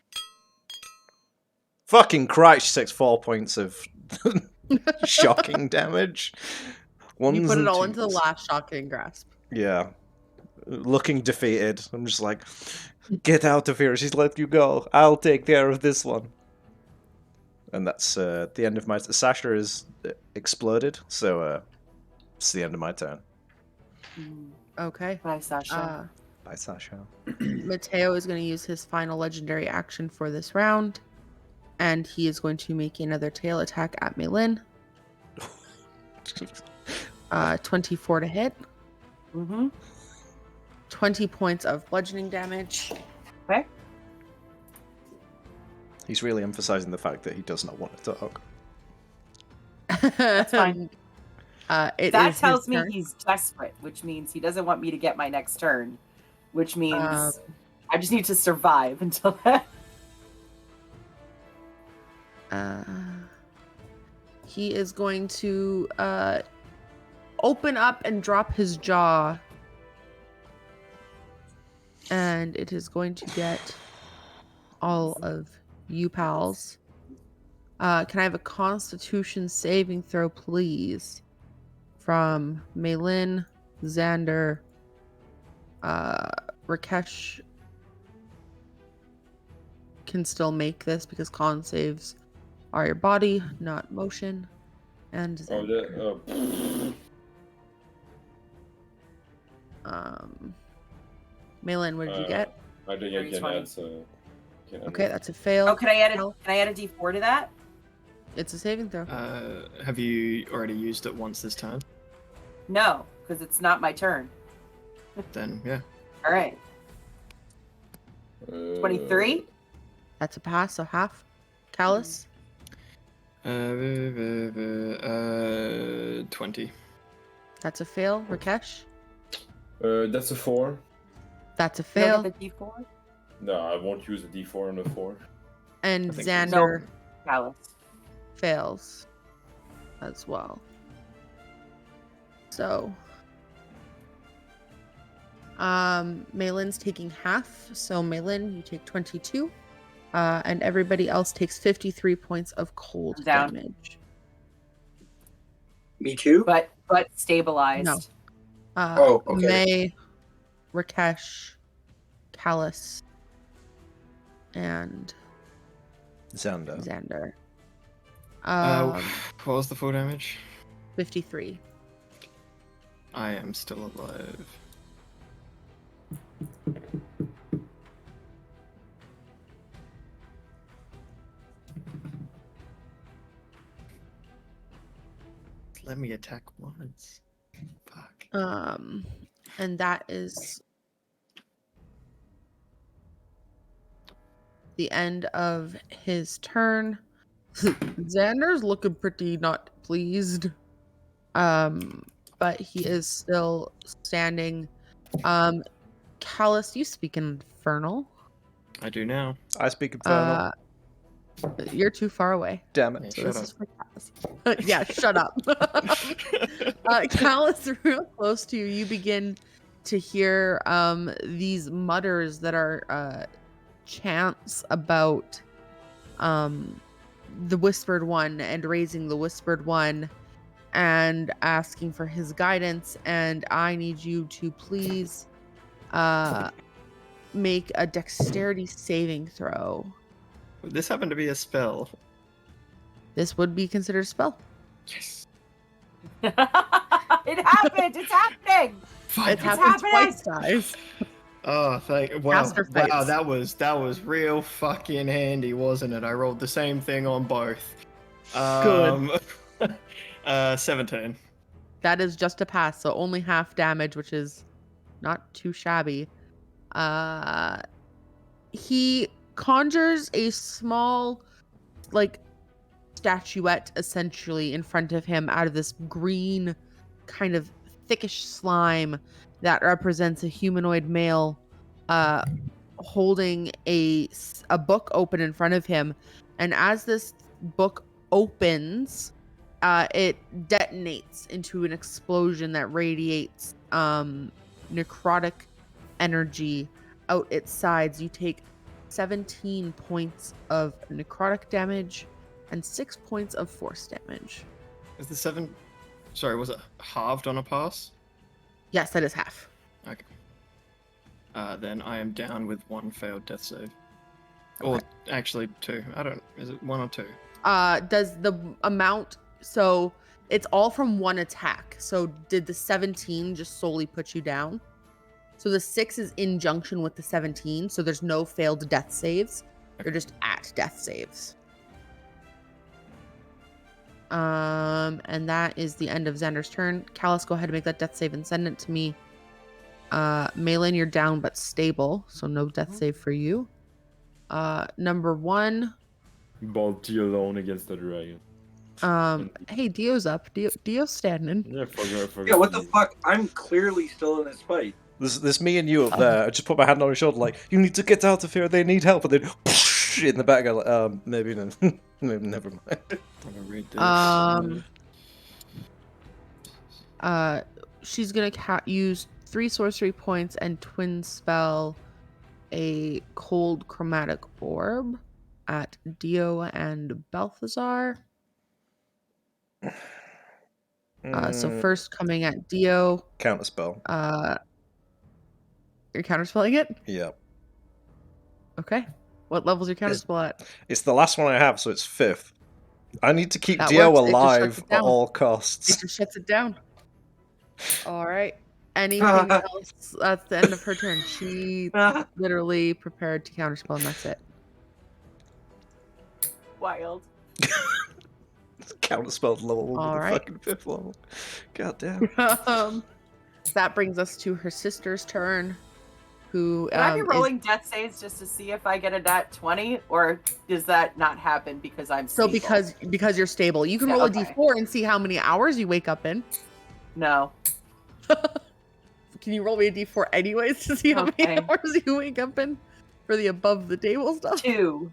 Fucking Christ, she takes 4 points of shocking damage. You Ones put it and all into the twos. last shocking grasp. Yeah. Looking defeated. I'm just like, get out of here. She's let you go. I'll take care of this one. And that's the end of my... Sasha is exploded, so it's the end of my turn. Okay. Bye, Sasha. Bye, Sasha. Mateo is going to use his final legendary action for this round. And he is going to make another tail attack at Malin. 24 to hit. Mm-hmm. 20 points of bludgeoning damage. Okay. He's really emphasizing the fact that he does not want to talk. That's fine. That That tells me he's desperate, which means he doesn't want me to get my next turn. Which means I just need to survive until then. He is going to open up and drop his jaw. And it is going to get all of you pals. Can I have a Constitution saving throw, please? From Maylin, Xander, Rakesh can still make this because con saves are your body, not motion. And Xander. Maylin, what did you get? I think I can add, so... Okay, that's a fail. Oh, can I add a D4 to that? It's a saving throw. Have you already used it once this time? No, because it's not my turn. Then, yeah. All right. 23? That's a pass, so half. Callus? 20. That's a fail. Rakesh? That's a 4. That's a You fail. don't get the D4? No, I won't use a D4 on a 4. And I think Xander Callus. fails as well. So, Maylin's taking half. So Maylin, you take 22. And everybody else takes 53 points of cold Down. damage. Me too. But stabilized. No. Okay. May, Rakesh, Callus, and Xander. Xander. What was the full damage? 53. I am still alive. Let me attack once. Fuck. And that is the end of his turn. Xander's looking pretty not pleased. But he is still standing. Callus, you speak Infernal. I do now. I speak Infernal. You're too far away. Damn it. So this is for Callus. Yeah, shut up. Callus, real close to you, you begin to hear these mutters that are chants about the Whispered One and raising the Whispered One and asking for his guidance. And I need you to please make a dexterity saving throw. This happened to be a spell. This would be considered a spell. Yes. It happened. It's happening. It It's happens happening! twice, guys. Oh, wow, Caster wow, fights. that was real fucking handy, wasn't it? I rolled the same thing on both. Good. 17. That is just a pass, so only half damage, which is not too shabby. He conjures a small, like, statuette essentially in front of him out of this green, kind of thickish slime that represents a humanoid male holding a book open in front of him. And as this book opens, it detonates into an explosion that radiates necrotic energy out its sides. You take 17 points of necrotic damage and 6 points of force damage. Is the 7... Sorry, was it halved on a pass? Yes, that is half. Okay. Then I am down with 1 failed death save. Or actually 2. I don't... Is it 1 or 2? Does the amount... So it's all from one attack. So did the 17 just solely put you down? So the 6 is in junction with the 17, so there's no failed death saves. They're just at death saves. And that is the end of Xander's turn. Callus, go ahead and make that death save and send it to me. Maylin, you're down but stable, so no death save for you. Number 1. Balti alone against the dragon. Hey, Dio's up. Dio's standing. Yeah, forgot. Yeah, what the fuck? I'm clearly still in this fight. There's me and you up there. I just put my hand on his shoulder like, you need to get out of here, they need help. And then in the back. Maybe no, maybe never mind. I'm gonna read this. She's gonna use 3 sorcery points and twin spell a cold chromatic orb at Dio and Balthazar. So first coming at Dio. Counterspell. You're counterspelling it? Yeah. Okay. What level's your counterspell at? It's the last one I have, so it's 5th. I need to keep That Dio works. It just alive shuts it at down. all It costs. just shuts it down. All right. Anything else? That's the end of her turn. She literally prepared to counterspell, and that's it. Wild. Counterspelled level with All the right. fucking 5th level. God damn. That brings us to her sister's turn, who Can I be rolling death saves just to see if I get a nat 20, or does that not happen because I'm so stable? because you're stable. You can Yeah, roll okay. a d4 and see how many hours you wake up in. No. Can you roll me a d4 anyways to see how many Okay. hours you wake up in for the above the table stuff? 2.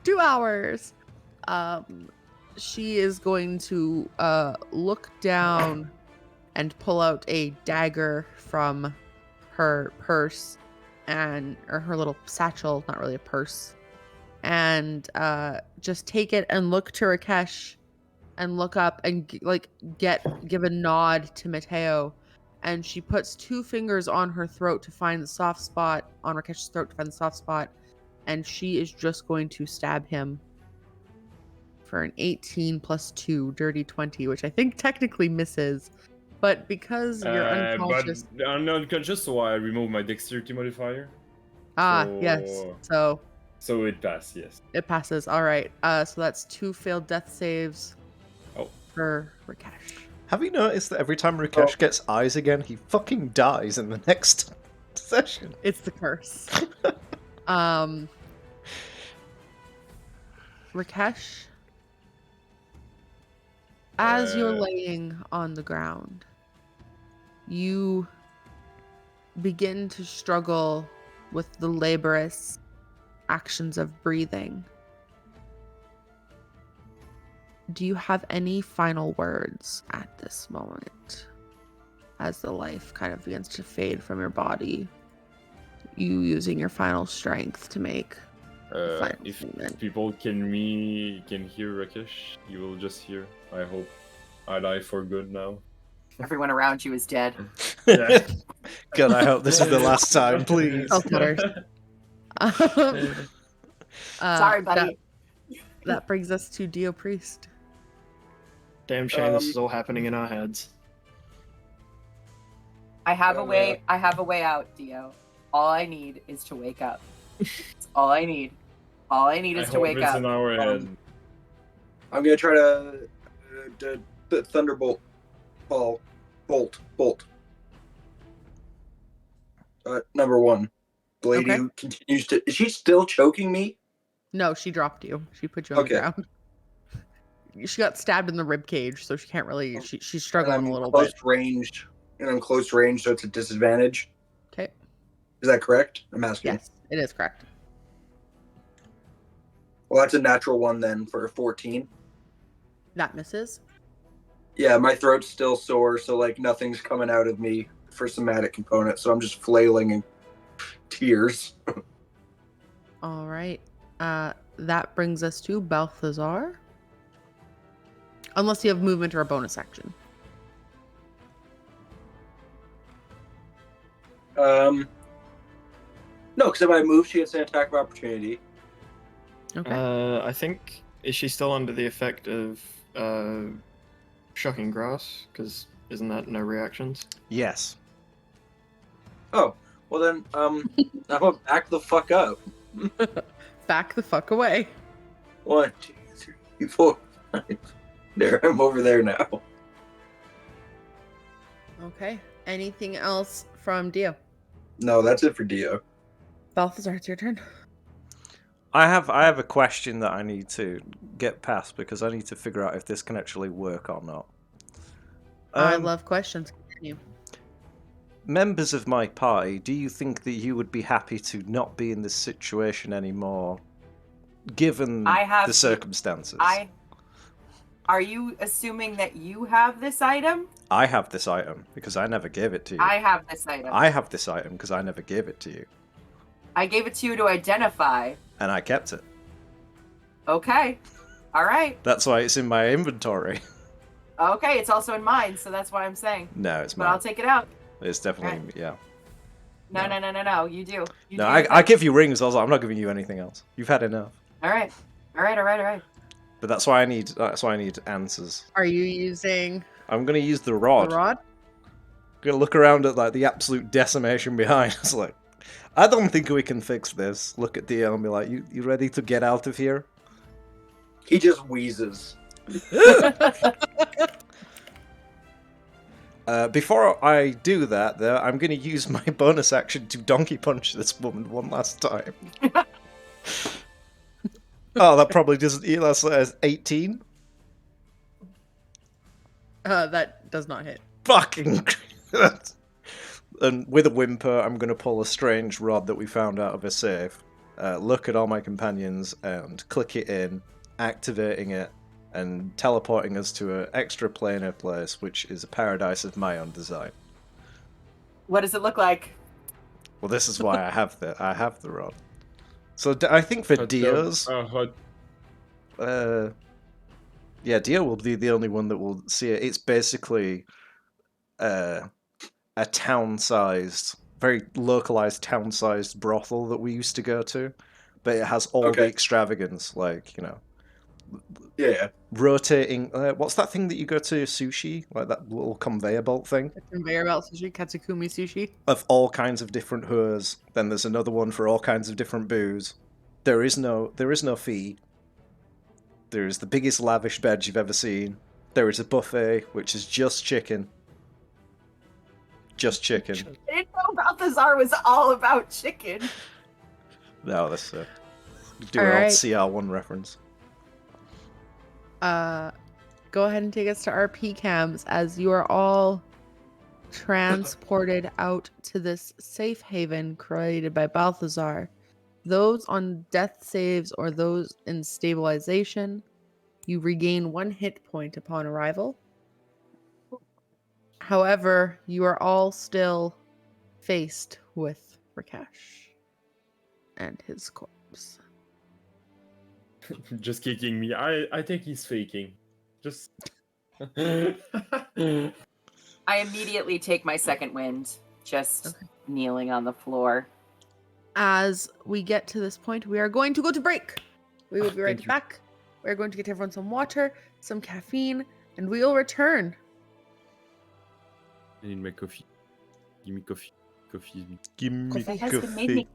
2 hours. She is going to look down and pull out a dagger from her purse or her little satchel, not really a purse, and just take it and look to Rakesh and look up and give a nod to Mateo, and she puts 2 fingers on her throat to find the soft spot on Rakesh's throat to find the soft spot, and she is just going to stab him for an 18 plus 2, dirty 20, which I think technically misses. But because you're unconscious... But I'm unconscious, so I remove my dexterity modifier. Yes. So it passed, yes. It passes. All right. So that's 2 failed death saves for Rakesh. Have you noticed that every time Rakesh gets eyes again, he fucking dies in the next session? It's the curse. Rakesh, as you're laying on the ground, you begin to struggle with the laborious actions of breathing. Do you have any final words at this moment as the life kind of begins to fade from your body? You using your final strength to make the final If statement. people can hear Rakesh, you will just hear. I hope I die for good now. Everyone around you is dead. Yeah. God, I hope this is the last time, please. Self-mutters. Sorry, buddy. That brings us to Dio Priest. Damn shame this is all happening in our heads. I have a way. I have a way out, Dio. All I need is to wake up. That's all I need. All I need is to wake it's up. in our head. I'm gonna try to thunderbolt, bolt. Number 1, Lady Okay. continues to. Is she still choking me? No, she dropped you. She put you on the ground. She got stabbed in the rib cage, so she can't really. She's struggling a little bit. I'm close range, so it's a disadvantage. Okay. Is that correct? I'm asking. Yes, it is correct. Well, that's a natural 1 then for a 14. That misses. Yeah, my throat's still sore, so like nothing's coming out of me for somatic component, so I'm just flailing in tears. All right. That brings us to Balthazar. Unless you have movement or a bonus action. No, because if I move, she gets an attack of opportunity. Okay. I think, is she still under the effect of shocking grass? Because isn't that no reactions? Yes. Oh, well then, I'm gonna back the fuck up. Back the fuck away. 1, 2, 3, 4, 5. There, I'm over there now. Okay. Anything else from Dio? No, that's it for Dio. Balthazar, it's your turn. I have a question that I need to get past because I need to figure out if this can actually work or not. I love questions. Continue. Members of my party, do you think that you would be happy to not be in this situation anymore given I have the circumstances. Are you assuming that you have this item? I have this item because I never gave it to you. I have this item. I have this item because I never gave it to you. I gave it to you to identify. And I kept it. Okay. All right. That's why it's in my inventory. Okay, it's also in mine, so that's what I'm saying. No, it's But mine. I'll take it out. It's definitely, yeah. No. You do. You No, do I give you rings. I was like, I'm not giving you anything else. You've had enough. All right. But that's why I need answers. Are you using I'm gonna use the the rod. rod? I'm gonna look around at like the absolute decimation behind. It's like, I don't think we can fix this. Look at DL and be like, you ready to get out of here? He just wheezes. Before I do that, though, I'm going to use my bonus action to donkey punch this woman one last time. Oh, that probably doesn't. That's 18. That does not hit. Fucking. And with a whimper, I'm going to pull a strange rod that we found out of a safe. Look at all my companions and click it in, activating it, and teleporting us to an extra planar place, which is a paradise of my own design. What does it look like? Well, this is why I have the rod. So I think for Dio's, yeah, Dio will be the only one that will see it. It's basically a town-sized, very localized town-sized brothel that we used to go to, but it has all the extravagance, like, you know. Yeah. Rotating. What's that thing that you go to sushi? Like that little conveyor belt thing? A conveyor belt sushi, katsukumi sushi. Of all kinds of different hers. Then there's another one for all kinds of different booze. There is no fee. There is the biggest lavish bed you've ever seen. There is a buffet, which is just chicken. Just chicken. I didn't know Balthazar was all about chicken. No, that's do All an old right. CR1 reference. Go ahead and take us to RP cams as you are all transported out to this safe haven created by Balthazar. Those on death saves or those in stabilization, you regain 1 hit point upon arrival. However, you are all still faced with Rakesh and his corpse. Just kicking me. I think he's faking. Just. I immediately take my second wind, just kneeling on the floor. As we get to this point, we are going to go to break. We will be right Thank you. back. We're going to get everyone some water, some caffeine, and we will return. I need my coffee. Give me coffee. Coffee. Give me Coffee has been made me-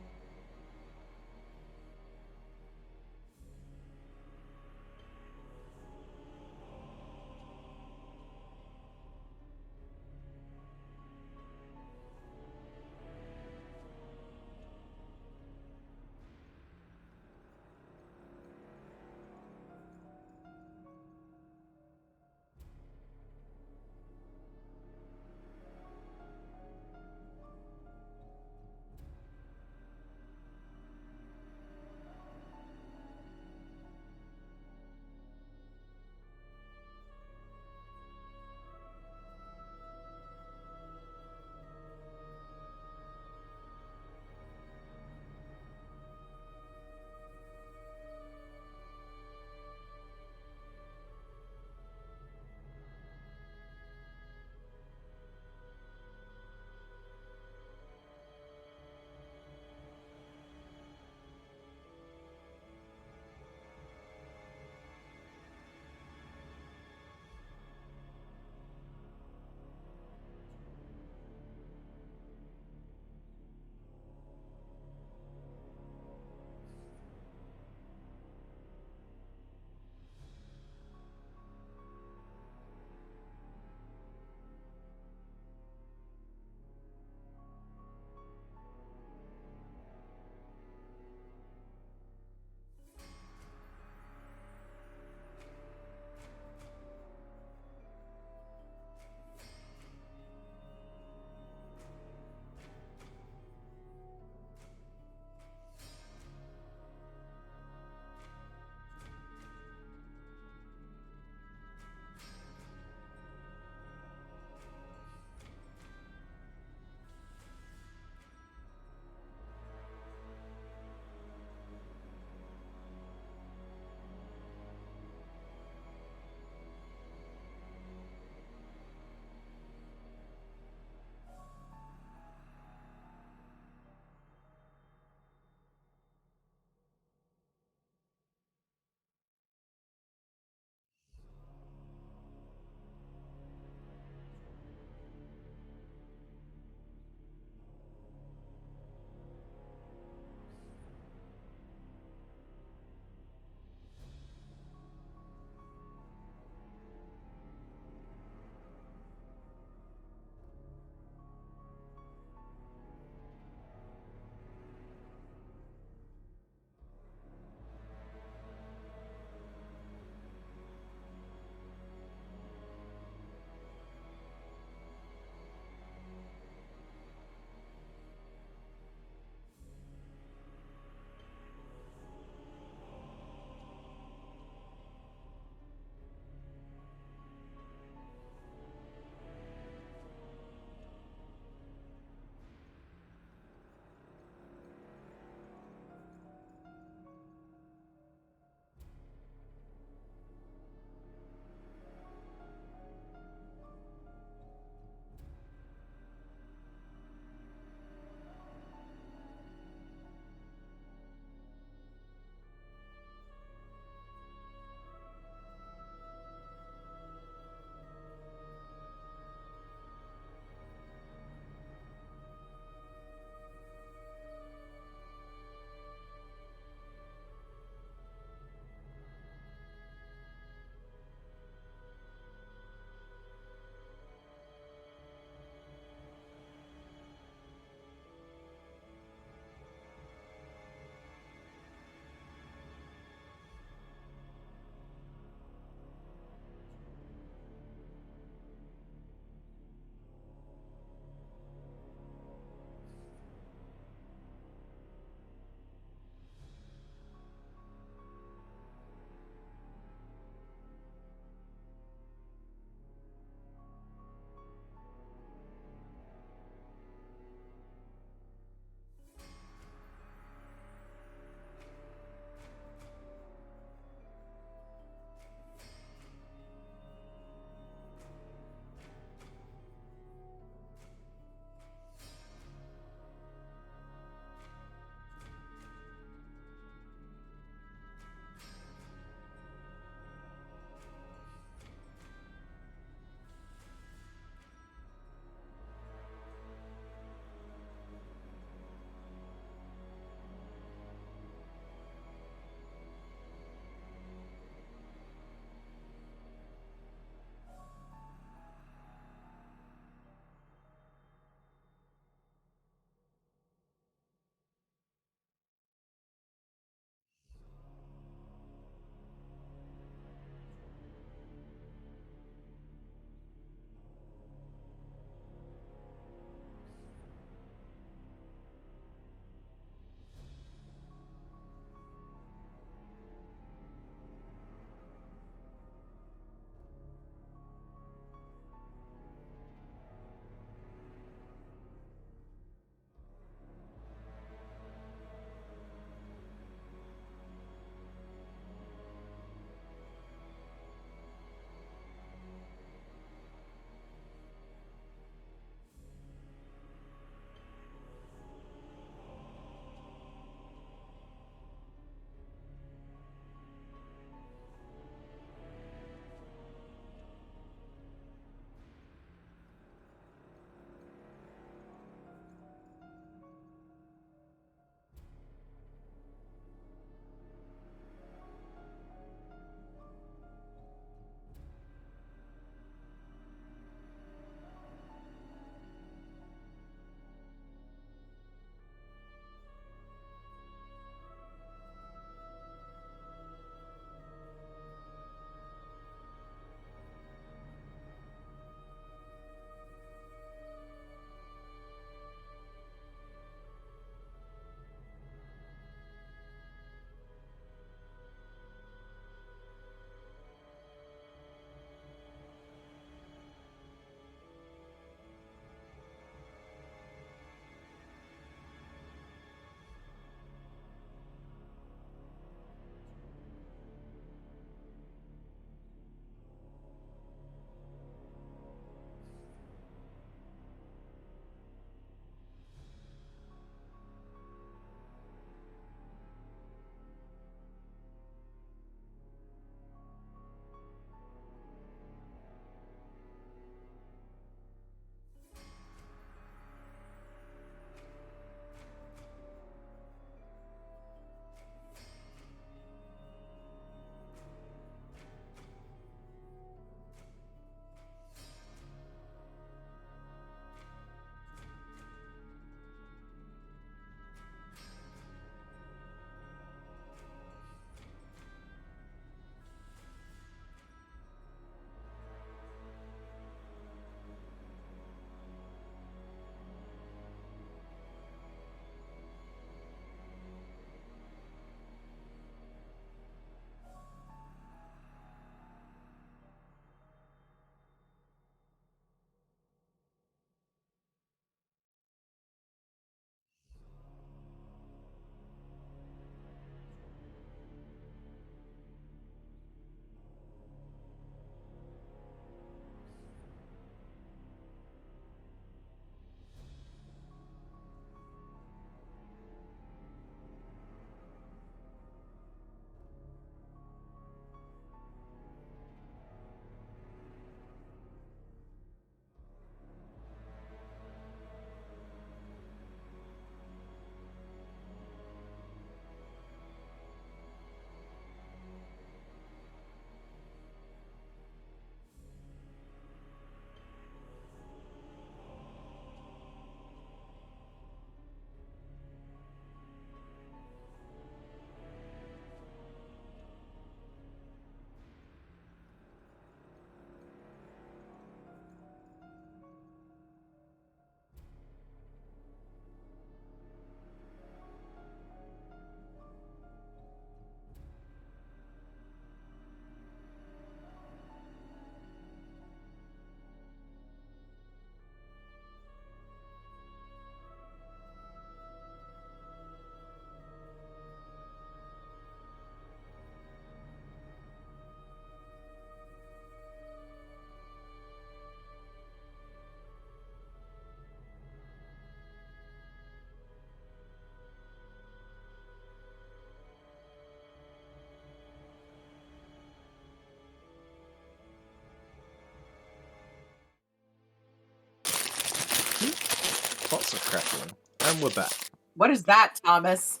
Lots of crackling. And we're back. What is that, Thomas?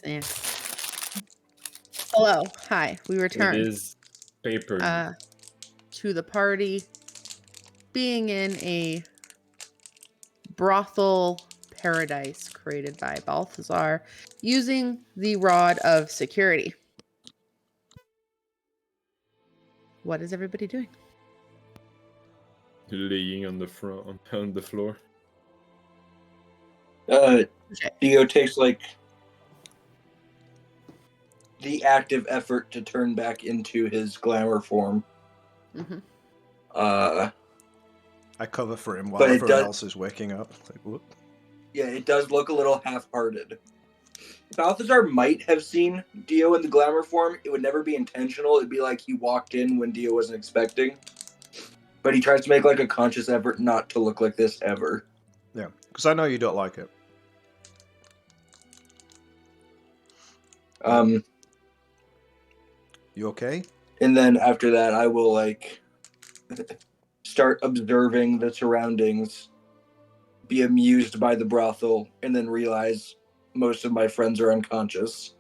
Yeah. Hello. Hi. We It return is paper. to the party. Being in a brothel paradise created by Balthazar using the rod of security. What is everybody doing? Laying on the front on the floor. Dio takes like the active effort to turn back into his glamour form. Mm-hmm. I cover for him while But it everyone does- else is waking up. It's like, whoop. Yeah, it does look a little half-hearted. Balthazar might have seen Dio in the glamour form. It would never be intentional. It'd be like he walked in when Dio wasn't expecting. But he tries to make like a conscious effort not to look like this ever. Yeah, because I know you don't like it. You okay? And then after that, I will like start observing the surroundings, be amused by the brothel, and then realize most of my friends are unconscious.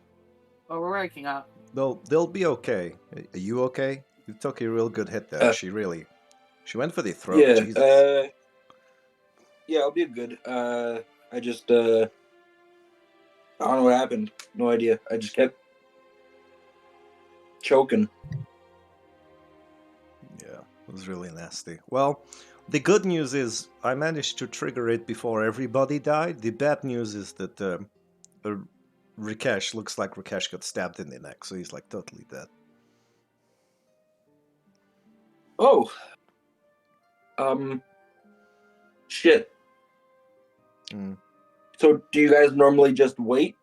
Well, we're waking up. They'll be okay. Are you okay? You took a real good hit there. She went for the throat. Yeah, Jesus. yeah, I'll be good. I just I don't know what happened. No idea. I just kept choking. Yeah, it was really nasty. Well, the good news is I managed to trigger it before everybody died. The bad news is that Rakesh looks like Rakesh got stabbed in the neck, so he's like totally dead. Oh. Shit. Mm. So do you guys normally just wait?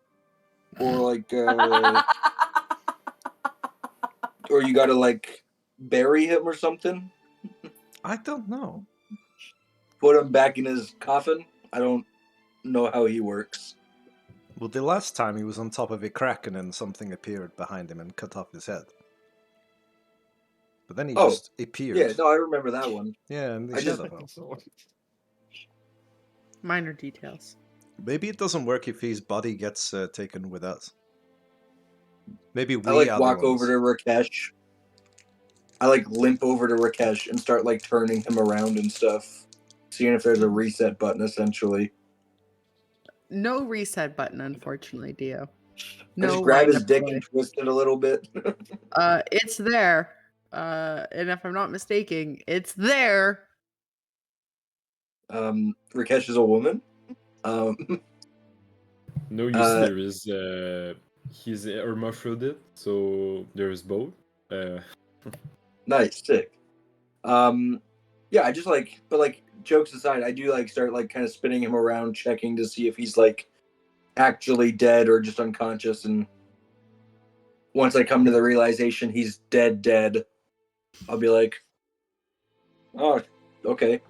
Or like or you gotta like bury him or something? I don't know. Put him back in his coffin? I don't know how he works. Well, the last time he was on top of a kraken and something appeared behind him and cut off his head. But then he just appeared. Yeah, no, I remember that one. Yeah, in the I just- shadow realm. Minor details. Maybe it doesn't work if his body gets taken with us. Maybe we I like are walk the over ones. to Rakesh. I like limp over to Rakesh and start like turning him around and stuff. Seeing if there's a reset button essentially. No reset button, unfortunately, Dio. I No. just grab his wind-up dick delay. and twist it a little bit. It's there. And if I'm not mistaken, it's there. Rakesh is a woman. No, you see, there is he's hermaphrodite, so there is both. Nice, sick. Yeah, I just like, but like jokes aside, I do like start like kind of spinning him around, checking to see if he's like actually dead or just unconscious. And once I come to the realization he's dead, I'll be like, oh, okay.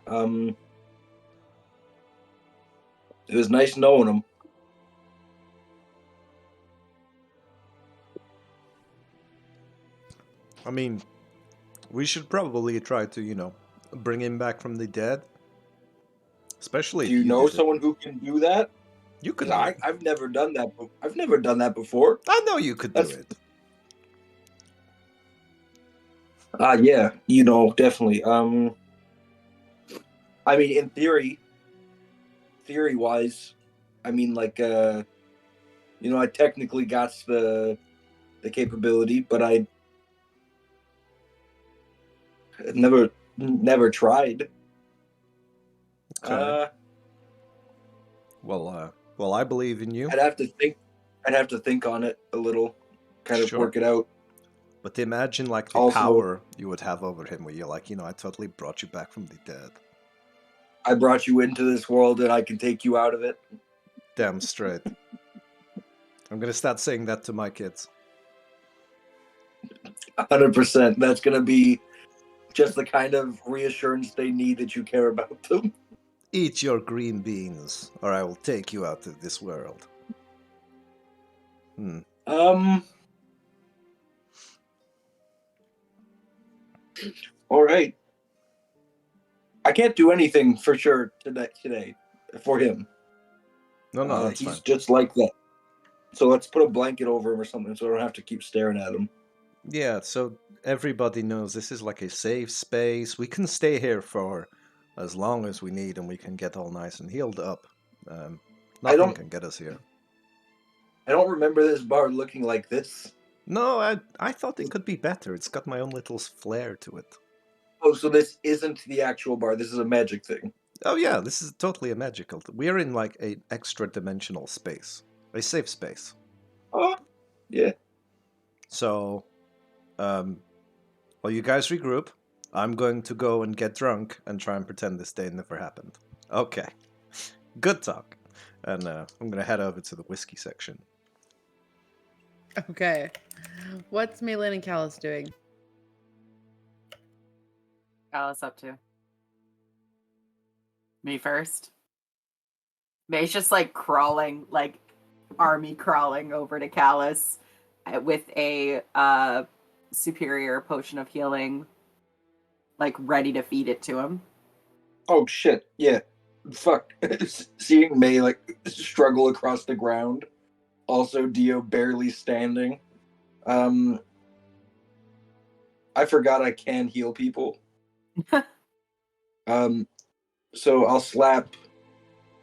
It was nice knowing him. I mean, we should probably try to, bring him back from the dead. Especially Do if you know did it. someone who can do that? You could. 'Cause I've never done that. I've never done that before. I know you could do it. Yeah, definitely. I mean, in theory-wise, I mean, like, I technically got the capability, but I never tried. Okay. Well, I believe in you. I'd have to think on it a little, kind of Sure. work it out. But imagine like the Also- power you would have over him, where you're like, I totally brought you back from the dead. I brought you into this world, and I can take you out of it. Damn straight. I'm gonna start saying that to my kids. 100%. That's gonna be just the kind of reassurance they need that you care about them. Eat your green beans, or I will take you out of this world. All right. I can't do anything for sure today for him. No, that's he's fine. just like that. So let's put a blanket over him or something so I don't have to keep staring at him. Yeah, so everybody knows this is like a safe space. We can stay here for as long as we need, and we can get all nice and healed up. Nothing don't- can get us here. I don't remember this bar looking like this. No, I thought it could be better. It's got my own little flair to it. Oh, so this isn't the actual bar. This is a magic thing. Oh yeah, this is totally a magical. We're in like an extra dimensional space, a safe space. Oh, yeah. So, while you guys regroup, I'm going to go and get drunk and try and pretend this day never happened. Okay, good talk. And I'm gonna head over to the whiskey section. Okay. What's Malin and Callus doing? Callus up to? Me first. May's just like crawling, like army crawling over to Callus with a superior potion of healing, like ready to feed it to him. Oh shit! Yeah, fuck. Seeing May like struggle across the ground. Also, Dio barely standing. I forgot I can heal people. So I'll slap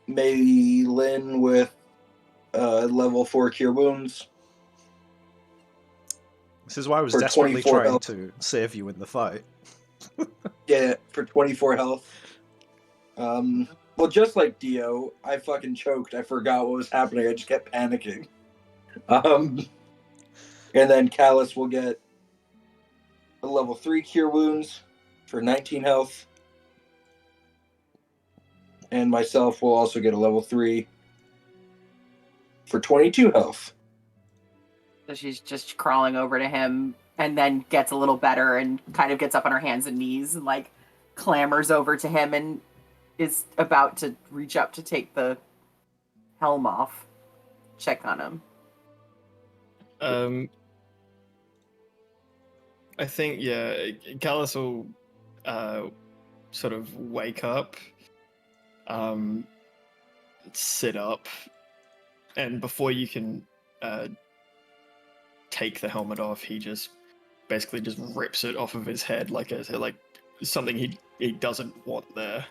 Mei Lin with level 4 cure wounds. This is why I was For desperately 24 trying health. to save you in the fight. Yeah, for 24 health. Well, just like Dio, I fucking choked. I forgot what was happening. I just kept panicking. And then Callus will get a level 3 cure wounds for 19 health. And myself will also get a level 3 for 22 health. So she's just crawling over to him and then gets a little better and kind of gets up on her hands and knees and like clambers over to him and is about to reach up to take the helm off. Check on him. I think, yeah, Callus will sort of wake up, sit up, and before you can take the helmet off, he just basically just rips it off of his head like something he doesn't want there,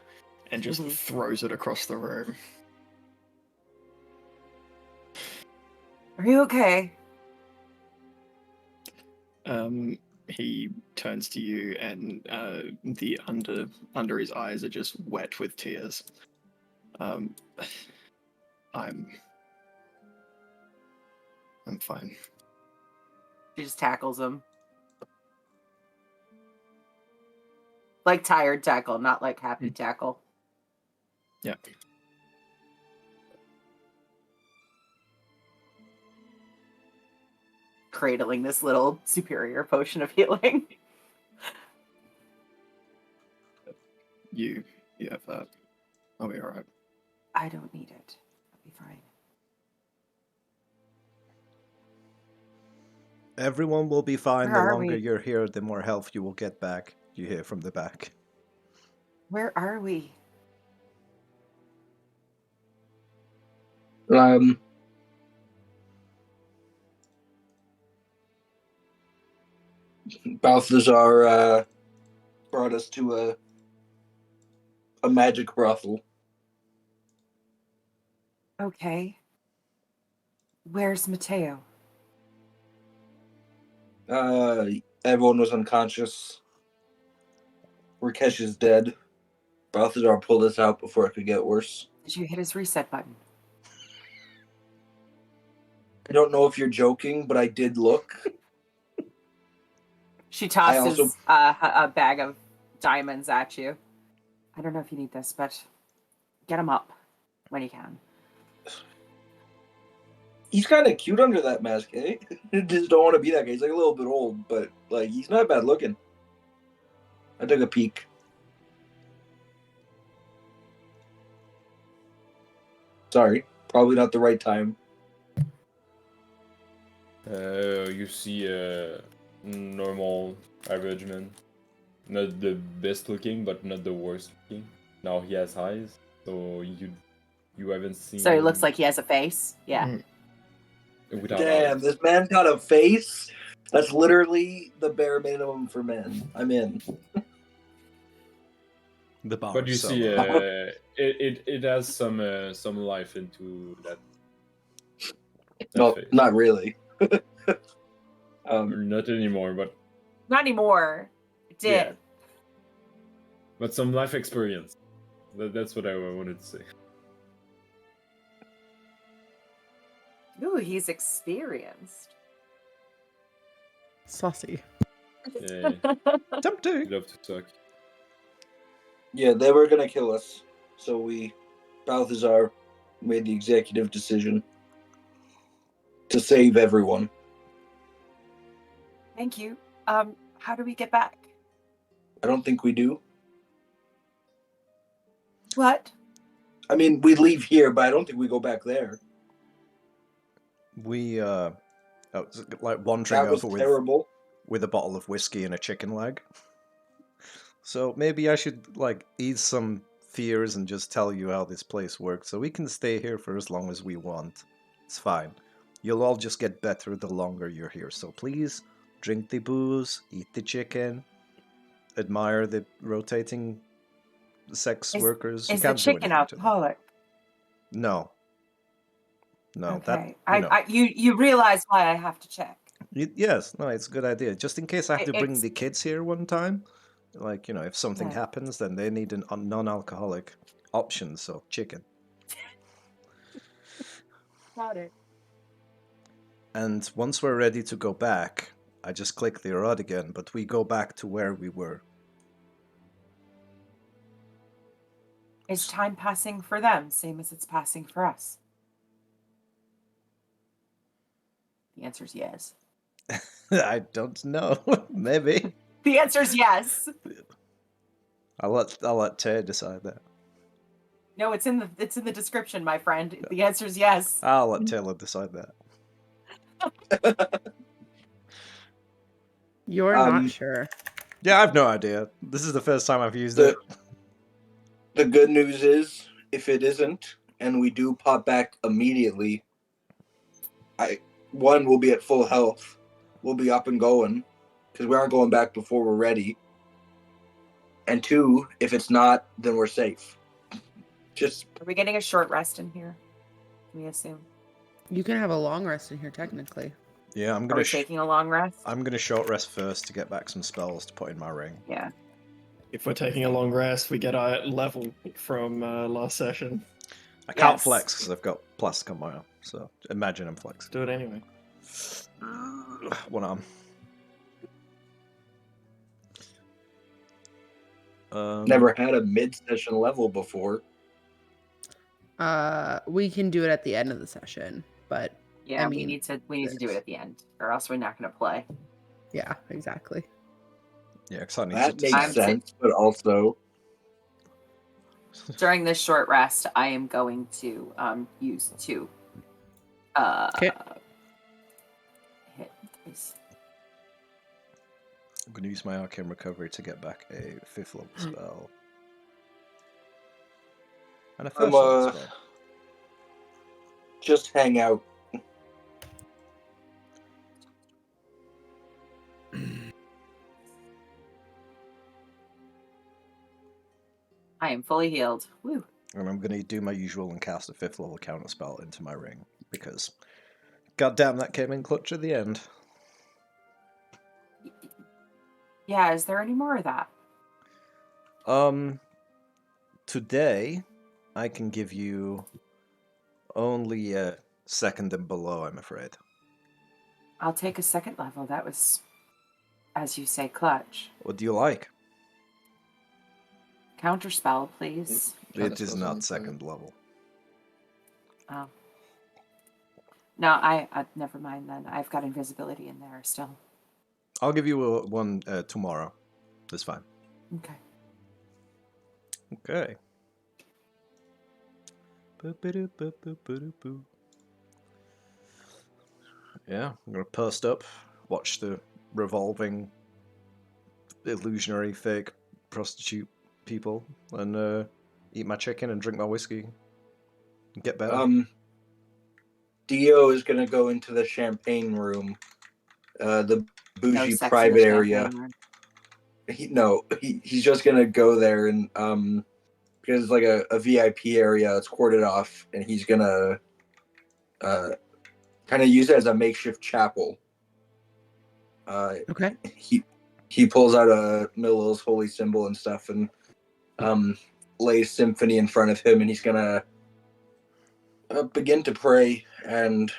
and just throws it across the room. Are you okay? He turns to you, and the under his eyes are just wet with tears. I'm fine. She just tackles him. Like tired tackle, not like happy tackle. Yeah. Cradling this little superior potion of healing. You have that. I'll be alright. I don't need it. I'll be fine. Everyone will be fine. Where The are longer we? you're here, the more health you will get back. You hear from the back. Where are we? Balthazar brought us to a magic brothel. Okay. Where's Mateo? Everyone was unconscious. Rakesh is dead. Balthazar pulled us out before it could get worse. Did you hit his reset button? I don't know if you're joking, but I did look. She tosses also- a bag of diamonds at you. I don't know if you need this, but get him up when you can. He's kind of cute under that mask, eh? Just don't want to be that guy. He's like a little bit old, but like he's not bad looking. I took a peek. Sorry, probably not the right time. You see a normal average man. Not the best looking, but not the worst looking. Now he has eyes, so you haven't seen. So he looks like he has a face. Yeah. Mm. Without Damn, eyes. this man got a face. That's literally the bare minimum for men. I'm in. The bar But you is so see, low. it has some life into that No, face. not really. Not anymore, but Not anymore. It did. Yeah. but some life experience. That's what I wanted to say. Ooh, he's experienced. Saucy. Yeah, Tempting. you love to talk. Yeah, they were gonna kill us, so Balthazar made the executive decision to save everyone. Thank you. How do we get back? I don't think we do. What? I mean, we leave here, but I don't think we go back there. We like wandering That was over terrible. with a bottle of whiskey and a chicken leg. So maybe I should like ease some fears and just tell you how this place works, so we can stay here for as long as we want. It's fine. You'll all just get better the longer you're here. So please drink the booze, eat the chicken, admire the rotating sex workers. You Is the can't do chicken anything to them. alcoholic? No. No, Okay. that You realize why I have to check. yes, no, it's a good idea. Just in case I have to bring It's- the kids here one time, like, you know, if something Yeah. happens, then they need a non-alcoholic option, so chicken. Got it. And once we're ready to go back, I just click the rod again, but we go back to where we were. Is time passing for them, same as it's passing for us? The answer is yes. I don't know. Maybe. The answer is yes. I'll let Tay decide that. No, it's in the description, my friend. The answer is yes. I'll let Taylor decide that. You're not sure. Yeah, I've no idea. This is the first time I've used The- it. The good news is, if it isn't, and we do pop back immediately, we'll be at full health. We'll be up and going, because we aren't going back before we're ready. And two, if it's not, then we're safe. Just Are we getting a short rest in here? Can we assume? You can have a long rest in here, technically. Yeah, I'm Are gonna we taking a long rest? I'm gonna short rest first to get back some spells to put in my ring. Yeah. If we're taking a long rest, we get our level from last session. I can't Yes. flex because I've got plastic on my arm, so imagine I'm flexing. Do it anyway. One arm. never had a mid-session level before. We can do it at the end of the session, but Yeah, I we mean, need to do it at the end, or else we're not going to play. yeah, exactly. Yeah, because I need That to makes I'm decide. sense, but also During this short rest, I am going to use 2 Okay. hit dice. I'm going to use my arcane recovery to get back a 5th level spell. And a 1st level spell. just hang out. I am fully healed. Woo. And I'm going to do my usual and cast a 5th level counter spell into my ring. Because, goddamn, that came in clutch at the end. Yeah, is there any more of that? Today, I can give you only a 2nd and below, I'm afraid. I'll take a 2nd level. That was, as you say, clutch. What do you like? Counterspell, please. It is not 2nd level. Oh. No, I never mind then. I've got invisibility in there still. I'll give you one tomorrow. That's fine. Okay. Okay. Yeah, I'm gonna post up, watch the revolving illusionary fake prostitute people and eat my chicken and drink my whiskey and get better. Dio is gonna go into the champagne room, the No bougie sex in the private area. champagne room. He's just gonna go there and because it's like a VIP area, it's corded off, and he's gonna kind of use it as a makeshift chapel. Okay. He pulls out a Millil's holy symbol and stuff, and lays symphony in front of him, and he's gonna begin to pray and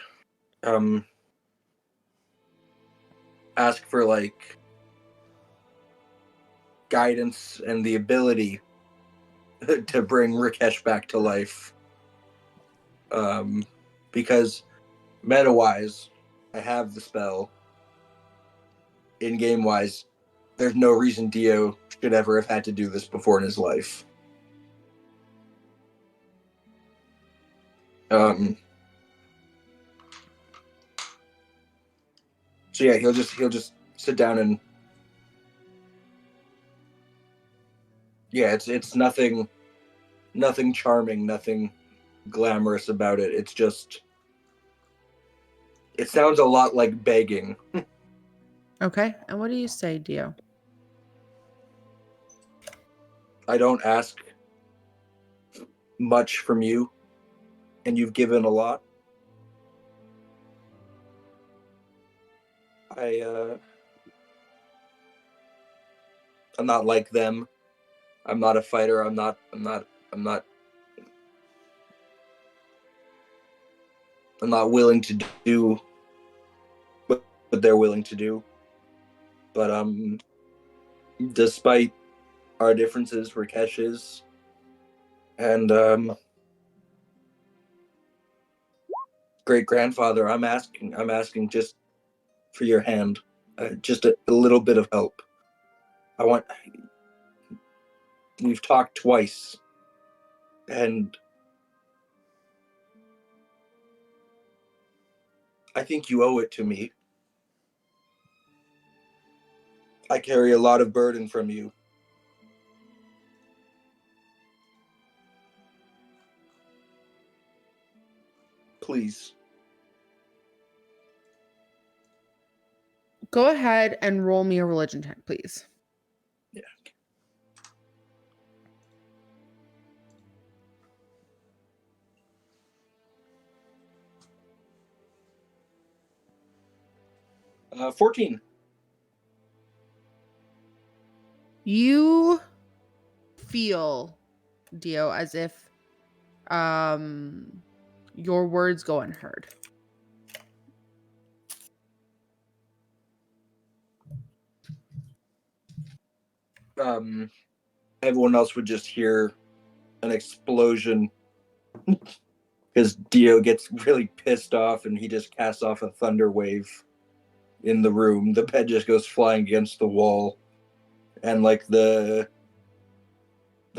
ask for like guidance and the ability to bring Rakesh back to life. Because meta wise, I have the spell. In game wise, there's no reason Dio should ever have had to do this before in his life. So yeah, he'll just sit down and it's nothing charming, nothing glamorous about it. It's just it sounds a lot like begging. Okay. And what do you say, Dio? I don't ask much from you, and you've given a lot. I'm not like them. I'm not a fighter. I'm not willing to do what they're willing to do. But despite our differences, Rakesh is, and great grandfather, I'm asking just for your hand, just a little bit of help. We've talked twice, and I think you owe it to me. I carry a lot of burden from you. Please. Go ahead and roll me a religion check, please. Yeah. 14. You feel, Dio, as if your words go unheard. Everyone else would just hear an explosion because Dio gets really pissed off and he just casts off a thunder wave in the room. The bed just goes flying against the wall, and like the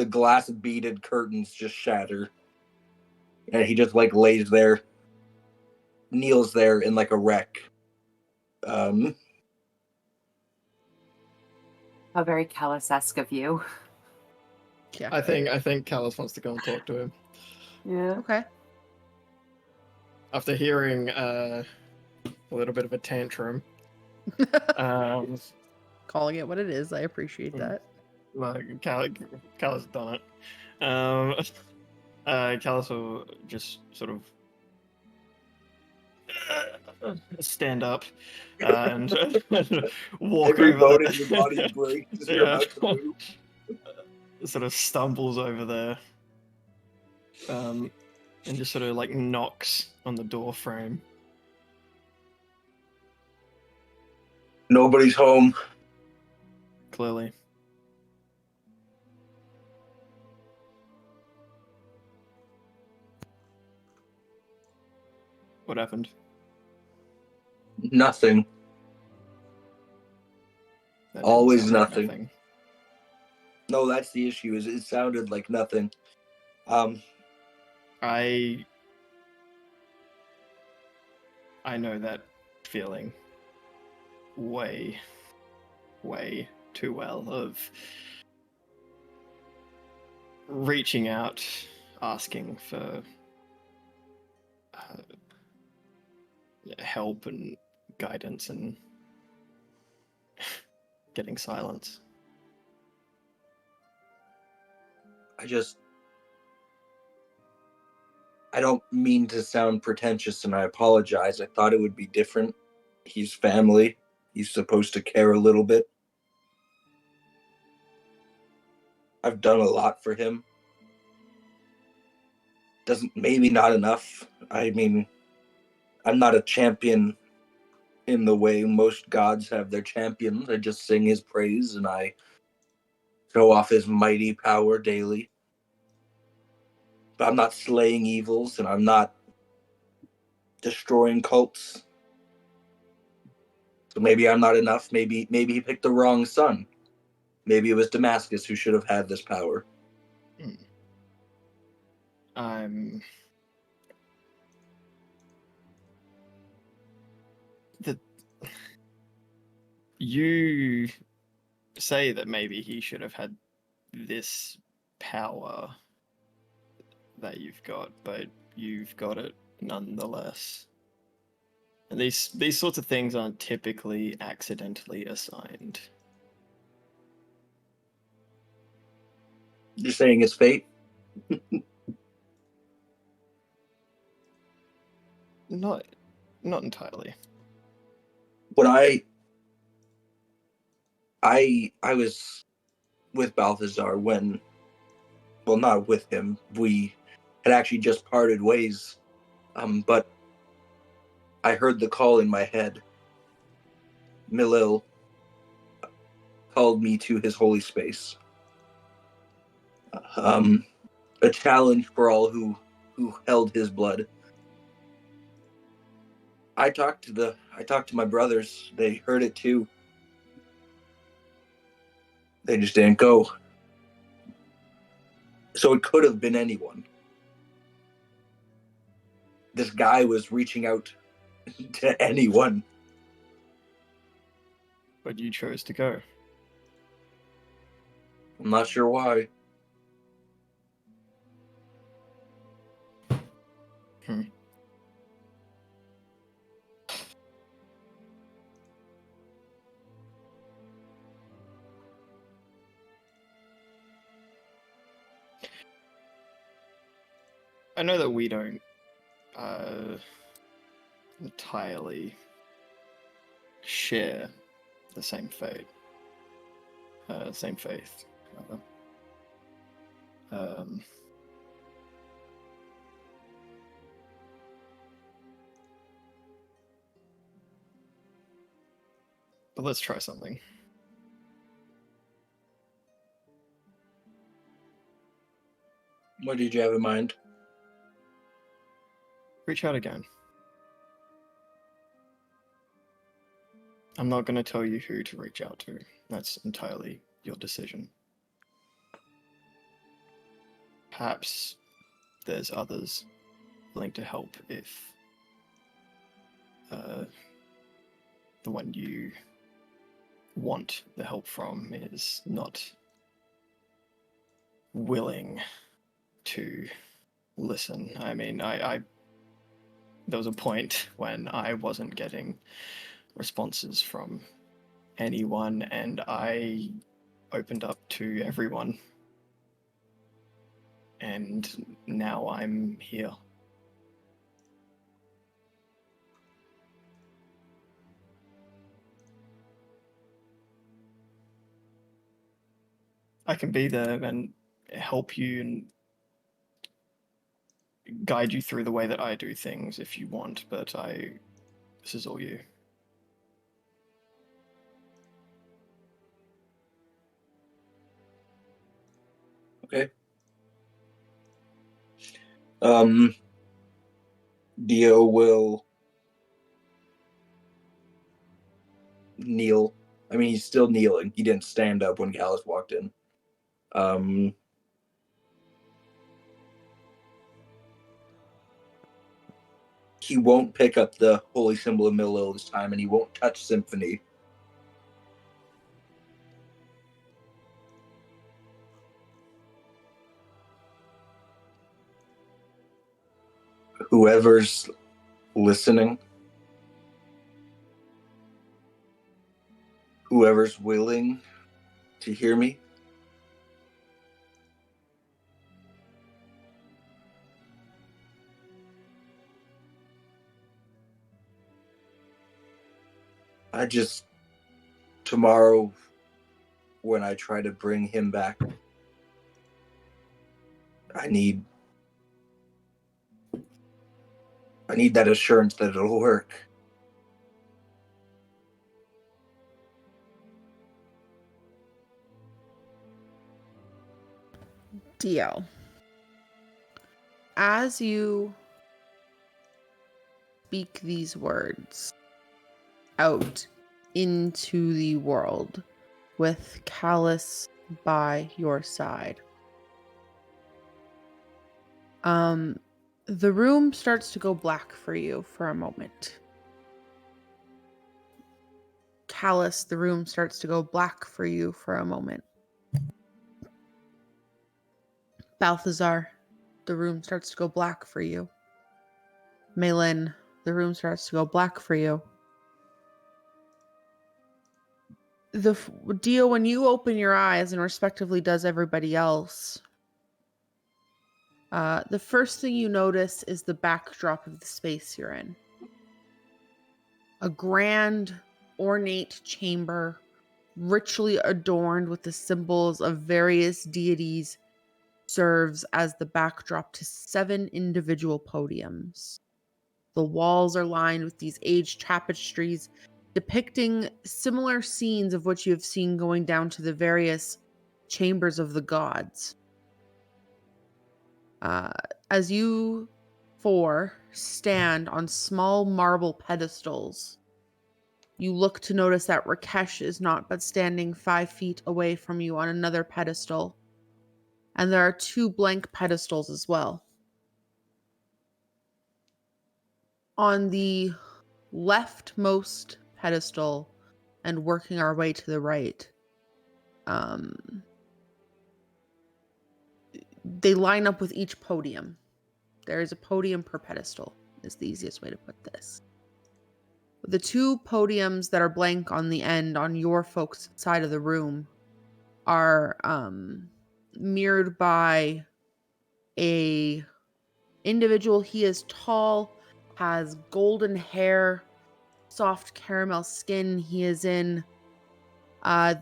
glass beaded curtains just shatter, and he just like kneels there in like a wreck. How very Callus-esque of you. Yeah. I think Callus wants to go and talk to him. Yeah. Okay. After hearing a little bit of a tantrum, Calling it what it is. I appreciate that. like Callus done it. Callus will just sort of stand up and walk Every over bone there. in your body breaks as you're Yeah. about to move. Sort of stumbles over there, and just sort of like knocks on the door frame. Nobody's home. Clearly. What happened? Nothing. That didn't Always sound like nothing. No, that's the issue. Is it sounded like nothing. I know that feeling way too well of reaching out, asking for help and guidance, and getting silence. I don't mean to sound pretentious, and I apologize. I thought it would be different. He's family. He's supposed to care a little bit. I've done a lot for him. Maybe not enough. I mean, I'm not a champion in the way most gods have their champions. I just sing his praise and I show off his mighty power daily. But I'm not slaying evils and I'm not destroying cults. So maybe I'm not enough. Maybe he picked the wrong son. Maybe it was Damascus who should have had this power. You say that maybe he should have had this power that you've got, but you've got it nonetheless. And these sorts of things aren't typically accidentally assigned. You're saying it's fate? Not entirely. When I was with Balthazar when, well, not with him. We had actually just parted ways. But I heard the call in my head. Milil called me to his holy space. A challenge for all who held his blood. I talked to my brothers. They heard it too. They just didn't go. So it could have been anyone. This guy was reaching out to anyone. But you chose to go. I'm not sure why. I know that we don't entirely share the same fate, same faith. But let's try something. What did you have in mind? Reach out again. I'm not going to tell you who to reach out to. That's entirely your decision. Perhaps there's others willing to help if the one you want the help from is not willing to listen. I mean, I there was a point when I wasn't getting responses from anyone, and I opened up to everyone. And now I'm here. I can be there and help you and guide you through the way that I do things if you want, but this is all you. Okay. Dio will kneel. I mean, he's still kneeling. He didn't stand up when Gallus walked in. He won't pick up the holy symbol of Millil this time, and he won't touch Symphony. whoever's listening, whoever's willing to hear me, tomorrow, when I try to bring him back, I need that assurance that it'll work. Dio, as you speak these words out into the world with Callus by your side, the room starts to go black for you for a moment. Callus, the room starts to go black for you for a moment. Balthazar, the room starts to go black for you. Malin, the room starts to go black for you. Dio, when you open your eyes, and respectively does everybody else, the first thing you notice is the backdrop of the space you're in. A grand, ornate chamber, richly adorned with the symbols of various deities, serves as the backdrop to 7 individual podiums. The walls are lined with these aged tapestries depicting similar scenes of which you have seen going down to the various chambers of the gods. As you 4 stand on small marble pedestals, you look to notice that Rakesh is not but standing 5 feet away from you on another pedestal. And there are 2 blank pedestals as well. On the leftmost pedestal, and working our way to the right, they line up with each podium. There is a podium per pedestal, is the easiest way to put this. The 2 podiums that are blank on the end, on your folks' side of the room, are mirrored by a individual. He is tall, has golden hair, soft caramel skin. He is in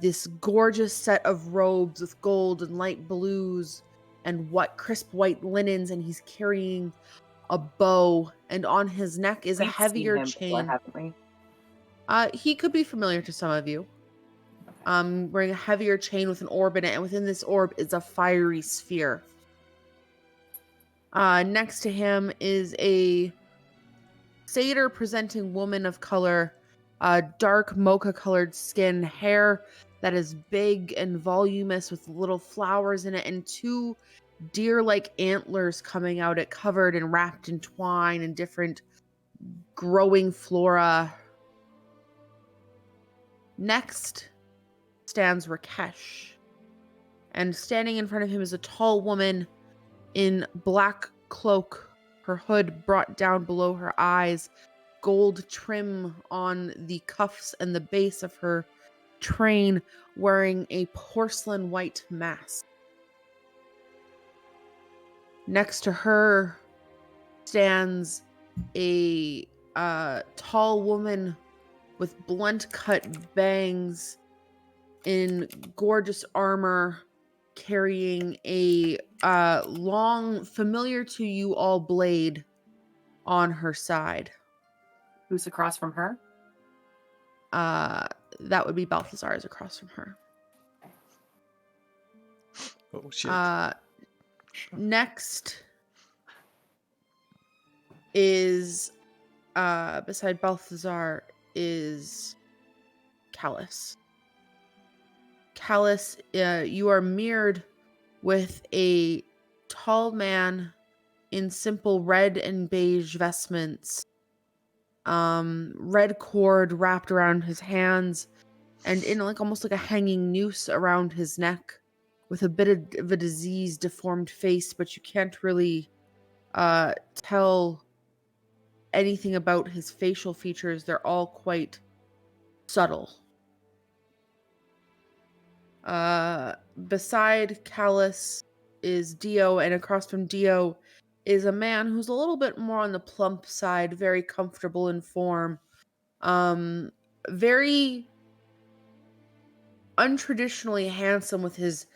this gorgeous set of robes with gold and light blues and crisp white linens, and he's carrying a bow, and on his neck is a We've heavier seen him before, chain. haven't we? He could be familiar to some of you. Wearing a heavier chain with an orb in it, and within this orb is a fiery sphere. Next to him is a satyr presenting woman of color, dark mocha colored skin, hair that is big and voluminous with little flowers in it, and 2 deer-like antlers coming out it, covered and wrapped in twine and different growing flora. Next stands Rakesh, and standing in front of him is a tall woman in black cloak, her hood brought down below her eyes, gold trim on the cuffs and the base of her train, wearing a porcelain white mask. Next to her stands a tall woman with blunt cut bangs in gorgeous armor, carrying a long, familiar to you all blade on her side. Who's across from her? That would be Balthazar is across from her. Oh shit. Next is beside Balthazar is Callus. Callus, you are mirrored with a tall man in simple red and beige vestments, red cord wrapped around his hands, and in almost like a hanging noose around his neck, with a bit of a diseased, deformed face, but you can't really tell anything about his facial features. They're all quite subtle. Beside Callus is Dio, and across from Dio is a man who's a little bit more on the plump side, very comfortable in form. Very untraditionally handsome with his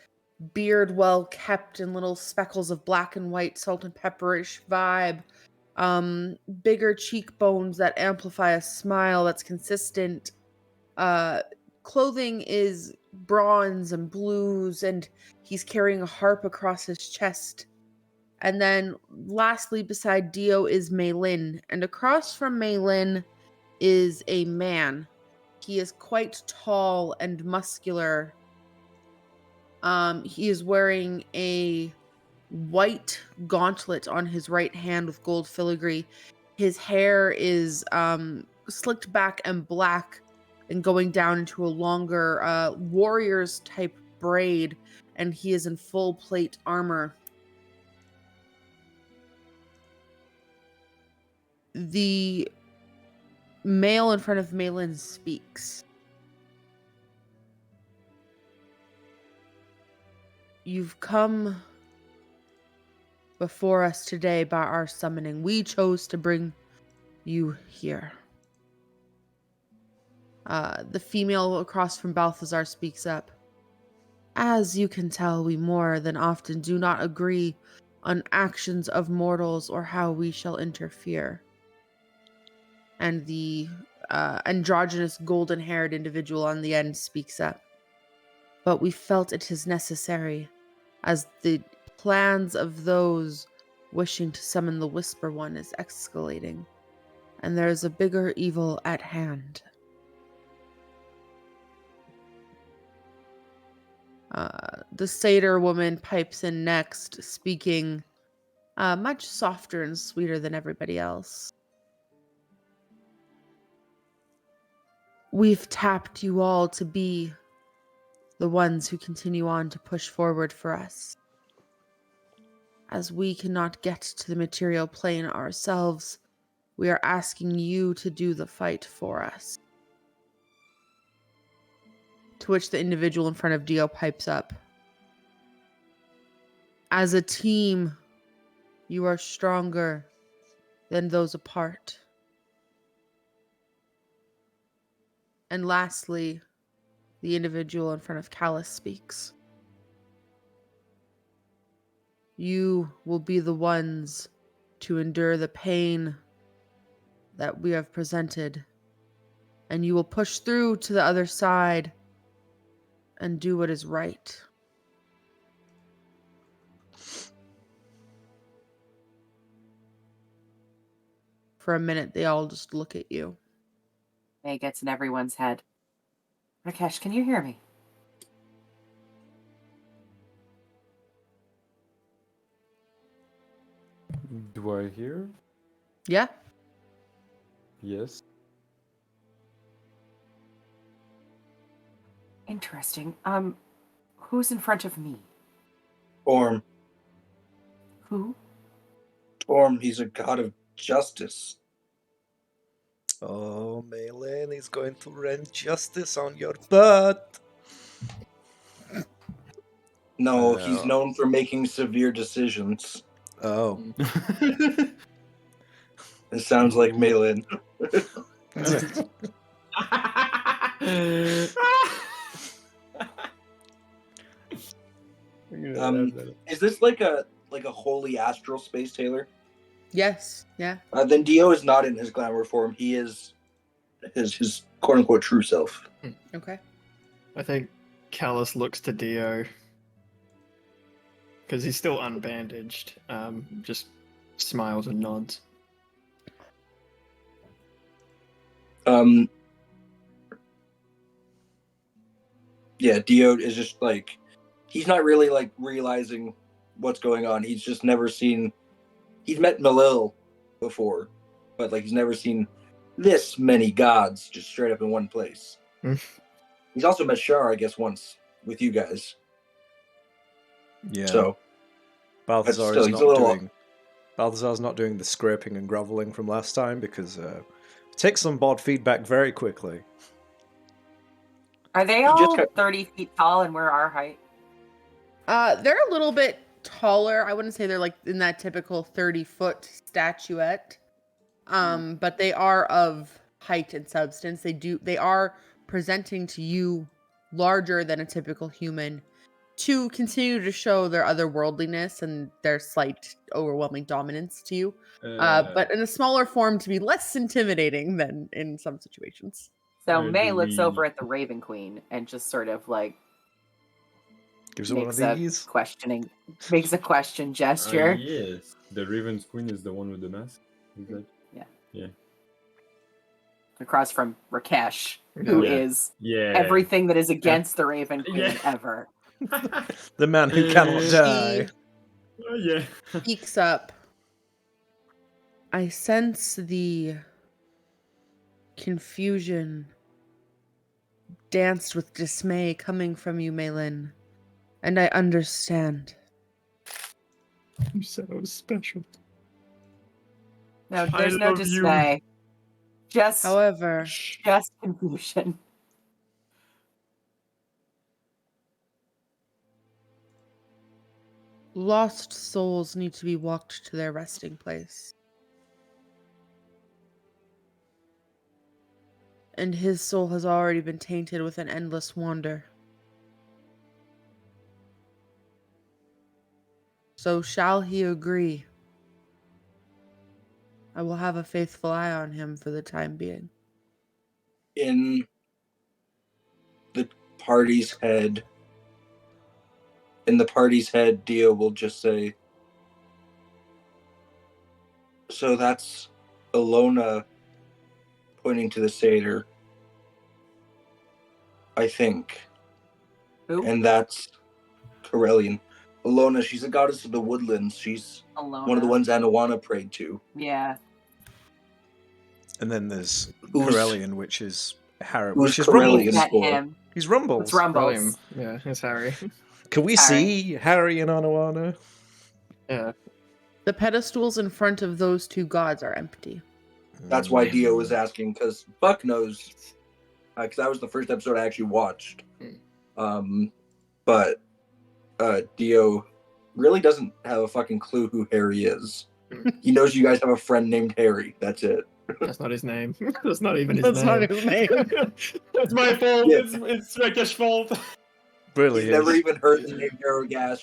beard well kept and little speckles of black and white salt and pepperish vibe. Bigger cheekbones that amplify a smile that's consistent. Clothing is bronze and blues, and he's carrying a harp across his chest. And then lastly, beside Dio is Maylin, and across from Maylin is a man. He is quite tall and muscular. He is wearing a white gauntlet on his right hand with gold filigree. His hair is slicked back and black and going down into a longer warrior's type braid, and he is in full plate armor. The male in front of Malin speaks. You've come before us today by our summoning. We chose to bring you here. The female across from Balthazar speaks up. As you can tell, we more than often do not agree on actions of mortals or how we shall interfere. And the androgynous golden-haired individual on the end speaks up. But we felt it is necessary, as the plans of those wishing to summon the Whisper One is escalating, and there is a bigger evil at hand. The satyr woman pipes in next, speaking much softer and sweeter than everybody else. We've tapped you all to be the ones who continue on to push forward for us. As we cannot get to the material plane ourselves, we are asking you to do the fight for us. To which the individual in front of Dio pipes up. As a team, you are stronger than those apart. And lastly, the individual in front of Callus speaks. You will be the ones to endure the pain that we have presented, and you will push through to the other side and do what is right. For a minute, they all just look at you. May gets in everyone's head. Rakesh, can you hear me? Do I hear? Yeah? Yes. Interesting. Who's in front of me? Orm. Who? Orm, he's a god of justice. Oh, Malin is going to rend justice on your butt. No, he's known for making severe decisions. Oh. It sounds like Malin. Is this like a holy astral space tailor? Yes, yeah. Then Dio is not in his glamour form. He is his quote unquote true self. Okay. I think Callus looks to Dio because he's still unbandaged. Just smiles and nods. Yeah, Dio is just like, he's not really like realizing what's going on. He's just never seen. He's met Malil before, but like he's never seen this many gods just straight up in one place. He's also met Shar, I guess, once with you guys. Yeah. So, Balthazar still, is he's not a little- doing Balthazar's not doing the scraping and groveling from last time because it takes on board feedback very quickly. Are they You just all got- 30 feet tall and we're our height? They're a little bit taller. I wouldn't say they're like in that typical 30-foot statuette. But they are of height and substance. They are presenting to you larger than a typical human to continue to show their otherworldliness and their slight overwhelming dominance to you. But in a smaller form to be less intimidating than in some situations. So Where May do looks we- over at the Raven Queen and just sort of like Gives her one of these. makes a question gesture. Yes, the Raven's Queen is the one with the mask. Is that? Across from Rakesh, who Yeah. is Yeah. everything that is against the Raven Queen Yeah. ever. The man who cannot She- die. Oh, yeah. Speaks up. I sense the confusion danced with dismay coming from you, Malin, and I understand. You said I was special. No, I there's no love you. dismay. Just However, confusion. lost souls need to be walked to their resting place. And his soul has already been tainted with an endless wander. So shall he agree? I will have a faithful eye on him for the time being. In the party's head, Dio will just say, so that's Alona pointing to the satyr, I think. Who? And that's Corellian. Alona, she's a goddess of the woodlands. She's Alone. one of the ones Anawana prayed to. Yeah. And then there's Who's- Corellian, which is Harry, who's which is Corellian? Rumbles. At for? him. He's Rumbles. It's Rumbles. William. Yeah, it's Harry. Can we Harry. see Harry and Anawana? Yeah. The pedestals in front of those two gods are empty. That's why Dio was asking, because Buck knows. Because that was the first episode I actually watched. But Dio really doesn't have a fucking clue who Harry is. He knows you guys have a friend named Harry. That's it. That's not his name. That's not even his That's name. not his name. It's my fault. Yeah. It's Rakesh's fault. Really He's is. never even heard the name Garogash.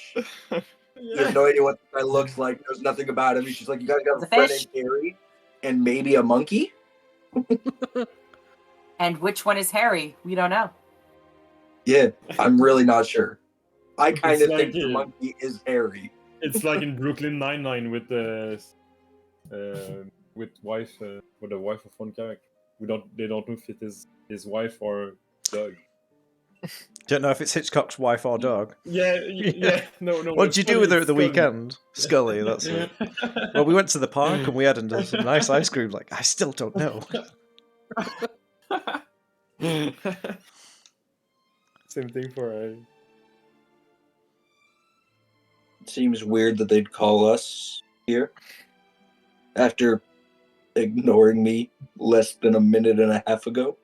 He has no idea what the guy looks like. Knows nothing about him. He's just like, you guys got The a friend fish. named Harry, and maybe a monkey. And which one is Harry? We don't know. Yeah, I'm really not sure. I kind of It's think like, the monkey is Harry. It's like in Brooklyn Nine-Nine with the wife with the wife of one character. They don't know if it is his wife or Doug. Don't know if it's Hitchcock's wife or dog. Yeah. No. What did you do with her at the Scully. weekend? Scully, that's it. Well, we went to the park and we had a nice ice cream. Like, I still don't know. Same thing for It seems weird that they'd call us here after ignoring me less than a minute and a half ago.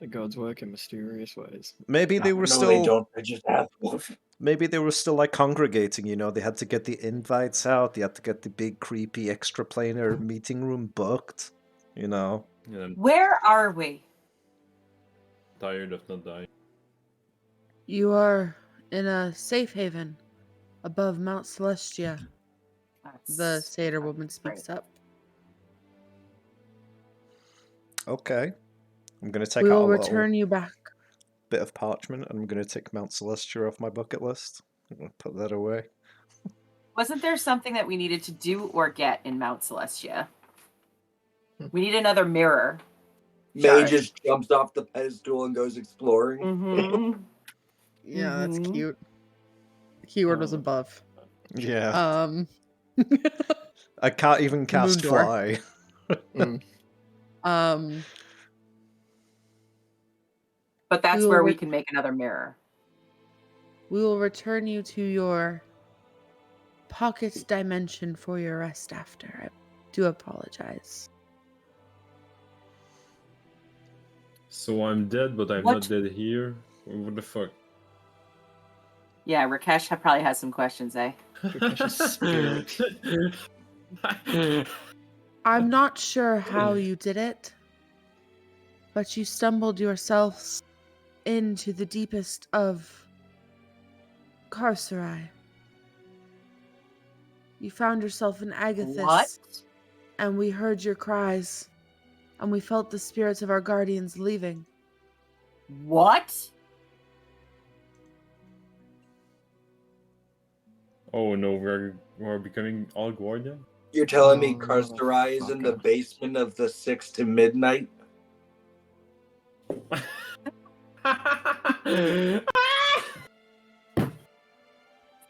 The gods work in mysterious ways. Maybe they were no, still. they don't. They just have wolf. Maybe they were still like congregating. You know, they had to get the invites out. They had to get the big creepy extra planar meeting room booked. You know. yeah, I'm Where are we? tired of not dying. You are in a safe haven above Mount Celestia. The satyr woman speaks up. Okay. I'm gonna take We out will a little return you back. bit of parchment, and I'm gonna take Mount Celestia off my bucket list. I'm gonna put that away. Wasn't there something that we needed to do or get in Mount Celestia? We need another mirror. May just jumps off the pedestal and goes exploring. Mm-hmm. Yeah, that's Mhm. cute. The keyword was above. Yeah. I can't even cast Moon door. fly. But that's We will where we re- can make another mirror. We will return you to your pocket dimension for your rest after. I do apologize. So I'm dead, but I'm What? not dead here? What the fuck? Yeah, Rakesh probably has some questions, eh? Rakesh's spirit. I'm not sure how you did it, but you stumbled yourselves into the deepest of Carcerai. You found yourself in Agathis, What? and we heard your cries, and we felt the spirits of our guardians leaving. What? Oh no, we're becoming all guardian? You're telling me Oh, Karsterai is in the motherfucker. basement of the 6 to midnight?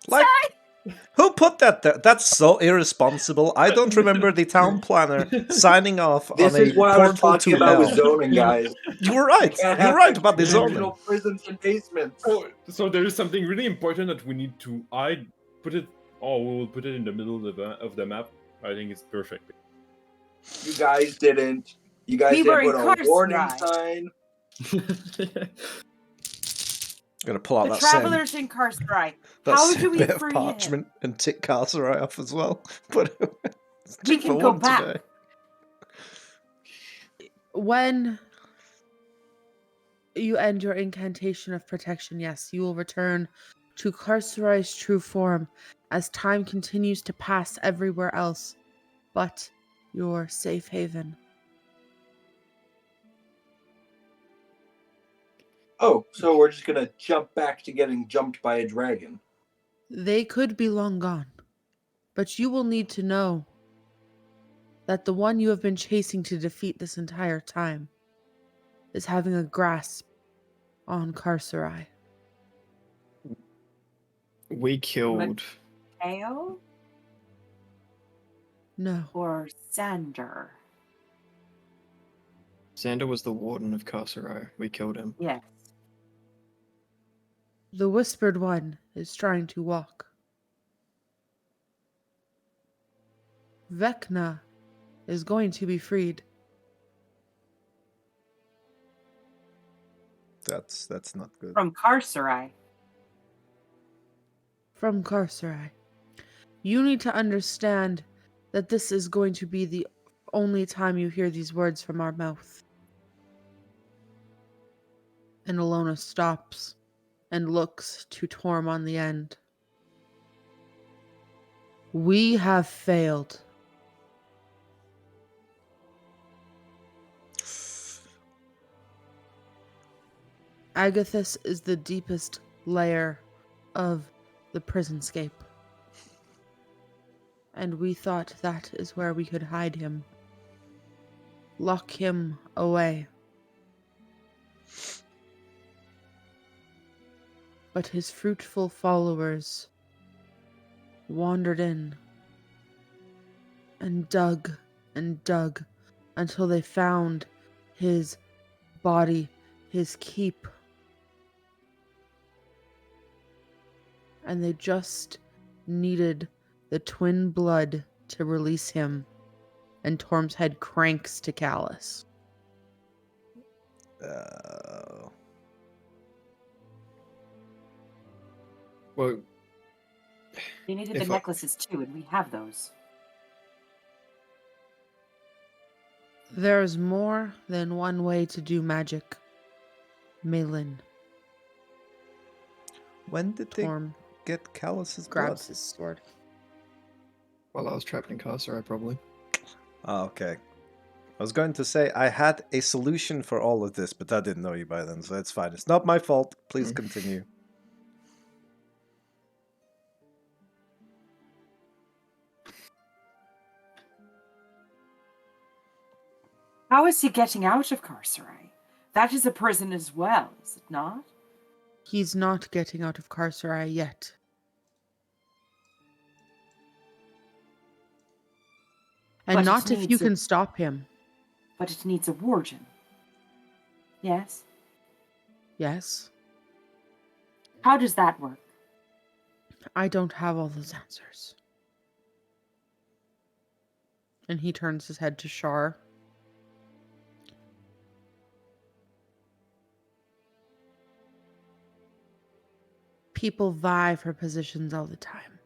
Like, who put that there? That's so irresponsible. I don't remember the town planner signing off This on is a what I was portal talking to about with hell. zoning, guys. You were You right. can't You're have right about the zoning. regional prisons and basements. Oh, so there is something really important that we need to hide. Put it. Oh, we will put it in the middle of the map. I think it's perfect. You guys didn't. You guys We were didn't put in a warning Karsterai. sign. Gonna pull out The that same, travelers in Karsterai. that How same do we bit of free him? parchment and tick Carcerai off as well. But it's We two can for go one back. today. When you end your incantation of protection, yes, you will return to Carcerai's true form as time continues to pass everywhere else but your safe haven. Oh, so we're just gonna jump back to getting jumped by a dragon. They could be long gone, but you will need to know that the one you have been chasing to defeat this entire time is having a grasp on Carcerai. We killed. Ao No, or Sander? Xander was the warden of Carcerai. We killed him. Yes. the Whispered One is trying to walk. Vecna is going to be freed. That's not good. From Carcerai. From Carcerai. You need to understand that this is going to be the only time you hear these words from our mouth. And Alona stops and looks to Torm on the end. We have failed. Agathis is the deepest layer of the prisonscape. And we thought that is where we could hide him. Lock him away. But his fruitful followers wandered in and dug until they found his body, his keep. And they just needed the twin blood to release him. And Torm's head cranks to Callus. Well, They needed If the I- necklaces too, and we have those. There's more than one way to do magic, Malin. When did they Torm get Callus's grabs blood? his sword. while I was trapped in Carcerai, probably. Oh, okay. I was going to say I had a solution for all of this, but I didn't know you by then, so it's fine. It's not my fault. Please continue. How is he getting out of Carcerai? That is a prison as well, is it not? He's not getting out of Carcerai yet. And But it not if you needs a- can stop him. But it needs a warden. Yes? Yes? How does that work? I don't have all those answers. And he turns his head to Shar. People vie for positions all the time.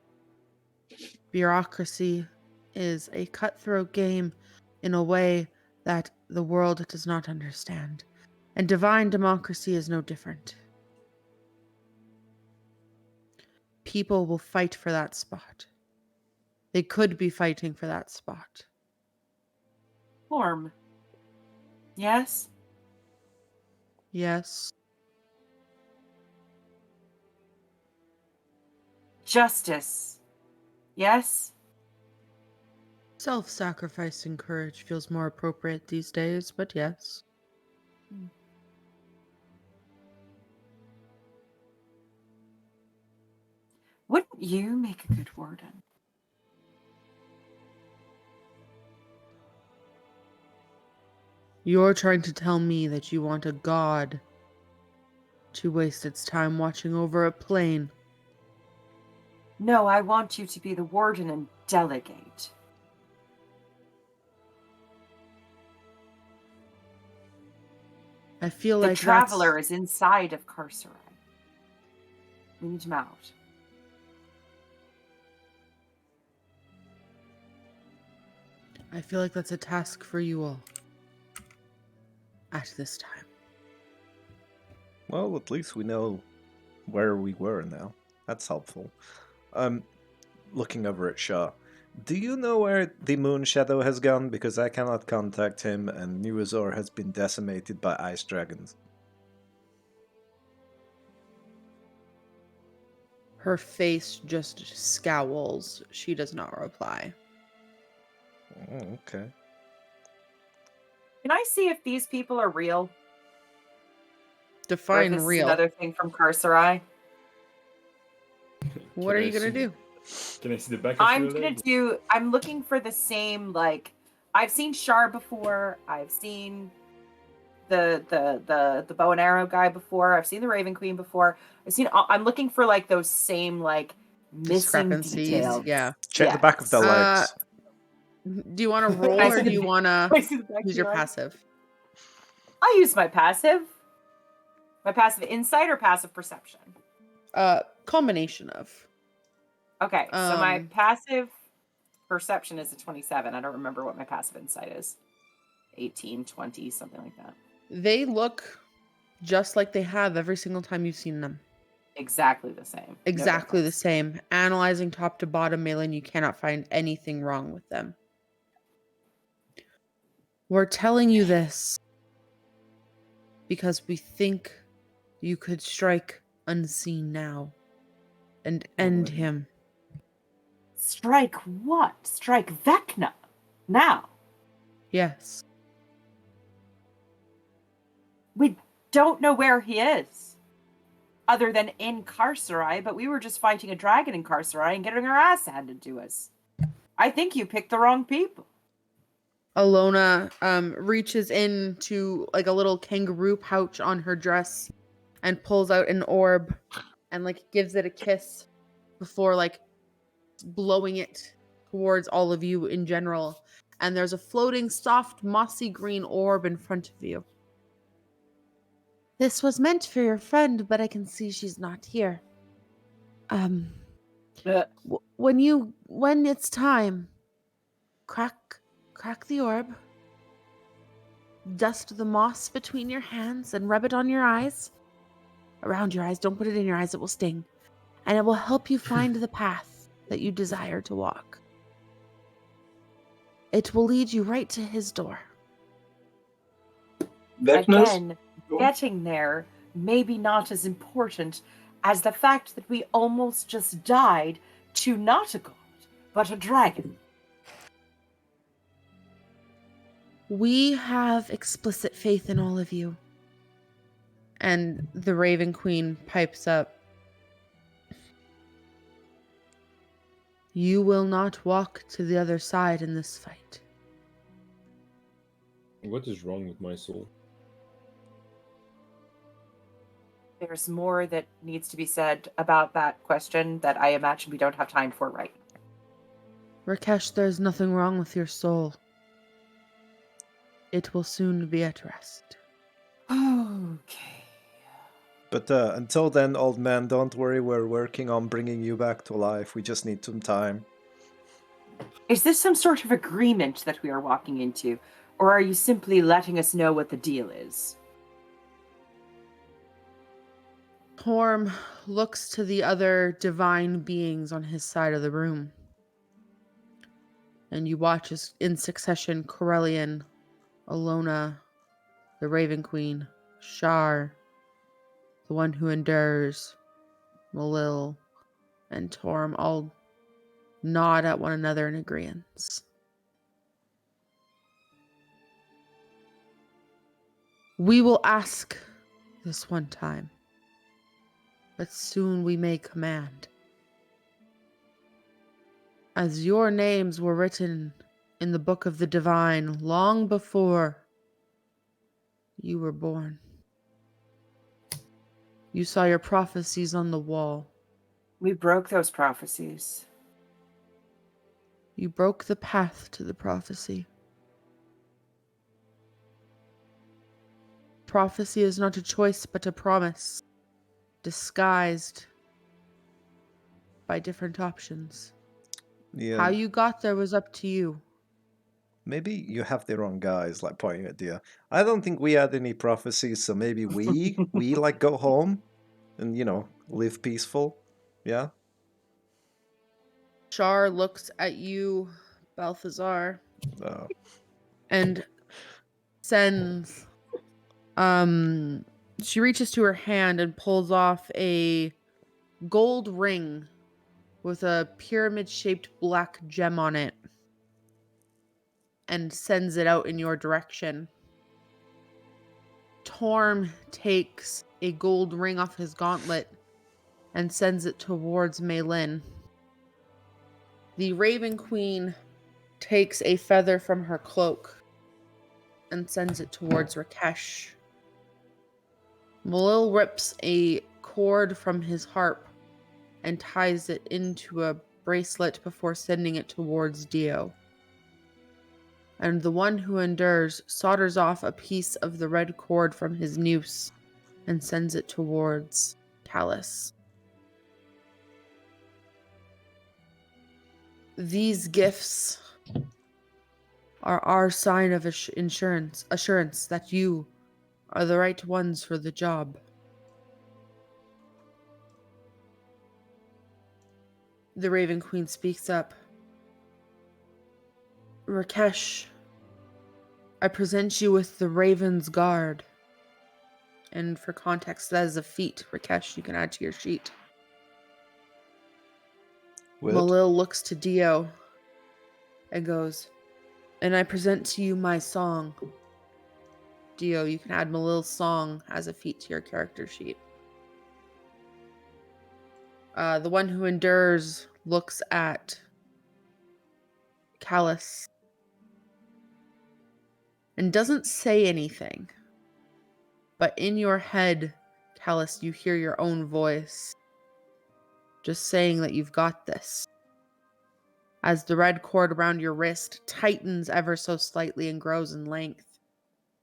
Bureaucracy is a cutthroat game in a way that the world does not understand. And divine democracy is no different. People will fight for that spot. They could be fighting for that spot. Form. Yes? Yes. Justice. Yes? Self-sacrificing courage feels more appropriate these days, but yes. Wouldn't you make a good warden? You're trying to tell me that you want a god to waste its time watching over a plane. No, I want you to be the warden and delegate. I feel The like traveler is inside of Carcerai. We need him out. I feel like that's a task for you all. At this time. Well, at least we know where we were now. That's helpful. Looking over at Shah. Do you know where the Moon Shadow has gone? Because I cannot contact him, and New Azor has been decimated by ice dragons. Her face just scowls. She does not reply. Oh, okay. Can I see if these people are real? Or if Define this is real. another thing from Carcerai? What are you gonna do? Can I see the back of I'm your gonna leg? do. I'm looking for the same. Like, I've seen Shar before. I've seen the bow and arrow guy before. I've seen the Raven Queen before. I'm looking for like those same like missing Discrepancies, details. yeah. Check the back of the legs. Do you want to roll I or see do the- you want to I see the back of use your your leg. passive? I'll use my passive. My passive insight or passive perception. Combination of. Okay, so my Um, passive perception is a 27. I don't remember what my passive insight is. 18, 20, something like that. They look just like they have every single time you've seen them. Exactly the same. No Exactly the difference. same. Analyzing top to bottom, Malin, you cannot find anything wrong with them. We're telling you this because we think you could strike unseen now and end way. him. Strike what? Strike Vecna. Now. Yes. We don't know where he is. Other than in Carcerai, but we were just fighting a dragon in Carcerai and getting our ass handed to us. I think you picked the wrong people. Alona reaches into like a little kangaroo pouch on her dress and pulls out an orb and like gives it a kiss before like blowing it towards all of you in general. And there's a floating soft mossy green orb in front of you. This was meant for your friend, but I can see she's not here. When it's time, crack the orb. Dust the moss between your hands and rub it on your eyes. Around your eyes. Don't put it in your eyes. It will sting. And it will help you find the path that you desire to walk. It will lead you right to his door. Vecna's? Again, getting there maybe not as important as the fact that we almost just died to not a god, but a dragon. We have explicit faith in all of you. And the Raven Queen pipes up. You will not walk to the other side in this fight. What is wrong with my soul? There's more that needs to be said about that question that I imagine we don't have time for right now. Rakesh, there's nothing wrong with your soul. It will soon be at rest. Okay. But until then, old man, don't worry. We're working on bringing you back to life. We just need some time. Is this some sort of agreement that we are walking into, or are you simply letting us know what the deal is? Torm looks to the other divine beings on his side of the room. And you watch as in succession Corellian, Alona, the Raven Queen, Shar, the one who endures, Malil, and Torm all nod at one another in agreement. We will ask this one time, but soon we may command. As your names were written in the book of the divine long before you were born. You saw your prophecies on the wall. We broke those prophecies. You broke the path to the prophecy. Prophecy is not a choice but a promise, disguised by different options. Yeah. How you got there was up to you. Maybe you have the wrong guys, like pointing at Dia. I don't think we had any prophecies, so maybe we like go home and live peaceful. Yeah. Shar looks at you, Balthazar, Oh. and sends she reaches to her hand and pulls off a gold ring with a pyramid-shaped black gem on it and sends it out in your direction. Torm takes a gold ring off his gauntlet and sends it towards Maylin. The Raven Queen takes a feather from her cloak and sends it towards Rakesh. Malil rips a cord from his harp and ties it into a bracelet before sending it towards Dio. And the one who endures solders off a piece of the red cord from his noose and sends it towards Callus. These gifts are our sign of assurance that you are the right ones for the job. The Raven Queen speaks up. Rakesh, I present you with the Raven's Guard. And for context, that is a feat. Rakesh, you can add to your sheet. Malil looks to Dio and goes, and I present to you my song. Dio, you can add Malil's song as a feat to your character sheet. The one who endures looks at Callus and doesn't say anything. But in your head, Callus, you hear your own voice just saying that you've got this. As the red cord around your wrist tightens ever so slightly and grows in length,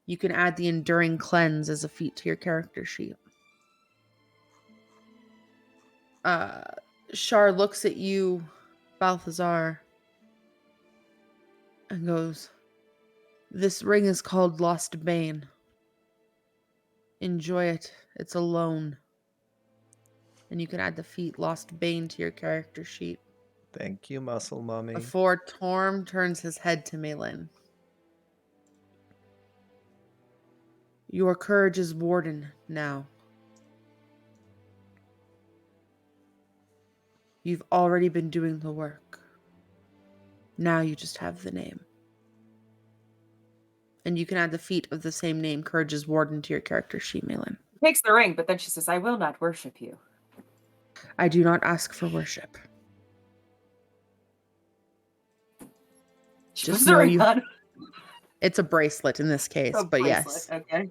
you can add the Enduring Cleanse as a feat to your character sheet. Shar looks at you, Balthazar, and goes, this ring is called Lost Bane. Enjoy it. It's a loan. And you can add the feat Lost Bane to your character sheet. Thank you, Muscle Mommy. Before Torm turns his head to Maylin. Your courage is warden now. You've already been doing the work. Now you just have the name. And you can add the feat of the same name, Courage is Warden, to your character sheet, Maylin. Takes the ring, but then she says, I will not worship you. I do not ask for worship. She Just puts the know ring you. on. It's a bracelet in this case, A but bracelet, yes. Okay.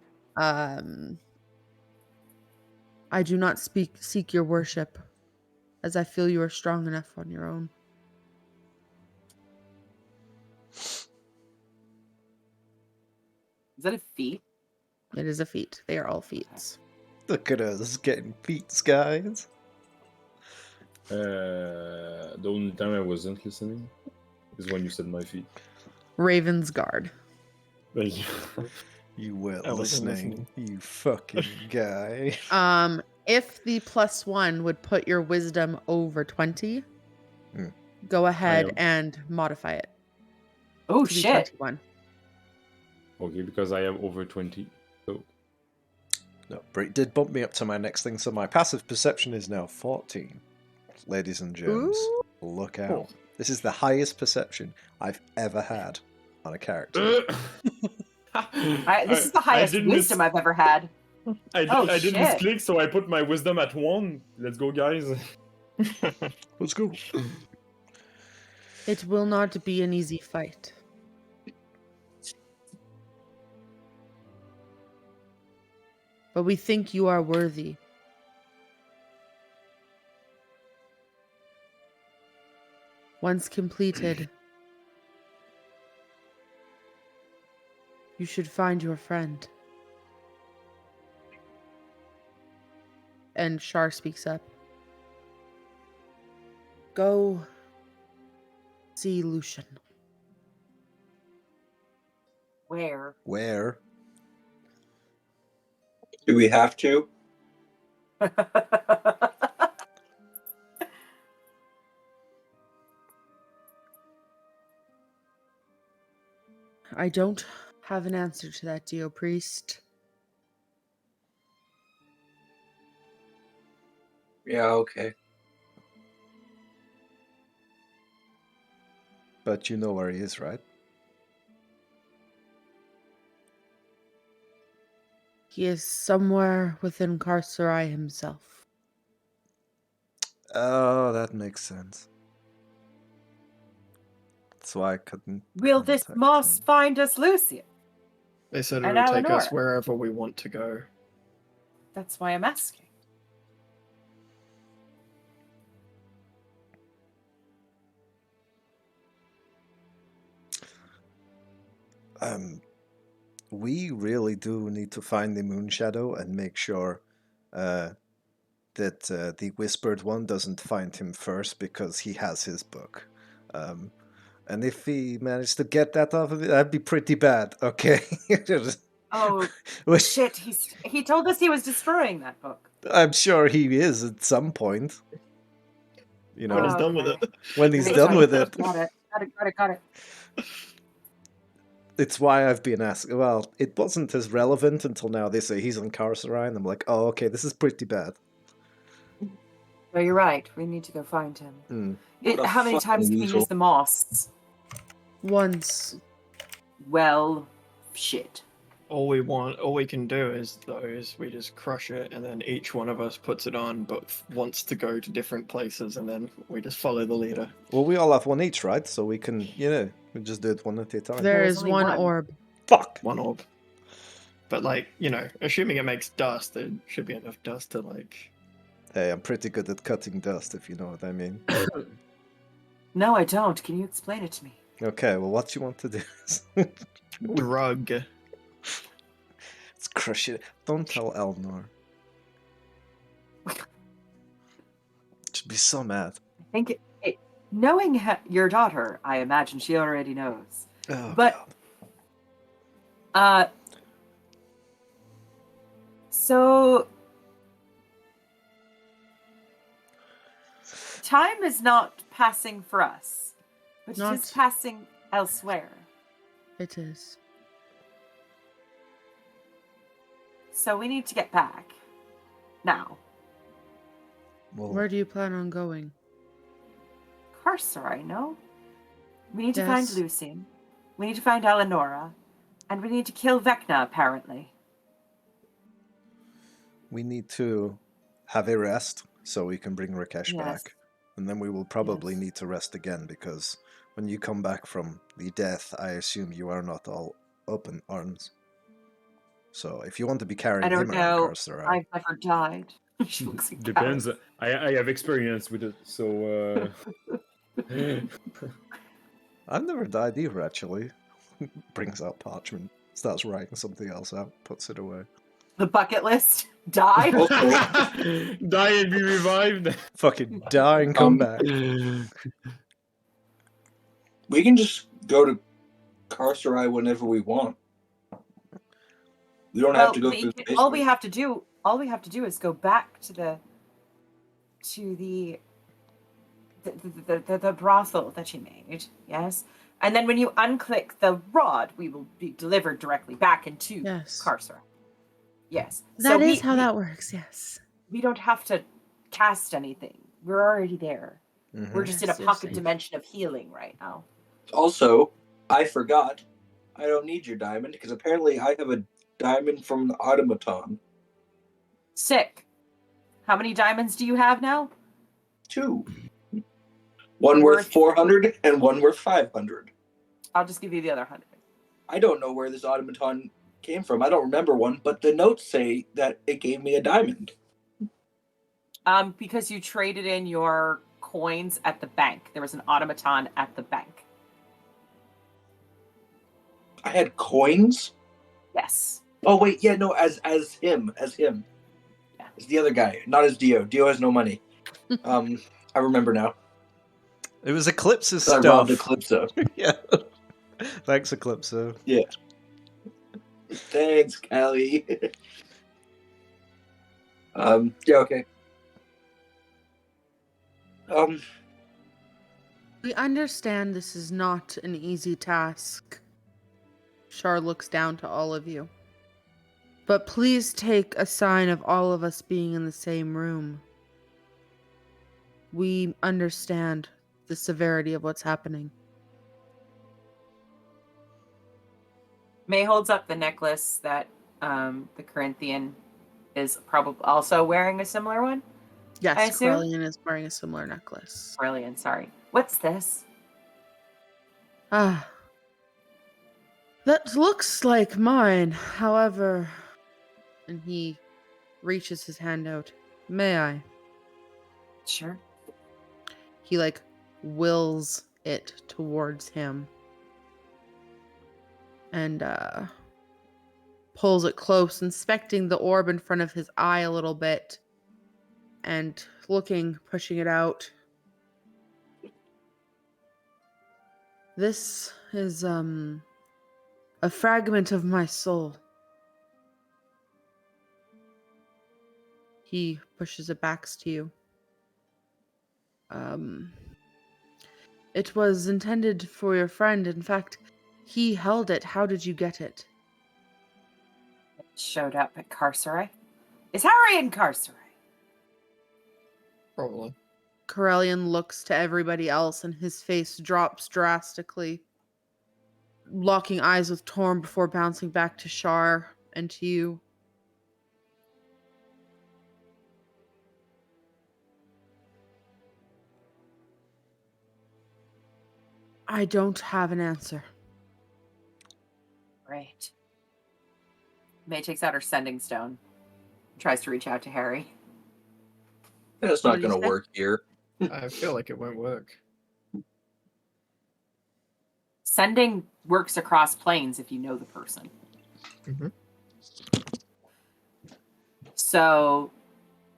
I do not seek your worship, as I feel you are strong enough on your own. Is that a feat? It is a feat. They are all feats. Look at us getting feats, guys. The only time I wasn't listening is when you said my feet. Raven's Guard. Thank you. You weren't I wasn't listening, you fucking guy. If the +1 would put your wisdom over 20, Hmm. go ahead am. and modify it. Oh, to be shit. 21. Okay, because I am over 20. So No, but it did bump me up to my next thing, so my passive perception is now 14. Ladies and gents, Ooh. look out. Oh. This is the highest perception I've ever had on a character. This is the highest did wisdom I've ever had. I Oh, did shit. misclick, so I put my wisdom at 1. Let's go, guys. Let's go. It will not be an easy fight. But we think you are worthy. Once completed, you should find your friend. And Shar speaks up. Go see Lucian. Where? Where? Do we have to? I don't have an answer to that, Dio Priest. Yeah, okay. But you know where he is, right? He is somewhere within Carcerai himself. Oh, that makes sense. That's why I couldn't. Will this contact moss him. find us Lucian? They said it And would take us Eleonora. wherever we want to go. That's why I'm asking. We really do need to find the Moon Shadow and make sure that the Whispered One doesn't find him first, because he has his book. And if he managed to get that off of it, that'd be pretty bad. Okay. Oh, Which- shit. He told us he was destroying that book. I'm sure he is at some point. You know, When he's done with okay. it. when he's Okay, done with it. Got it. It's why I've been asking. Well, it wasn't as relevant until now. They say he's on Carcerai, and I'm like, oh, okay, this is pretty bad. No, you're right. We need to go find him. Hmm. What a How many times fucking can we weasel. use the moss? Once. Well, shit. All we can do is we just crush it, and then each one of us puts it on, but wants to go to different places, and then we just follow the leader. Well, we all have one each, right? So we can, we just do it one at a time. There There's is only one one. orb. Fuck! One orb. But assuming it makes dust, there should be enough dust to Hey, I'm pretty good at cutting dust, if you know what I mean. No, I don't. Can you explain it to me? Okay, well, what you want to do is... drug. Let's crush it. Don't tell Elnor. She'd be so mad. I think knowing your daughter, I imagine she already knows. Oh, But- God. So time is not passing for us, but it is Not- passing elsewhere. It is. So we need to get back. Now. Well, Where do you plan on going? Carcerai, no? We need to find Yes. Lucian. We need to find Eleonora. And we need to kill Vecna, apparently. we need to have a rest so we can bring Rakesh Yes. back. And then we will probably Yes. need to rest again, because when you come back from the death, I assume you are not all open arms. So if you want to be carrying I don't him around know. Carcerai... I've never died. She looks like Depends. Alice. I have experience with it, so I've never died either, actually. Brings out parchment. Starts writing something else out, puts it away. The bucket list. Die. Die and be revived. Fucking die and come back. We can just go to Carcerai whenever we want. We don't have to go through the all we basement. have to do is go back to the brothel that you made. Yes. And then when you unclick the rod, we will be delivered directly back into Carcerai. Yes. That is how that works, yes. We don't have to cast anything. We're already there. Mm-hmm. We're just in a pocket dimension of healing right now. Also, I forgot. I don't need your diamond, because apparently I have a diamond from the automaton. Sick. How many diamonds do you have now? 2. One worth 400 and one worth 500. I'll just give you the other 100. I don't know where this automaton came from. I don't remember one, but the notes say that it gave me a diamond. Because you traded in your coins at the bank. There was an automaton at the bank. I had coins? Yes. Oh wait, yeah, no, as him. Yeah. As the other guy, not as Dio. Dio has no money. I remember now. It was Eclipse's I stuff. robbed Eclipso. Yeah. Thanks, Eclipso. Yeah. Thanks, Callie. Yeah, okay. We understand this is not an easy task. Char looks down to all of you. But please take a sign of all of us being in the same room. We understand the severity of what's happening. May holds up the necklace that the Corinthian is probably also wearing a similar one. Yes, Corellian is wearing a similar necklace. Corellian, sorry. What's this? That looks like mine. However, and he reaches his hand out. May I? Sure. He wills it towards him. And pulls it close, inspecting the orb in front of his eye a little bit. And pushing it out. This is a fragment of my soul. He pushes it back to you. It was intended for your friend. In fact, he held it. How did you get it? It showed up at Carcerai. Is Harry in Carcerai? Probably. Corellian looks to everybody else and his face drops drastically. Locking eyes with Torm before bouncing back to Shar and to you. I don't have an answer. Great. May takes out her sending stone. Tries to reach out to Harry. That's not going to work here. I feel like it won't work. Sending works across planes if you know the person. Mm-hmm. So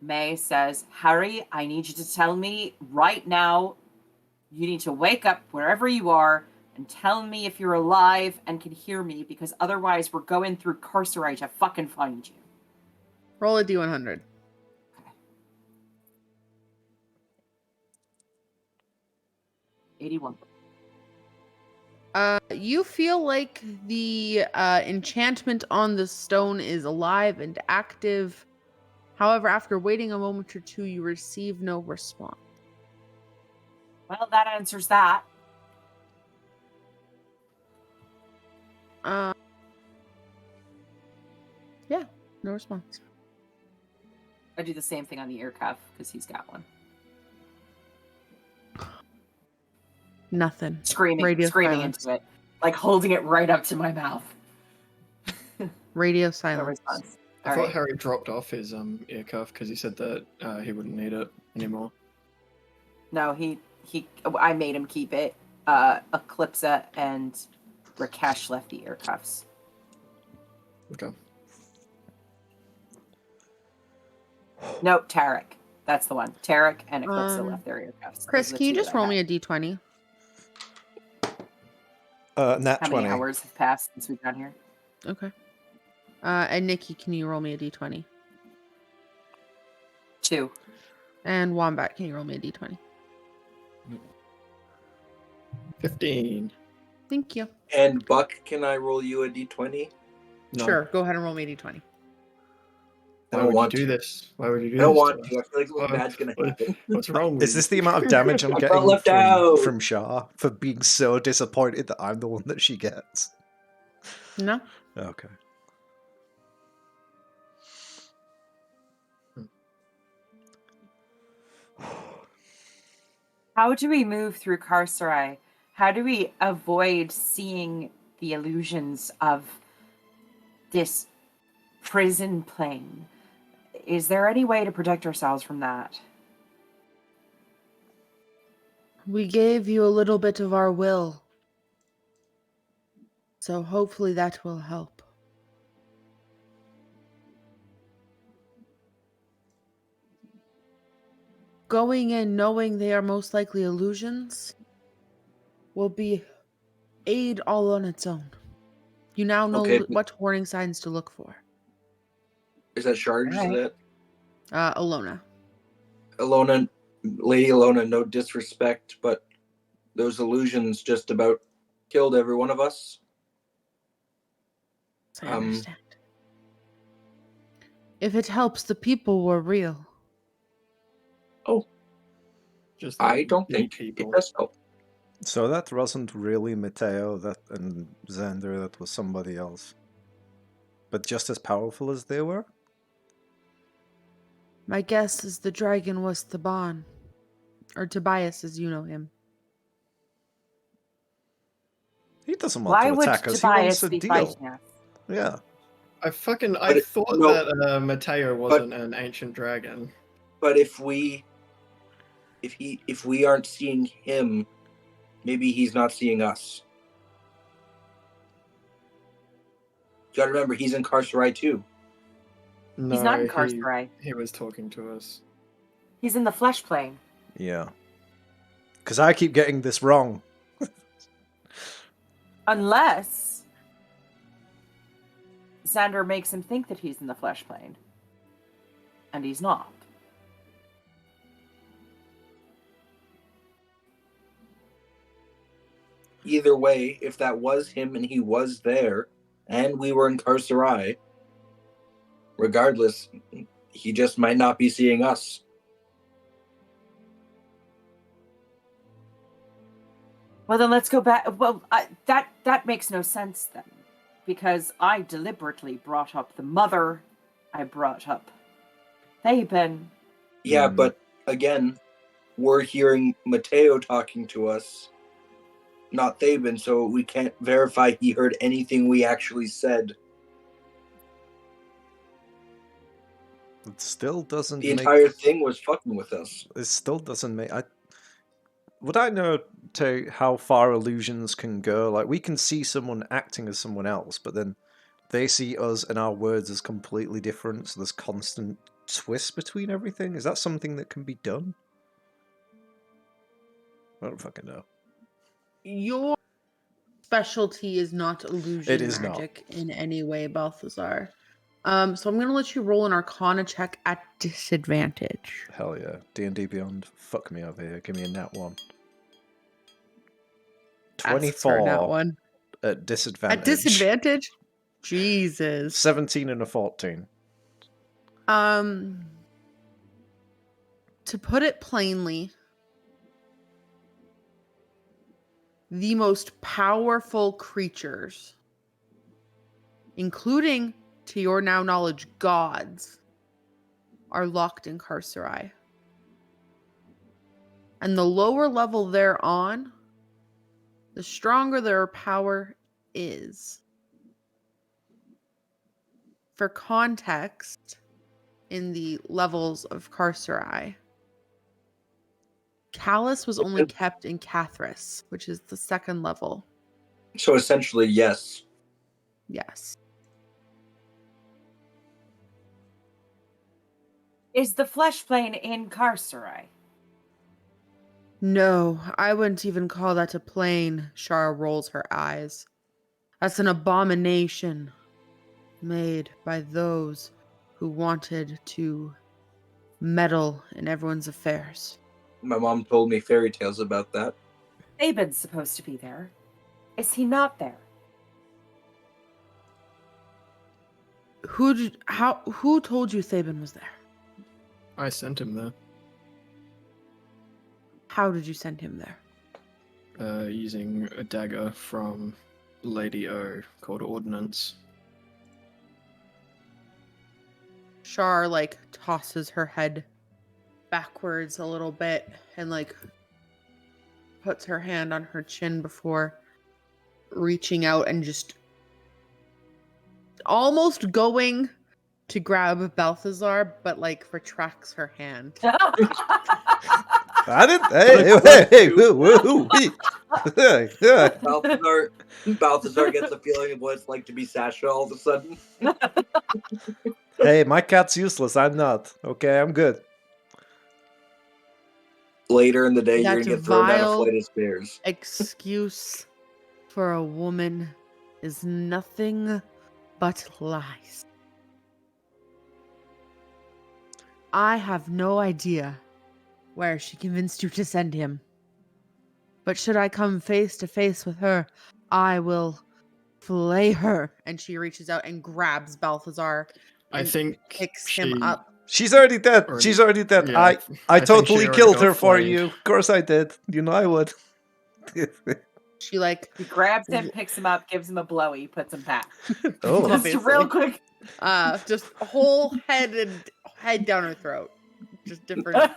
May says, Harry, I need you to tell me right now. You need to wake up wherever you are and tell me if you're alive and can hear me, because otherwise we're going through Carcerai to fucking find you. Roll a D100. Okay. 81. You feel like the enchantment on the stone is alive and active. However, after waiting a moment or two, you receive no response. Well, that answers that. Yeah, no response. I do the same thing on the ear cuff because he's got one. Nothing. Screaming silence. into it, like holding it right up to my mouth. Radio No silence. response. I thought Harry dropped off his ear cuff because he said that he wouldn't need it anymore. No, I made him keep it. Eclipsa and Rakesh left the ear cuffs. Okay. Nope, Tarek. That's the one. Tarek and Eclipse left their earcuffs. Chris, Those are the can you two just that I roll had. me a d20? Nat How 20. many hours have passed since we've got here? Okay. And Nikki, can you roll me a d20? 2. And Wombat, can you roll me a d20? 15. Thank you. And Buck, can I roll you a d20? No. Sure, go ahead and roll me a d20. I Why don't would want you do to. this? Why would you do I don't this? want to to. I us? feel like something bad's gonna happen. What's wrong with Is this you? the amount of damage I'm I felt getting left out. from Shah for being so disappointed that I'm the one that she gets? No? Okay. How do we move through Carcerai? How do we avoid seeing the illusions of this prison plane? Is there any way to protect ourselves from that? We gave you a little bit of our will. So hopefully that will help. Going in knowing they are most likely illusions will be aid all on its own. You now know Okay. what warning signs to look for. Is that Charge? Alright. Is that Alona. Alona, Lady Alona? No disrespect, but those illusions just about killed every one of us. I understand. If it helps, the people were real. Just I like don't the think people. it does help. So that wasn't really Mateo and Xander, that was somebody else. But just as powerful as they were? My guess is the dragon was Theban. Or Tobias, as you know him. He doesn't want Why to would attack us, he wants Tobias a be deal. fighting us? Yeah. I But thought no. that Mateo wasn't an ancient dragon. But if we aren't seeing him, maybe he's not seeing us. You gotta remember, he's in Carcerai too. No, He's not in Carcerai. He was talking to us. He's in the flesh plane. Yeah. Because I keep getting this wrong. Unless Xander makes him think that he's in the flesh plane. And he's not. Either way, if that was him and he was there, and we were in Carcerai, regardless, he just might not be seeing us. Well, then let's go back. Well, that makes no sense then. Because I deliberately brought up the mother. I brought up Theben. Yeah, but again, we're hearing Mateo talking to us, not Theben, so we can't verify he heard anything we actually said. It still doesn't The make... entire thing was fucking with us. It still doesn't make... Would I know to how far illusions can go? Like, we can see someone acting as someone else, but then they see us and our words as completely different, so there's constant twist between everything? Is that something that can be done? I don't fucking know. Your specialty is not illusion It is not. magic in any way, Balthazar. So I'm going to let you roll an Arcana check at disadvantage. Hell yeah. D&D Beyond, fuck me over here. Give me a nat 1. Asks for a 24 nat one. at disadvantage. At disadvantage? Jesus. 17 and a 14. To put it plainly, the most powerful creatures, including, to your now knowledge, gods, are locked in Carcerai. And the lower level they're on, the stronger their power is. For context, in the levels of Carcerai, Callus was only kept in Cathris, which is the second level. So essentially, yes. Yes. Is the flesh plane in Carcerai? No, I wouldn't even call that a plane. Shara rolls her eyes. That's an abomination made by those who wanted to meddle in everyone's affairs. My mom told me fairy tales about that. Aben's supposed to be there. Is he not there? Who told you Thaben was there? I sent him there. How did you send him there? Using a dagger from Lady O called Ordnance. Shar tosses her head backwards a little bit and puts her hand on her chin before reaching out and just almost going to grab Balthazar, but retracts her hand. I didn't. Hey, woo. Balthazar gets a feeling of what it's like to be Sasha all of a sudden. Hey, my cat's useless. I'm not. Okay, I'm good. Later in the day, you're That gonna get thrown down a vile flight of stairs. excuse for a woman is nothing but lies. I have no idea where she convinced you to send him. But should I come face to face with her, I will flay her. And she reaches out and grabs Balthazar I and think picks she him up. She's already dead. She's already dead. Yeah, I think she totally already killed got her for flayed. you. Of course I did. You know I would. She He grabs him, picks him up, gives him a blowy, puts him back. Oh. Just Obviously. real quick. Just whole head and head down her throat. Just different.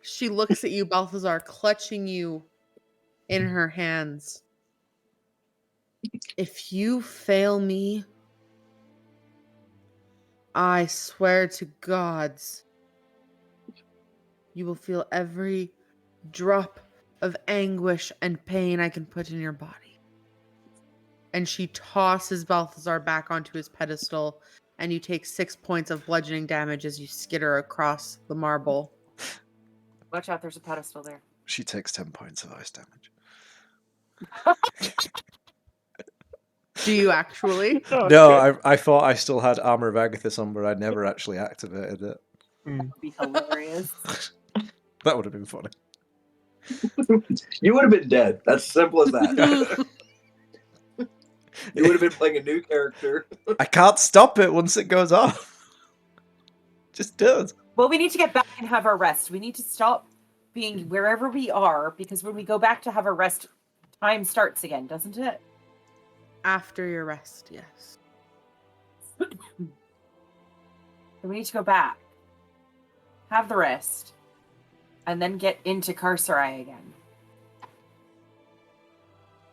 She looks at you, Balthazar, clutching you in her hands. If you fail me, I swear to gods, you will feel every drop of anguish and pain I can put in your body. And she tosses Balthazar back onto his pedestal, and you take 6 points of bludgeoning damage as you skitter across the marble. Watch out, there's a pedestal there. She takes 10 points of ice damage. Do you actually? No, I thought I still had Armor of Agathis on, but I never actually activated it. That would be hilarious. That would have been funny. You would have been dead. That's simple as that. You would have been playing a new character. I can't stop it once it goes off. Just does. Well, we need to get back and have our rest. We need to stop being wherever we are, because when we go back to have our rest, time starts again, doesn't it? After your rest, yes. So we need to go back, have the rest, and then get into Carcerai again.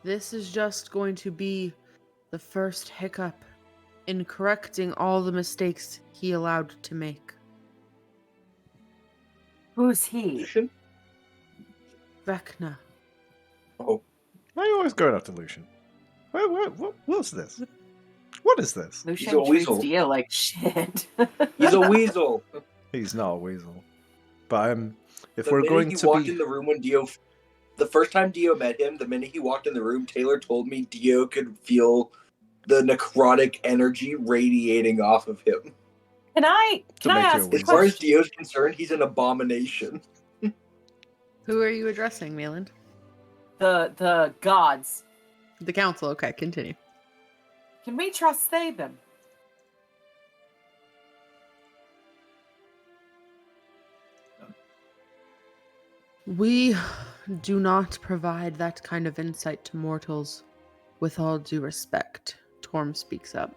This is just going to be the first hiccup in correcting all the mistakes he allowed to make. Who's he? Vecna. Oh, Why are you always going after Lucian? What's this? What is this? Lucian He's a treats weasel. Dio like shit. he's a weasel. He's not a weasel. But if The we're minute going he to walked be... in the room when Dio, the first time Dio met him, the minute he walked in the room, Taylor told me Dio could feel the necrotic energy radiating off of him. Can I To make you a ask a As weasel. far as question? Dio's concerned, he's an abomination. Who are you addressing, Mayland? The gods. The council. Okay, continue. Can we trust Thaben? We do not provide that kind of insight to mortals. With all due respect, Torm speaks up.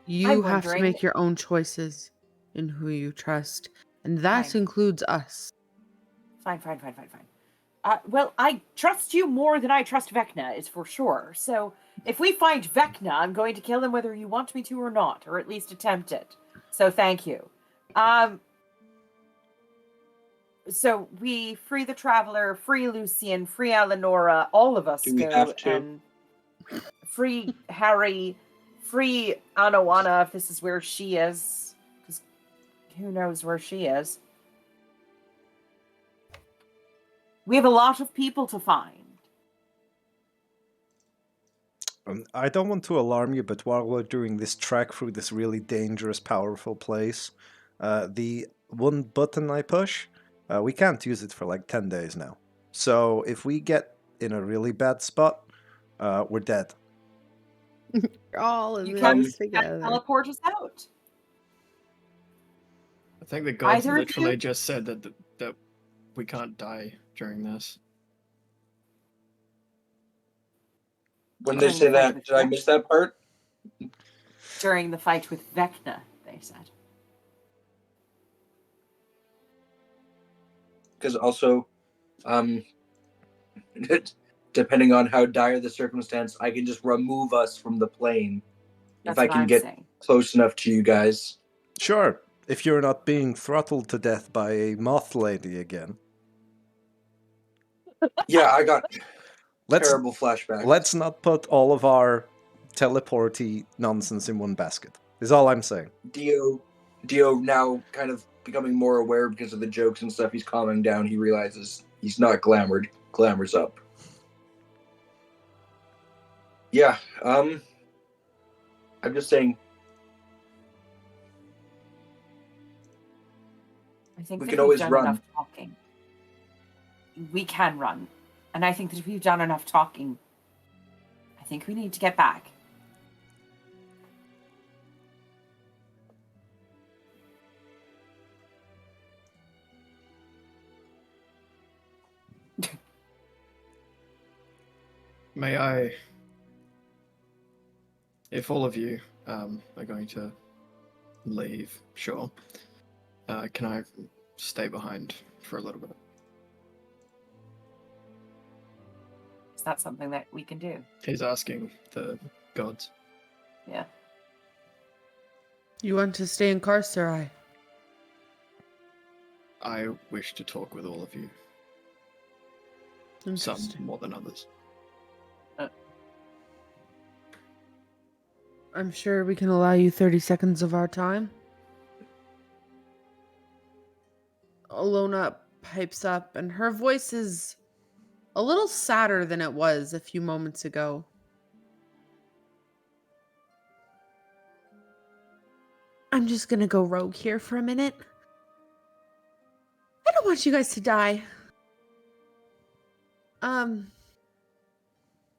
You I'm have to wondering- make your own choices in who you trust, and that Fine. includes us. Fine. Well, I trust you more than I trust Vecna, is for sure. So, if we find Vecna, I'm going to kill him whether you want me to or not, or at least attempt it. So, thank you. So we free the Traveler, free Lucian, free Eleonora, all of us Do we go have to? and free Harry, free Anawana if this is where she is. Because who knows where she is. We have a lot of people to find. I don't want to alarm you, but while we're doing this trek through this really dangerous, powerful place, the one button I push, we can't use it for like 10 days now. So if we get in a really bad spot, we're dead. We're all in You this can't together. teleport us out. I think the gods Either of literally you? just said that we can't die during this. When they During say the fight that, with did I Vecna. miss that part? During the fight with Vecna, they said. Because also, depending on how dire the circumstance, I can just remove us from the plane That's if I what can I'm get saying. close enough to you guys. Sure, if you're not being throttled to death by a moth lady again. Yeah, I got Let's terrible flashbacks. let's not put all of our teleporty nonsense in one basket. Is all I'm saying. Dio now kind of becoming more aware because of the jokes and stuff. He's calming down. He realizes he's not glamored. Glamour's up. Yeah. I'm just saying I think We that can we've always done run. enough talking. We can run. And I think that if we've done enough talking, I think we need to get back. May I, if all of you are going to leave, sure, can I stay behind for a little bit? Is that something that we can do? He's asking the gods. Yeah. You want to stay in Carcerai? I wish to talk with all of you, some Interesting. more than others. I'm sure we can allow you 30 seconds of our time. Alona pipes up, and her voice is a little sadder than it was a few moments ago. I'm just gonna go rogue here for a minute. I don't want you guys to die.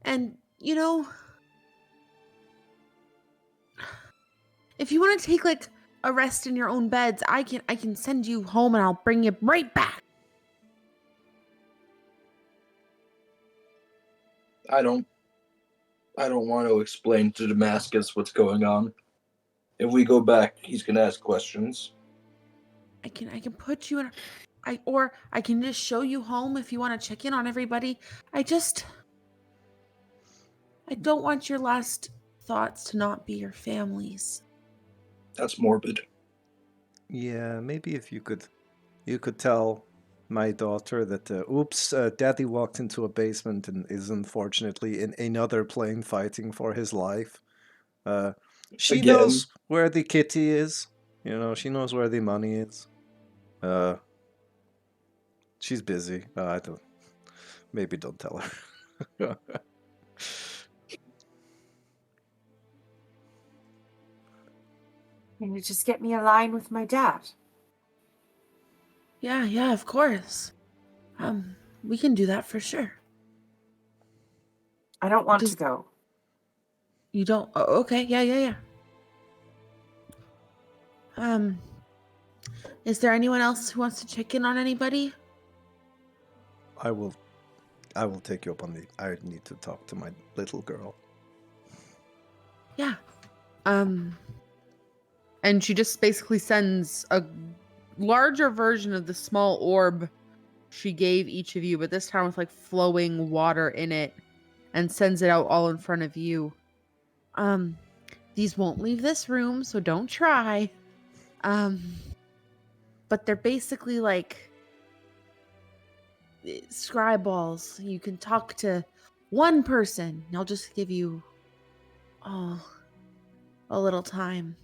And you know, if you want to take like a rest in your own beds, I can send you home and I'll bring you right back. I don't want to explain to Damascus what's going on. If we go back, he's gonna ask questions. I can put you in or I can just show you home if you want to check in on everybody. I don't want your last thoughts to not be your families. That's morbid. Yeah, maybe if you could tell my daughter that oops, daddy walked into a basement and is unfortunately in another plane fighting for his life. She Again. knows where the kitty is. You know, she knows where the money is. She's busy. I don't. Maybe don't tell her. Can you just get me a line with my dad? Yeah, of course. We can do that for sure. I don't want Does- to go. You don't? Oh, okay, yeah. Is there anyone else who wants to check in on anybody? I will take you up on the. I need to talk to my little girl. Yeah. And she just basically sends a larger version of the small orb she gave each of you, but this time with like flowing water in it, and sends it out all in front of you. These won't leave this room, so don't try. But they're basically like scribe balls. You can talk to one person. I'll just give you Oh, a little time.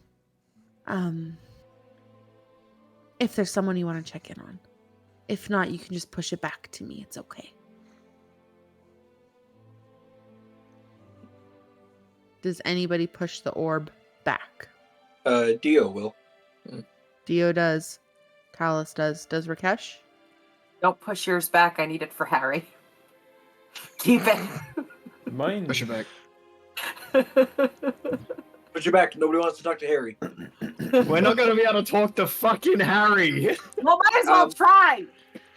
If there's someone you want to check in on. If not, you can just push it back to me. It's okay. Does anybody push the orb back? Dio will. Dio does. Callus does. Does Rakesh? Don't push yours back. I need it for Harry. Keep it. Mine. Push it back. Push it back. Nobody wants to talk to Harry. We're not going to be able to talk to fucking Harry. Well, might as well try.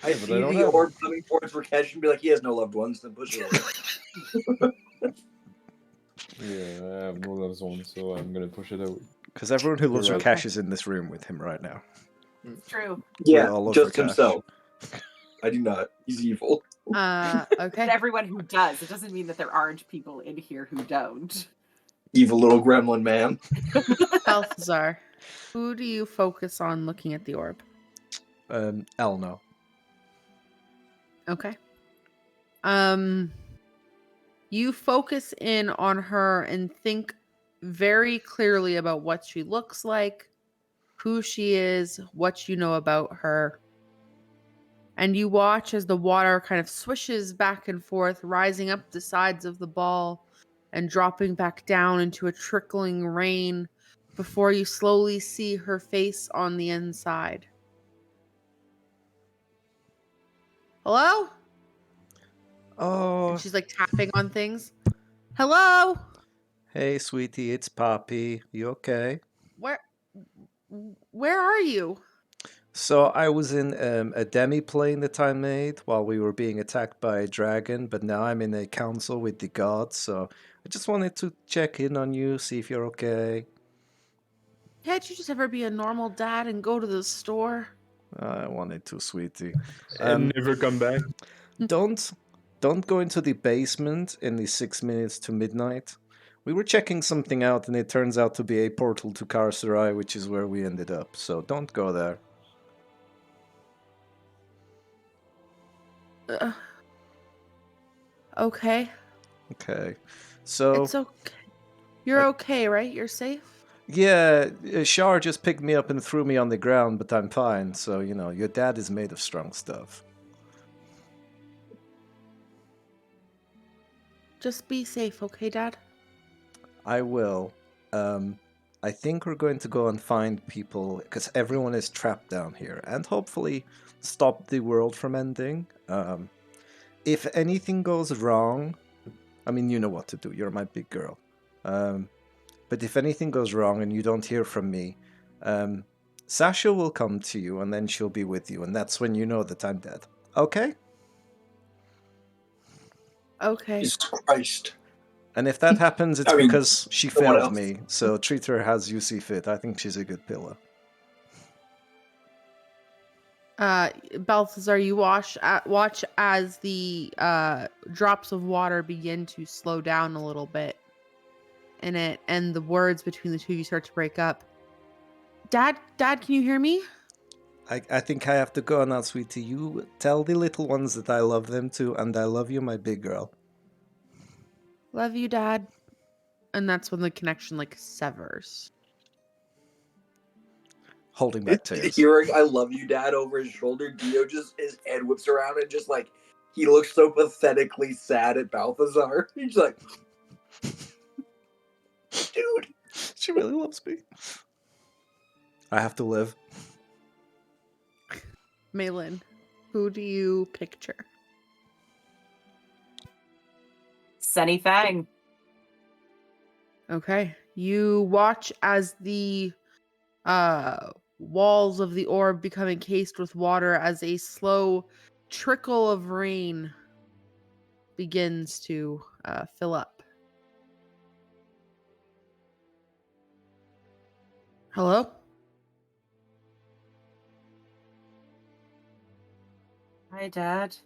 I Yeah, but see I don't the have- orb coming towards Rakesh and be like, he has no loved ones, then push it away. Yeah, I have no loved ones, so I'm gonna push it out. Because everyone who loves Right. Rakesh is in this room with him right now. True. Yeah, all over just Rakesh. himself. I do not. He's evil. But Okay. everyone who does. It doesn't mean that there aren't people in here who don't. Evil little gremlin man. Balthazar, who do you focus on looking at the orb? Elno. Okay. You focus in on her and think very clearly about what she looks like, who she is, what you know about her. And you watch as the water kind of swishes back and forth, rising up the sides of the ball and dropping back down into a trickling rain before you slowly see her face on the inside. Hello? Oh, And she's like tapping on things. Hello? hey, sweetie, it's Poppy. You okay? Where are you? So I was in a demi plane that I made while we were being attacked by a dragon, but now I'm in a council with the gods, so I just wanted to check in on you, see if you're okay. Can't you just ever be a normal dad and go to the store? I wanted to, sweetie. And never come back. Don't go into the basement in the 6 minutes to midnight. We were checking something out, and it turns out to be a portal to Karsarai, which is where we ended up. So don't go there. Okay. Okay. So It's okay. You're okay, right? You're safe? yeah, Shar just picked me up and threw me on the ground, but I'm fine. So your dad is made of strong stuff. Just be safe, okay, Dad? I will. I think we're going to go and find people because everyone is trapped down here, and hopefully stop the world from ending. If anything goes wrong, I mean, you know what to do. You're my big girl. But if anything goes wrong and you don't hear from me, Sasha will come to you, and then she'll be with you, and that's when you know that I'm dead. Okay? Okay. Jesus Christ. And if that happens, it's I mean, because she someone failed else. me. So treat her as you see fit. I think she's a good pillar. Balthazar, you watch as the drops of water begin to slow down a little bit, and the words between the two of you start to break up. Dad, can you hear me? I think I have to go now, sweetie. You tell the little ones that I love them too, and I love you, my big girl. Love you, Dad. And that's when the connection severs. Holding back tears. Hearing I love you, Dad, over his shoulder, Dio just, his head whips around and just he looks so pathetically sad at Balthazar. He's like, dude. She really loves me. I have to live. Malin, who do you picture? Sunny Fang. Okay. You watch as the walls of the orb become encased with water as a slow trickle of rain begins to fill up. Hello? Hi, Dad.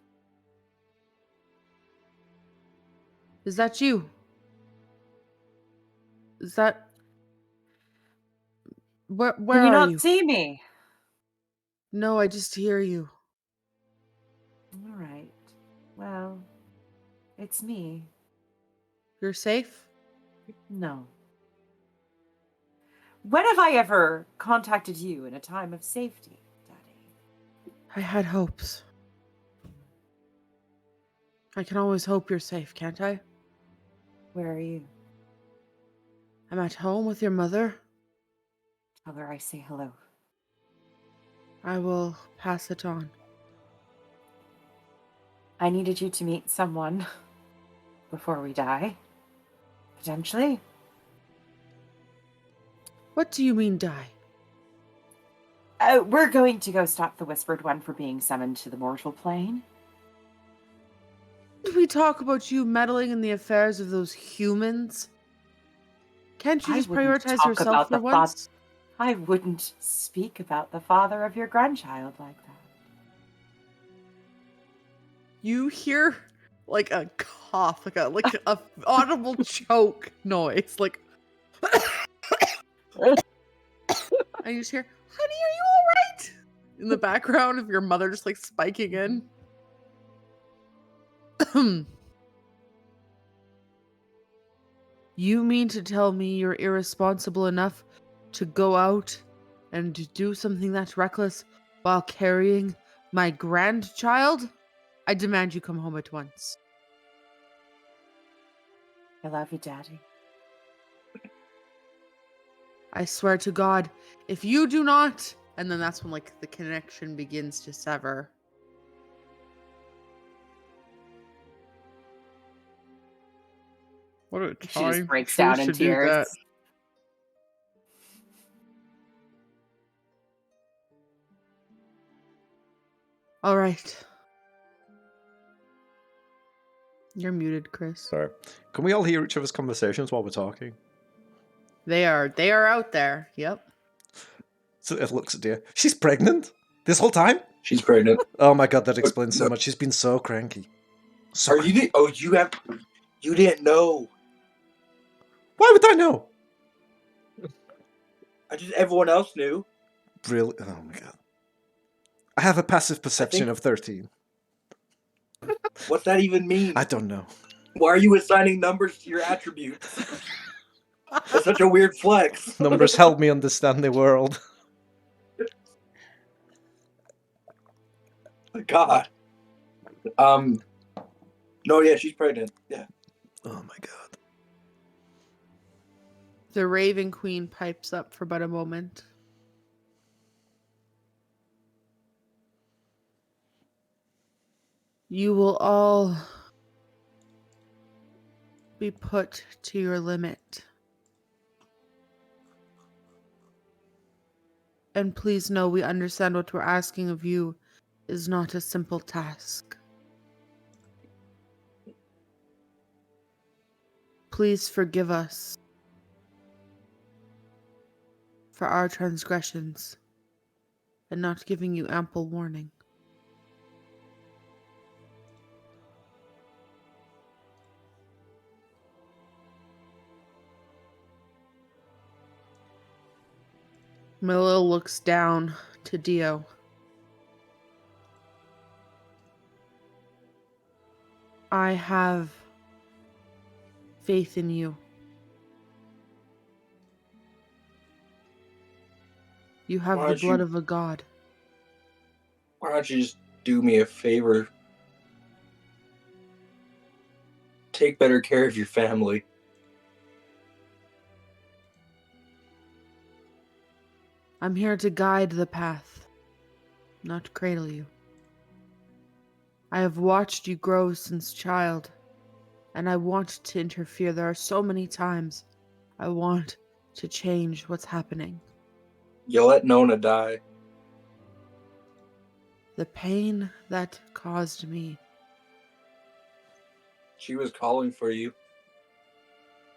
Is that you? Is that... Where Can you are not you? see me? No, I just hear you. All right. Well, it's me. You're safe? No. When have I ever contacted you in a time of safety, Daddy? I had hopes. I can always hope you're safe, can't I? Where are you? I'm at home with your mother. Tell her I say hello. I will pass it on. I needed you to meet someone before we die. Potentially. What do you mean, die? We're going to go stop the Whispered One for being summoned to the mortal plane. Did we talk about you meddling in the affairs of those humans? Can't you I just wouldn't prioritize talk yourself about for the once? I wouldn't speak about the father of your grandchild like that. You hear like a cough, like a audible choke noise, like and you just hear, "Honey, are you all right?" in the background of your mother just like spiking in. You mean to tell me you're irresponsible enough to go out and do something that reckless while carrying my grandchild? I demand you come home at once. I love you, Daddy. I swear to God, if you do not, and then that's when like the connection begins to sever. What a She just time breaks to down choose in to do tears. that. All right. You're muted, Chris. Sorry. Can we all hear each other's conversations while we're talking? They are out there. Yep. So it looks at dear. She's pregnant? This whole time? She's pregnant. Oh my god, that explains so much. She's been so cranky. So Are you? You didn't know. Why would I know? Everyone else knew. Brilliant. Oh my god. I have a passive perception of 13. What's that even mean? I don't know. Why are you assigning numbers to your attributes? That's such a weird flex. Numbers help me understand the world. God. No, yeah, she's pregnant. Yeah. Oh my god. The Raven Queen pipes up for but a moment. You will all be put to your limit. And please know we understand what we're asking of you is not a simple task. Please forgive us for our transgressions and not giving you ample warning. Milo looks down to Dio. I have faith in you. You have Why the don't blood you- of a god. Why don't you just do me a favor? Take better care of your family. I'm here to guide the path, not cradle you. I have watched you grow since child, and I want to interfere. There are so many times I want to change what's happening. You let Nona die. The pain that caused me, She was calling for you.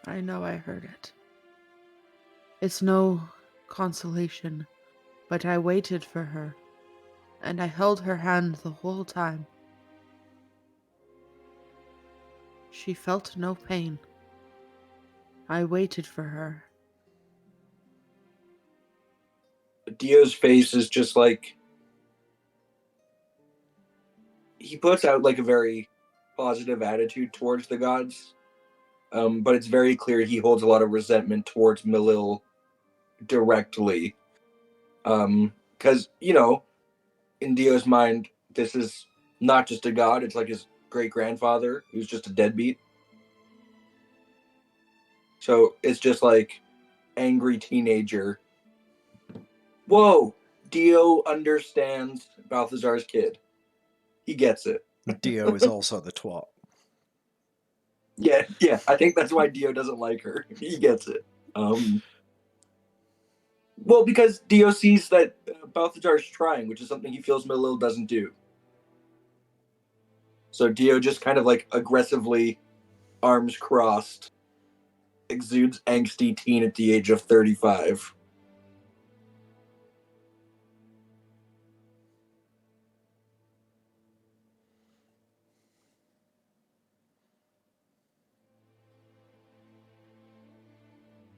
I know I heard it. It's no consolation, but I waited for her, and I held her hand the whole time. She felt no pain. I waited for her. Dio's face is just like... He puts out like a very positive attitude towards the gods. but it's very clear he holds a lot of resentment towards Melil directly. Because, in Dio's mind, this is not just a god, it's like his great-grandfather who's just a deadbeat. So it's just like angry teenager. Whoa! Dio understands Balthazar's kid. He gets it. Dio is also the twat. Yeah. I think that's why Dio doesn't like her. He gets it. Well, because Dio sees that Balthazar is trying, which is something he feels Melil doesn't do. So Dio just kind of like aggressively, arms crossed, exudes angsty teen at the age of 35.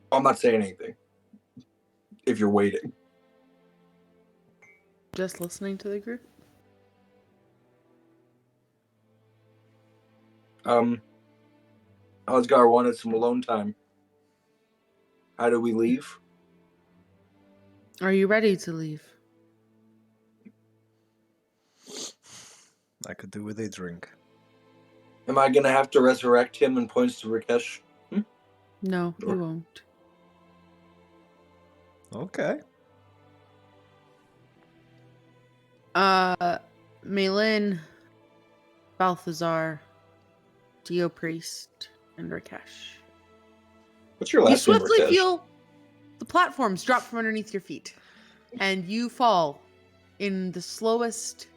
I'm not saying anything. If you're waiting. Just listening to the group? Osgar wanted some alone time. How do we leave? Are you ready to leave? I could do with a drink. Am I gonna have to resurrect him? And points to Rakesh. No, you Or- won't. Okay. Malin, Balthazar, Dio Priest, and Rakesh. What's your You last name, swiftly Rakesh? feel the platforms drop from underneath your feet, and you fall in the slowest,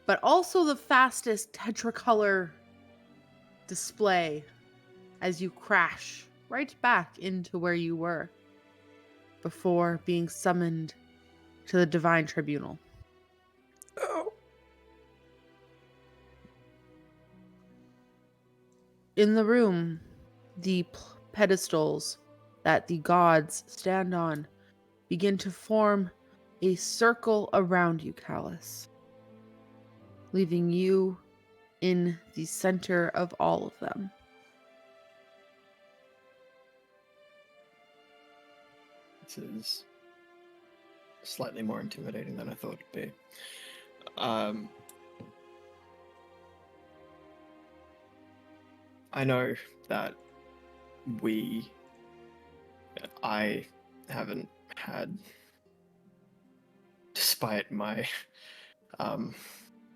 but also the fastest tetracolor display as you crash right back into where you were before being summoned to the Divine Tribunal. Oh. In the room, the pedestals that the gods stand on begin to form a circle around you, Callus, leaving you in the center of all of them. This is slightly more intimidating than I thought it'd be. I know that I haven't had, despite my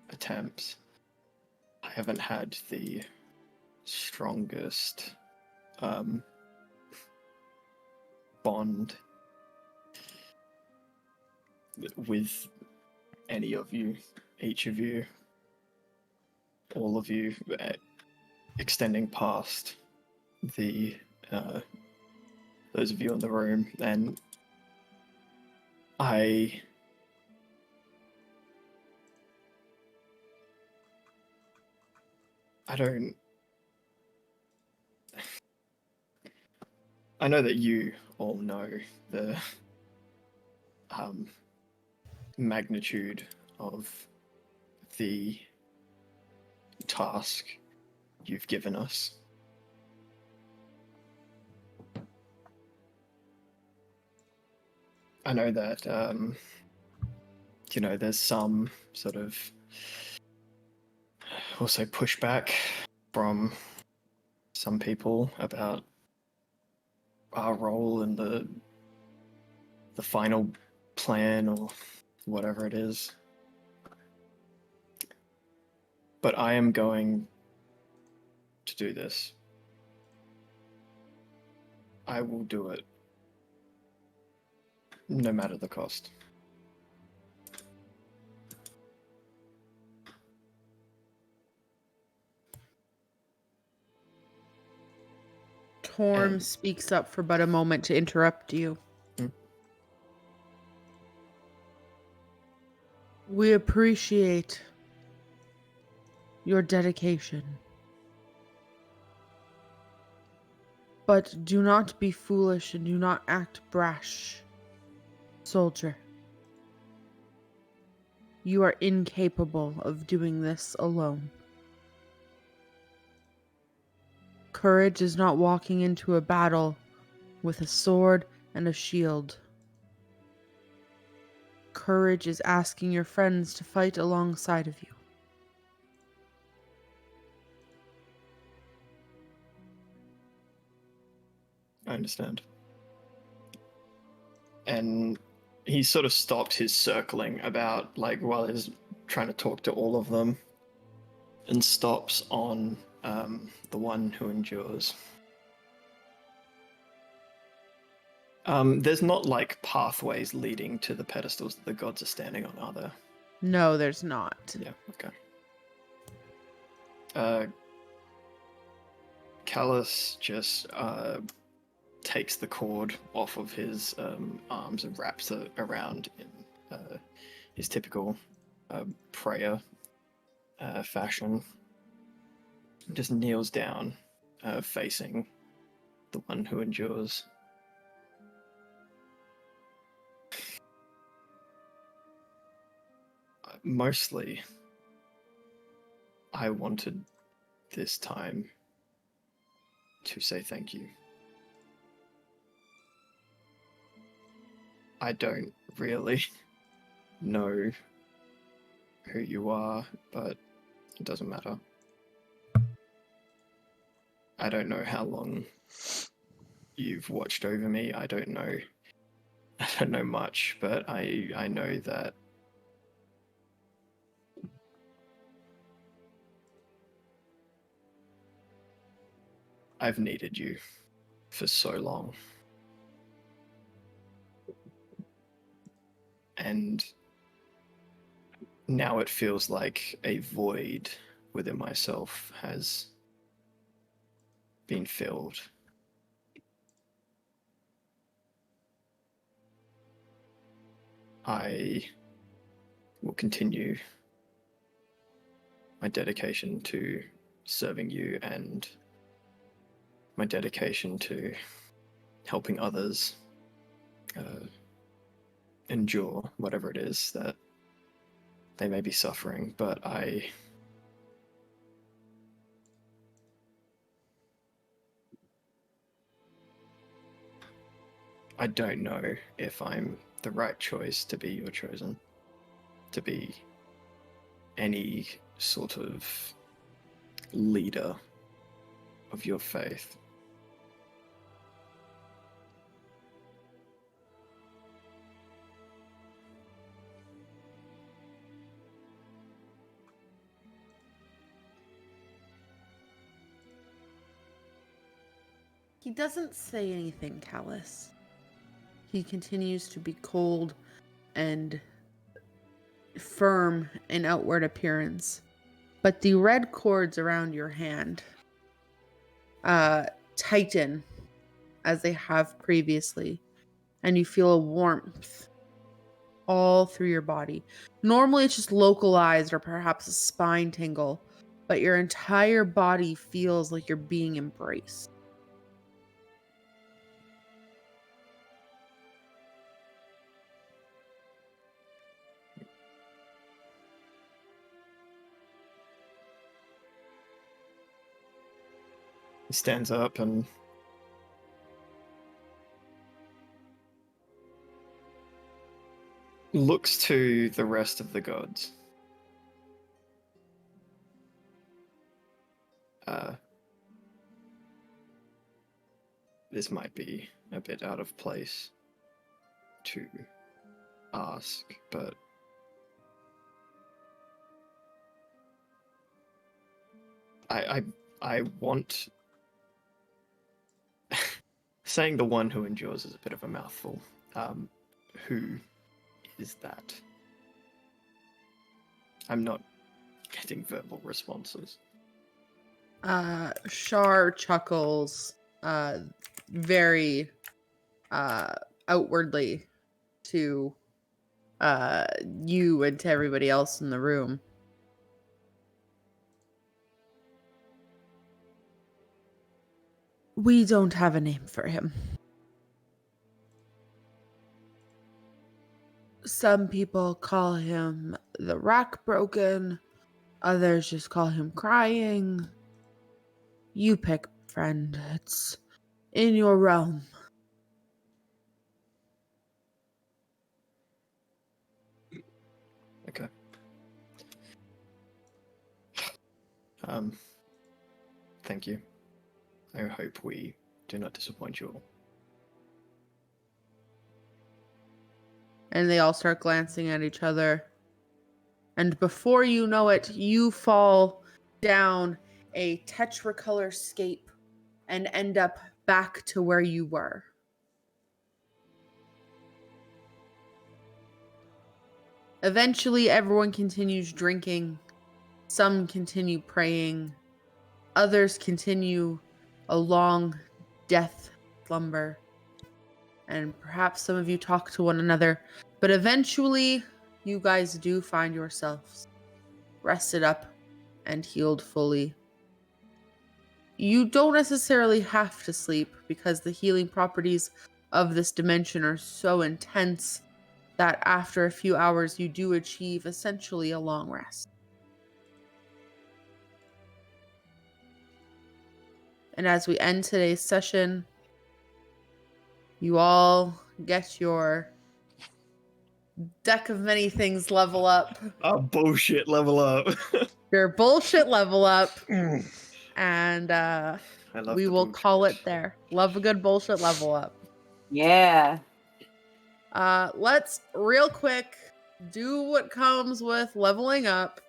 attempts, I haven't had the strongest bond with any of you, each of you, all of you, extending past the those of you in the room, and I don't. I know that you all know the magnitude of the task you've given us. I know that, there's some sort of also pushback from some people about our role in the final plan or whatever it is. But I am going to do this. I will do it. No matter the cost. Torm And- speaks up for but a moment to interrupt you. We appreciate your dedication. But do not be foolish and do not act brash, soldier. You are incapable of doing this alone. Courage is not walking into a battle with a sword and a shield. Courage is asking your friends to fight alongside of you. I understand. And he sort of stopped his circling about, like, while he's trying to talk to all of them, and stops on the one who endures. There's not, like, pathways leading to the pedestals that the gods are standing on, are there? No, there's not. Yeah, okay. Callus just takes the cord off of his arms and wraps it around in his typical prayer fashion. Just kneels down, facing the one who endures. Mostly, I wanted this time to say thank you. I don't really know who you are, but it doesn't matter. I don't know how long you've watched over me. I don't know much, but I know that I've needed you for so long. And now it feels like a void within myself has been filled. I will continue my dedication to serving you and my dedication to helping others endure whatever it is that they may be suffering, but I don't know if I'm the right choice to be your chosen, to be any sort of leader of your faith. He doesn't say anything, Callus. He continues to be cold and firm in outward appearance. But the red cords around your hand tighten as they have previously, and you feel a warmth all through your body. Normally it's just localized or perhaps a spine tingle, but your entire body feels like you're being embraced. He stands up and looks to the rest of the gods. This might be a bit out of place to ask, but I want... Saying the one who endures is a bit of a mouthful. Who is that? I'm not getting verbal responses. Shar chuckles very outwardly to you and to everybody else in the room. We don't have a name for him. Some people call him the Rock Broken. Others just call him Crying. You pick friend. It's in your realm. Okay. Thank you. I hope we do not disappoint you all. And they all start glancing at each other. And before you know it, you fall down a tetracolor scape and end up back to where you were. Eventually, everyone continues drinking. Some continue praying. Others continue a long death slumber. And perhaps some of you talk to one another. But eventually, you guys do find yourselves rested up and healed fully. You don't necessarily have to sleep because the healing properties of this dimension are so intense that after a few hours you do achieve essentially a long rest. And as we end today's session, you all get your deck of many things level up. Bullshit level up. Your bullshit level up. Mm. And I love we the will call it bullshit. there. Love a good bullshit level up. Yeah. Let's real quick do what comes with leveling up.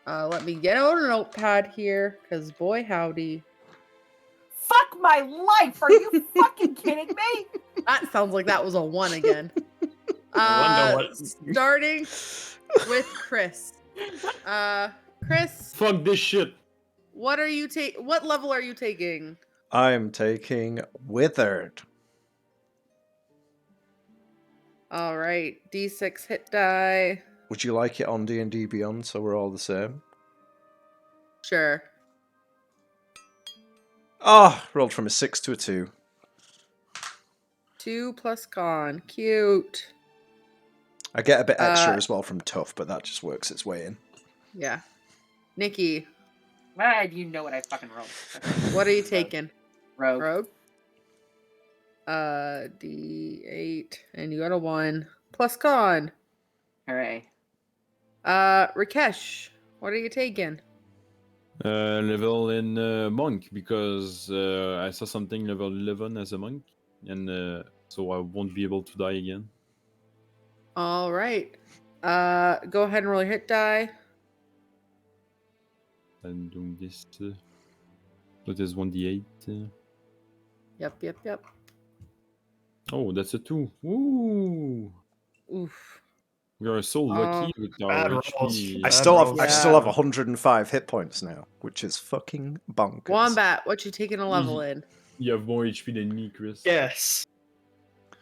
Let me get out a notepad here, because boy howdy. Fuck my life! Are you fucking kidding me? That sounds like that was a 1 again. I wonder what- Starting with Chris. Chris, Fuck this shit. what level are you taking? I'm taking Withered. All right, D6 hit die. Would you like it on D&D Beyond so we're all the same? Sure. Rolled from a 6 to a 2. 2 plus con. Cute. I get a bit extra as well from Tough, but that just works its way in. Yeah. Nikki, You know what I fucking rolled. what are you taking? Rogue. Rogue? D8, and you got a 1 plus con. Hooray. Rakesh, what are you taking? Level in monk because I saw something level 11 as a monk, and so I won't be able to die again. All right. Go ahead and roll your hit die. I'm doing this. So there's 1d8. Yep. Oh, that's a 2. Woo! Oof. We are so lucky with bad our rolls. HP. I still have Yeah. 105 hit points now, which is fucking bonkers. Wombat, what you taking a level in? You have more HP than me, Chris. Yes.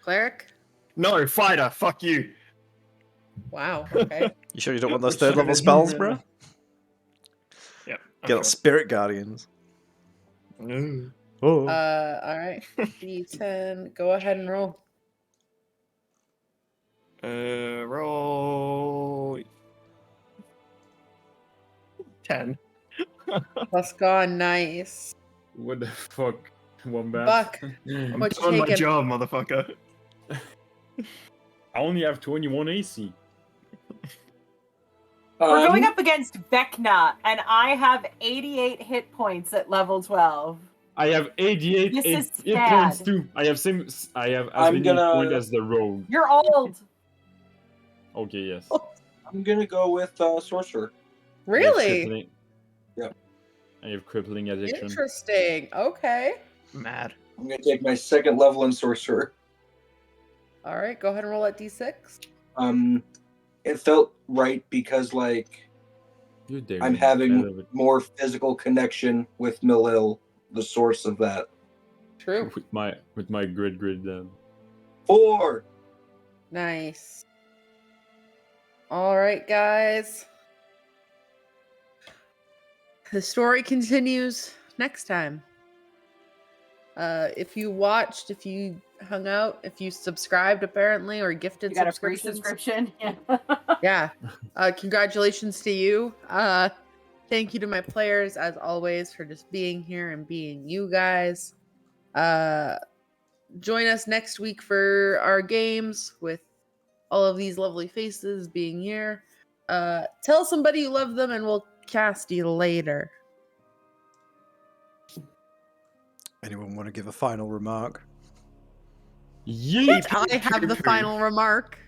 Cleric? No, fighter. Fuck you. Wow, okay. You sure you don't want those third level spells, bro? Yep. Get those Spirit Guardians. No. Oh. All right. D10, go ahead and roll. Roll 10. Plus con, nice. What the fuck? Wombat. Buck, I'm what you doing my taking? job, motherfucker. I only have 21 AC. We're going up against Vecna, and I have 88 hit points at level 12. I have 88 This is hit points sad. too. I have as I'm many gonna- points as the rogue. You're old. Okay, yes. I'm gonna go with Sorcerer. Really? I have crippling addiction. Interesting. Okay. Mad. I'm gonna take my second level in Sorcerer. All right, go ahead and roll that D6. It felt right because like You dare I'm me. I having love it. more physical connection with Milil, the source of that. True. with my grid. 4. Nice. All right, guys. The story continues next time. If you watched, if you hung out, if you subscribed apparently, or gifted You got a free subscriptions. subscription? Yeah. Congratulations to you. Thank you to my players, as always, for just being here and being you guys. Join us next week for our games with all of these lovely faces being here. Tell somebody you love them, and we'll cast you later. Anyone want to give a final remark? Yeet! I have the final remark.